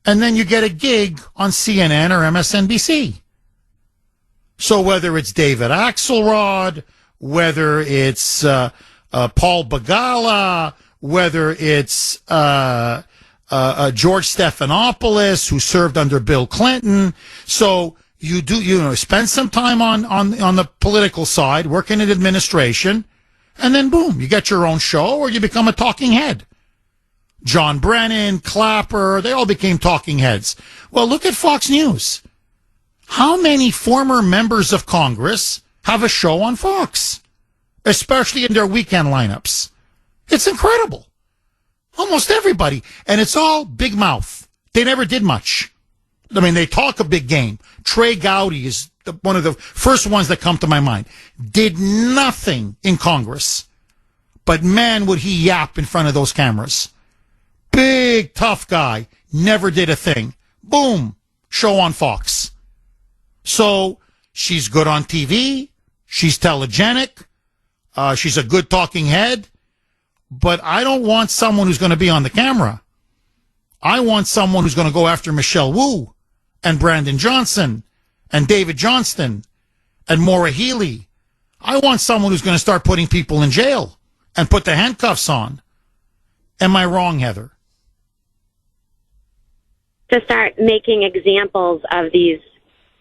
A: and then you get a gig on CNN or MSNBC. So whether it's David Axelrod, whether it's Paul Begala, whether it's George Stephanopoulos, who served under Bill Clinton. So you spend some time on the political side, working in administration, and then boom, you get your own show or you become a talking head. John Brennan, Clapper, they all became talking heads. Well, look at Fox News. How many former members of Congress have a show on Fox, especially in their weekend lineups? It's incredible. Almost everybody. And it's all big mouth. They never did much. I mean, they talk a big game. Trey Gowdy is one of the first ones that come to my mind. Did nothing in Congress. But man, would he yap in front of those cameras. Big, tough guy. Never did a thing. Boom. Show on Fox. So she's good on TV. She's telegenic. She's a good talking head. But I don't want someone who's going to be on the camera. I want someone who's going to go after Michelle Wu and Brandon Johnson and David Johnston and Maura Healey. I want someone who's going to start putting people in jail and put the handcuffs on. Am I wrong, Heather?
N: To start making examples of these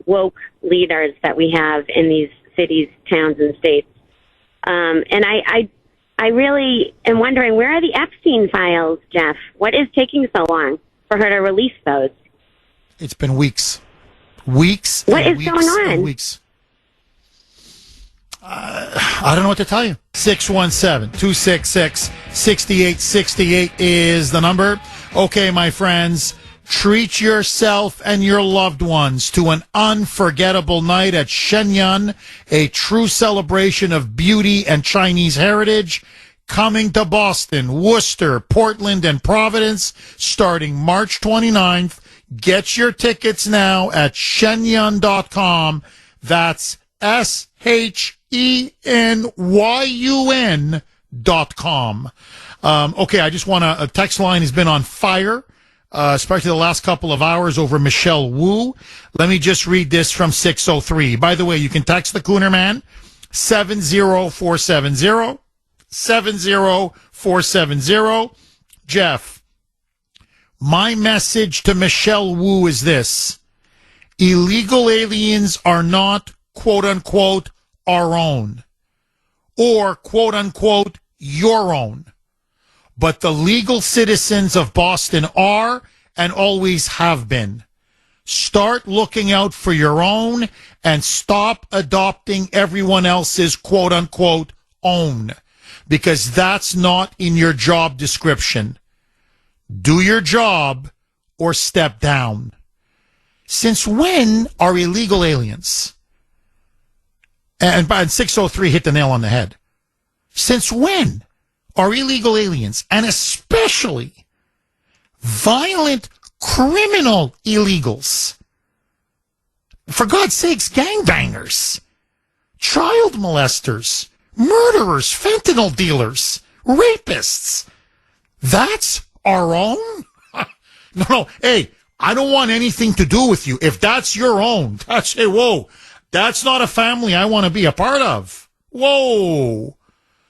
N: woke leaders that we have in these cities, towns, and states. And I really am wondering, where are the Epstein files, Jeff? What is taking so long for her to release those?
A: It's been weeks. Weeks.
N: What is going on?
A: Weeks. I don't know what to tell you. 617-266-6868 is the number. Okay, my friends, treat yourself and your loved ones to an unforgettable night at Shenyang, a true celebration of beauty and Chinese heritage, coming to Boston, Worcester, Portland, and Providence starting March 29th. Get your tickets now at shenyang.com. That's SHENYUN.com. Okay, I just want to, a text line has been on fire, especially the last couple of hours over Michelle Wu. Let me just read this from 603. By the way, you can text the Kuhner Man, 70470, 70470. Jeff, my message to Michelle Wu is this. Illegal aliens are not, quote unquote, our own, or quote unquote, your own. But the legal citizens of Boston are and always have been. Start looking out for your own and stop adopting everyone else's quote unquote own, because that's not in your job description. Do your job or step down. Since when are illegal aliens? And 603 hit the nail on the head. Since when are illegal aliens, and especially violent criminal illegals, for God's sakes, gangbangers, child molesters, murderers, fentanyl dealers, rapists, that's our own? No, hey, I don't want anything to do with you. If that's your own, hey, whoa, that's not a family I want to be a part of. Whoa.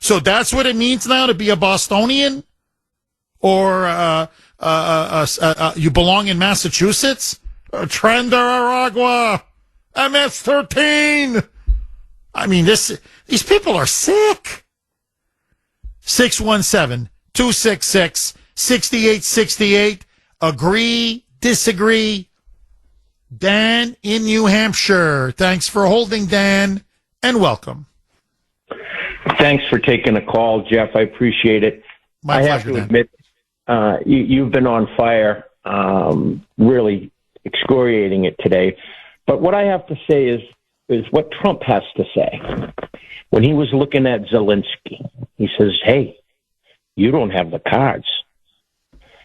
A: So that's what it means now to be a Bostonian? Or you belong in Massachusetts? Trenda Aragua, MS-13. I mean, these people are sick. 617-266-6868. Agree, disagree. Dan in New Hampshire. Thanks for holding, Dan, and welcome.
O: Thanks for taking a call, Jeff. I appreciate it.
A: My
O: I have
A: pleasure,
O: to admit, you've been on fire, really excoriating it today. But what I have to say is what Trump has to say. When he was looking at Zelensky, he says, hey, you don't have the cards.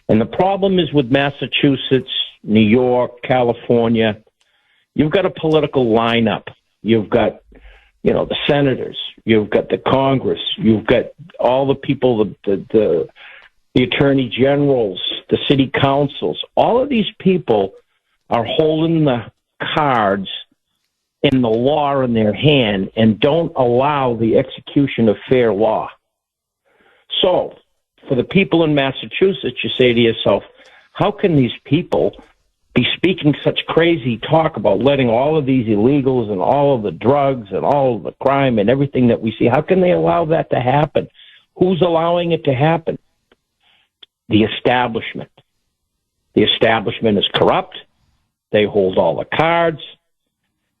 O: And the problem is with Massachusetts, New York, California, you've got a political lineup. You've got, the senators. You've got the Congress. You've got all the people, the attorney generals, the city councils. All of these people are holding the cards in the law in their hand and don't allow the execution of fair law. So, for the people in Massachusetts, you say to yourself, how can these people be speaking such crazy talk about letting all of these illegals and all of the drugs and all of the crime and everything that we see? How can they allow that to happen? Who's allowing it to happen? The establishment. The establishment is corrupt. They hold all the cards.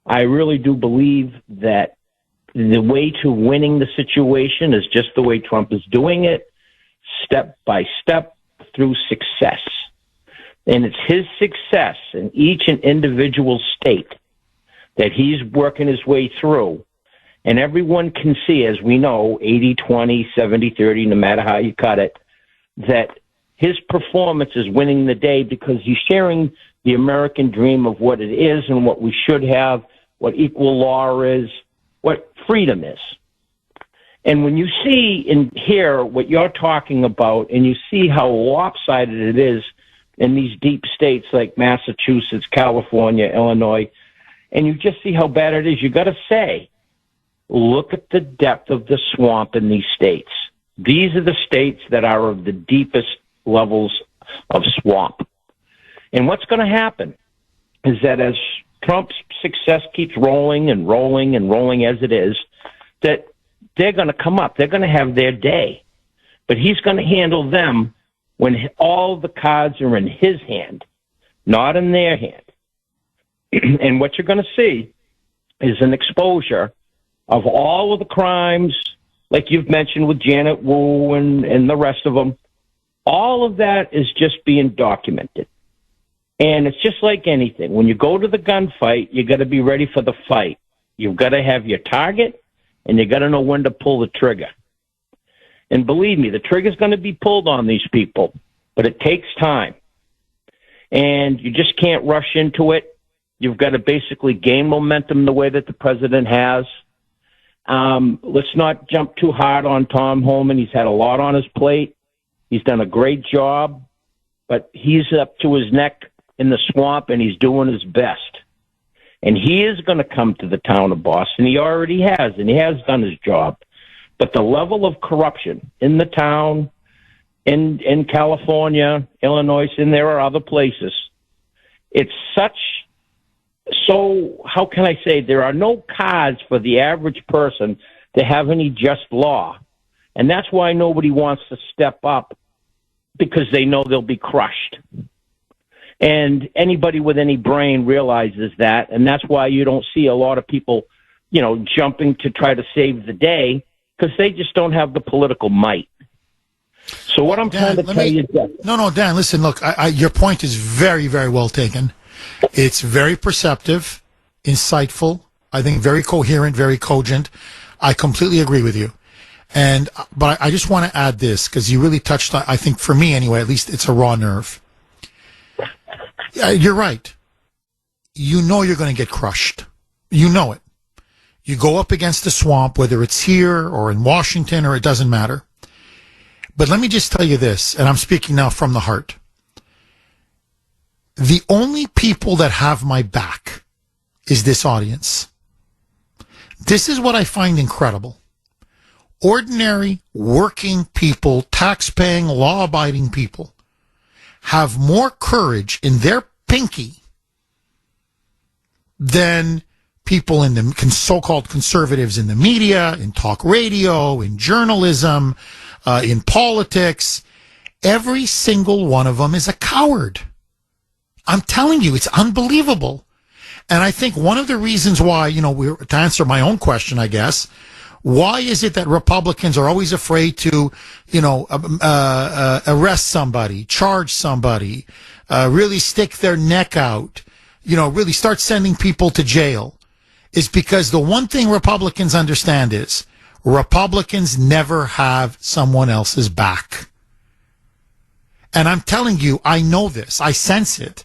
O: I really do believe that the way to winning the situation is just the way Trump is doing it, step by step through success. And it's his success in each and individual state that he's working his way through. And everyone can see, as we know, 80-20, 70-30, no matter how you cut it, that his performance is winning the day because he's sharing the American dream of what it is and what we should have, what equal law is, what freedom is. And when you see and hear what you're talking about and you see how lopsided it is in these deep states like Massachusetts, California, Illinois, and you just see how bad it is, you got to say, look at the depth of the swamp in these states. These are the states that are of the deepest levels of swamp. And what's going to happen is that as Trump's success keeps rolling and rolling and rolling as it is, that they're going to come up. They're going to have their day. But he's going to handle them when all the cards are in his hand, not in their hand. And what you're going to see is an exposure of all of the crimes, like you've mentioned with Janet Wu and the rest of them. All of that is just being documented. And it's just like anything. When you go to the gunfight, you got to be ready for the fight. You've got to have your target, and you got to know when to pull the trigger. And believe me, the trigger's going to be pulled on these people, but it takes time. And you just can't rush into it. You've got to basically gain momentum the way that the president has. Let's not jump too hard on Tom Homan. He's had a lot on his plate. He's done a great job, but he's up to his neck in the swamp, and he's doing his best. And he is going to come to the town of Boston. He already has, and he has done his job. But the level of corruption in the town, in California, Illinois, and there are other places, it's so how can I say, there are no cards for the average person to have any just law. And that's why nobody wants to step up, because they know they'll be crushed. And anybody with any brain realizes that, and that's why you don't see a lot of people, jumping to try to save the day, because they just don't have the political might. So what I'm trying to tell you is that...
A: No, Dan, listen, look, your point is very, very well taken. It's very perceptive, insightful, I think very coherent, very cogent. I completely agree with you. But I just want to add this, because you really touched on, I think for me anyway, at least it's a raw nerve. You're right. You know you're going to get crushed. You know it. You go up against the swamp, whether it's here or in Washington, or it doesn't matter. But let me just tell you this, and I'm speaking now from the heart. The only people that have my back is this audience. This is what I find incredible. Ordinary, working people, tax-paying, law-abiding people have more courage in their pinky than people in the so-called conservatives in the media, in talk radio, in journalism, in politics. Every single one of them is a coward. I'm telling you, it's unbelievable. And I think one of the reasons why, to answer my own question, I guess, why is it that Republicans are always afraid to, arrest somebody, charge somebody, really stick their neck out, really start sending people to jail, is because the one thing Republicans understand is Republicans never have someone else's back. And I'm telling you, I know this. I sense it.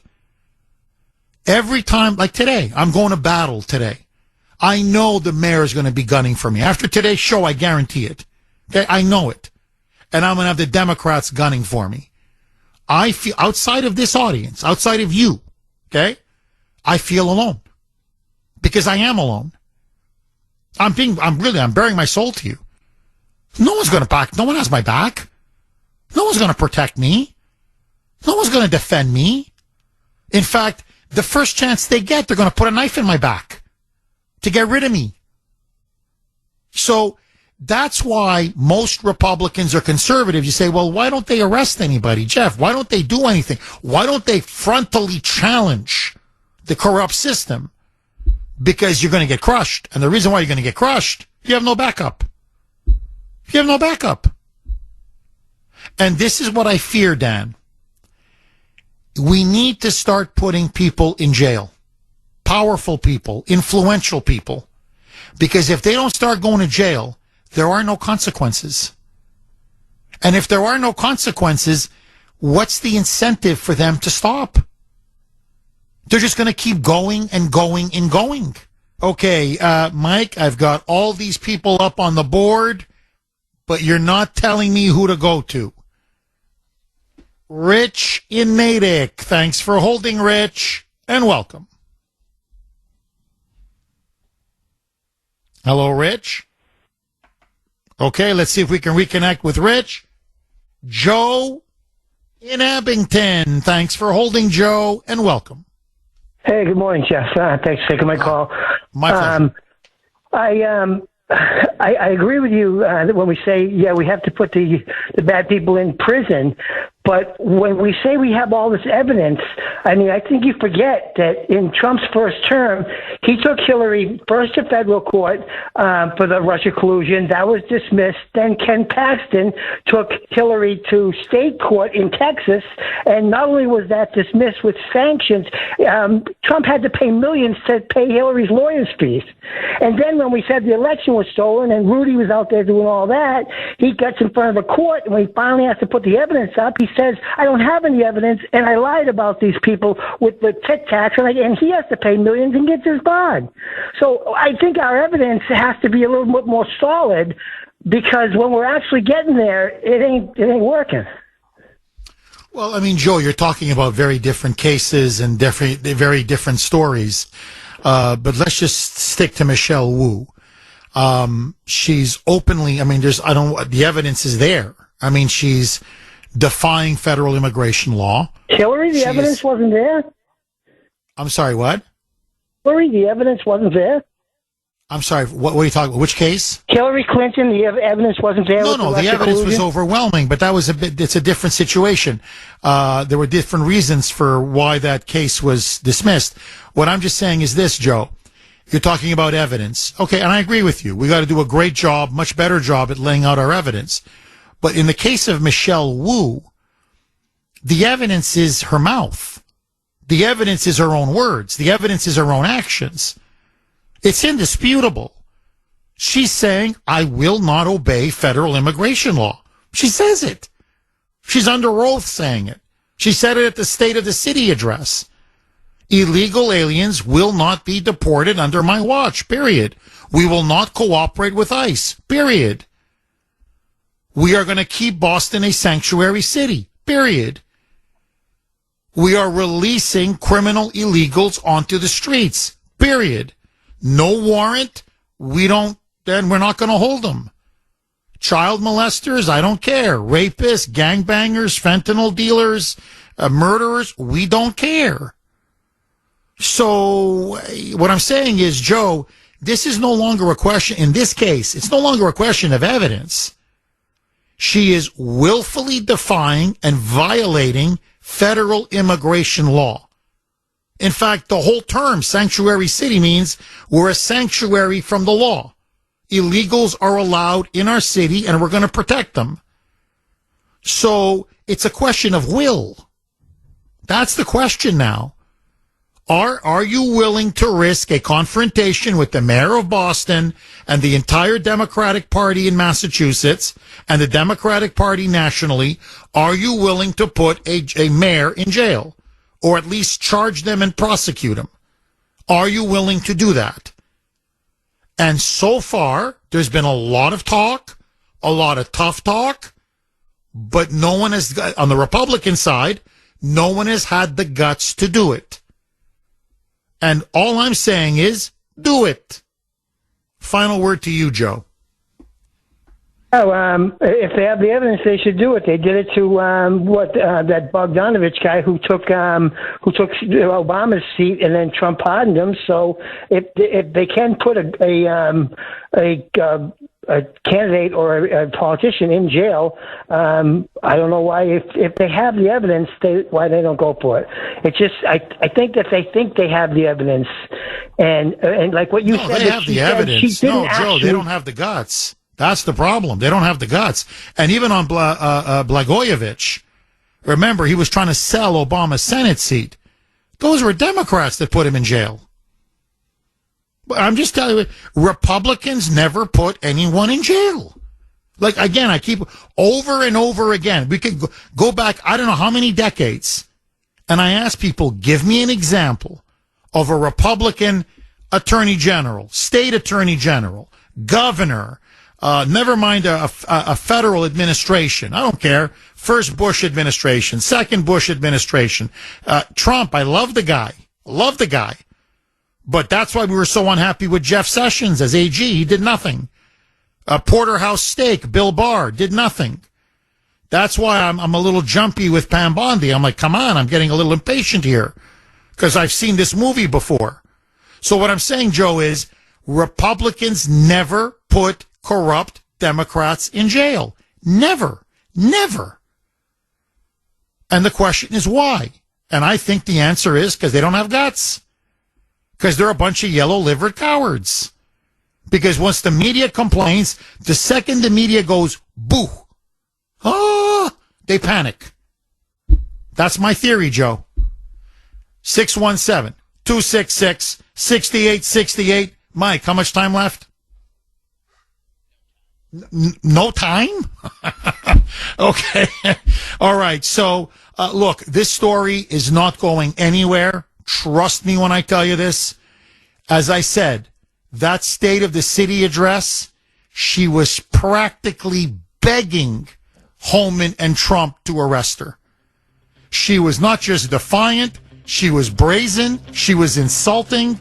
A: Every time, like today, I'm going to battle today. I know the mayor is going to be gunning for me. After today's show, I guarantee it. Okay, I know it. And I'm going to have the Democrats gunning for me. I feel, outside of this audience, outside of you, okay, I feel alone. Because I am alone. I'm bearing my soul to you. No one's going to back, no one has my back. No one's going to protect me. No one's going to defend me. In fact, the first chance they get, they're going to put a knife in my back to get rid of me. So that's why most Republicans or conservatives, you say, well, why don't they arrest anybody? Jeff, why don't they do anything? Why don't they frontally challenge the corrupt system? Because you're going to get crushed. And the reason why you're going to get crushed, you have no backup. You have no backup. And this is what I fear, Dan. We need to start putting people in jail. Powerful people, influential people. Because if they don't start going to jail, there are no consequences. And if there are no consequences, what's the incentive for them to stop? They're just going to keep going and going and going. Okay, Mike, I've got all these people up on the board, but you're not telling me who to go to. Rich in Natick. Thanks for holding, Rich, and welcome. Hello, Rich. Okay, let's see if we can reconnect with Rich. Joe in Abington. Thanks for holding, Joe, and welcome.
P: Hey, good morning, Jeff. Thanks for taking my call.
A: My pleasure.
P: I agree with you when we say, we have to put the bad people in prison. But when we say we have all this evidence, I mean, I think you forget that in Trump's first term, he took Hillary first to federal court for the Russia collusion. That was dismissed. Then Ken Paxton took Hillary to state court in Texas. And not only was that dismissed with sanctions, Trump had to pay millions to pay Hillary's lawyers' fees. And then when we said the election was stolen and Rudy was out there doing all that, he gets in front of the court, and when he finally has to put the evidence up, he says, I don't have any evidence, and I lied about these people with the tit tax, and he has to pay millions and gets his bond. So I think our evidence has to be a little bit more solid, because when we're actually getting there, it ain't working.
A: Well, I mean, Joe, you're talking about very different cases and very different stories. But let's just stick to Michelle Wu. She's openly, I mean, the evidence is there. I mean, she's defying federal immigration law.
P: Hillary, the evidence wasn't there?
A: I'm sorry, what?
P: Hillary, the evidence wasn't there?
A: I'm sorry, what are you talking about? Which case?
P: Hillary Clinton, the evidence wasn't there?
A: No, the evidence was overwhelming, but that was it's a different situation. There were different reasons for why that case was dismissed. What I'm just saying is this, Joe. You're talking about evidence. Okay, and I agree with you. We got to do a great job, much better job at laying out our evidence. But in the case of Michelle Wu, the evidence is her mouth. The evidence is her own words. The evidence is her own actions. It's indisputable. She's saying, I will not obey federal immigration law. She says it. She's under oath saying it. She said it at the State of the City address. Illegal aliens will not be deported under my watch, period. We will not cooperate with ICE, period. We are going to keep Boston a sanctuary city, period. We are releasing criminal illegals onto the streets, period. No warrant, then we're not going to hold them. Child molesters, I don't care. Rapists, gangbangers, fentanyl dealers, murderers, we don't care. So what I'm saying is, Joe, this is no longer a question. In this case, it's no longer a question of evidence. She is willfully defying and violating federal immigration law. In fact, the whole term sanctuary city means we're a sanctuary from the law. Illegals are allowed in our city and we're going to protect them. So it's a question of will. That's the question now. Are you willing to risk a confrontation with the mayor of Boston and the entire Democratic Party in Massachusetts and the Democratic Party nationally? Are you willing to put a mayor in jail or at least charge them and prosecute them? Are you willing to do that? And so far, there's been a lot of talk, a lot of tough talk, but no one has, on the Republican side, no one has had the guts to do it. And all I'm saying is, do it. Final word to you, Joe.
P: Oh, if they have the evidence, they should do it. They did it to that Bogdanovich guy who took Obama's seat, and then Trump pardoned him. So if they can put a candidate or a politician in jail, I don't know why. If they have the evidence, why they don't go for it. It's just I think that they think they have the evidence, and like what you said,
A: they have the evidence. No, Joe, they don't have the guts. That's the problem. They don't have the guts. And even on Blagojevich, remember, he was trying to sell Obama's Senate seat. Those were Democrats that put him in jail. I'm just telling you, Republicans never put anyone in jail. Like, again, I keep over and over again. We could go back, I don't know how many decades. And I ask people, give me an example of a Republican attorney general, state attorney general, governor, never mind a federal administration. I don't care. First Bush administration, second Bush administration. Trump, I love the guy. But that's why we were so unhappy with Jeff Sessions as AG. He did nothing. Porterhouse Steak, Bill Barr, did nothing. That's why I'm a little jumpy with Pam Bondi. I'm like, come on, I'm getting a little impatient here because I've seen this movie before. So what I'm saying, Joe, is Republicans never put corrupt Democrats in jail. Never. And the question is why? And I think the answer is because they don't have guts. Because they're a bunch of yellow-livered cowards. Because once the media complains, the second the media goes, boo, they panic. That's my theory, Joe. 617-266-6868. Mike, how much time left? No time? Okay. All right. So, look, this story is not going anywhere. Trust me when I tell you this. As I said, that State of the City address, she was practically begging Holman and Trump to arrest her. She was not just defiant, she was brazen, she was insulting.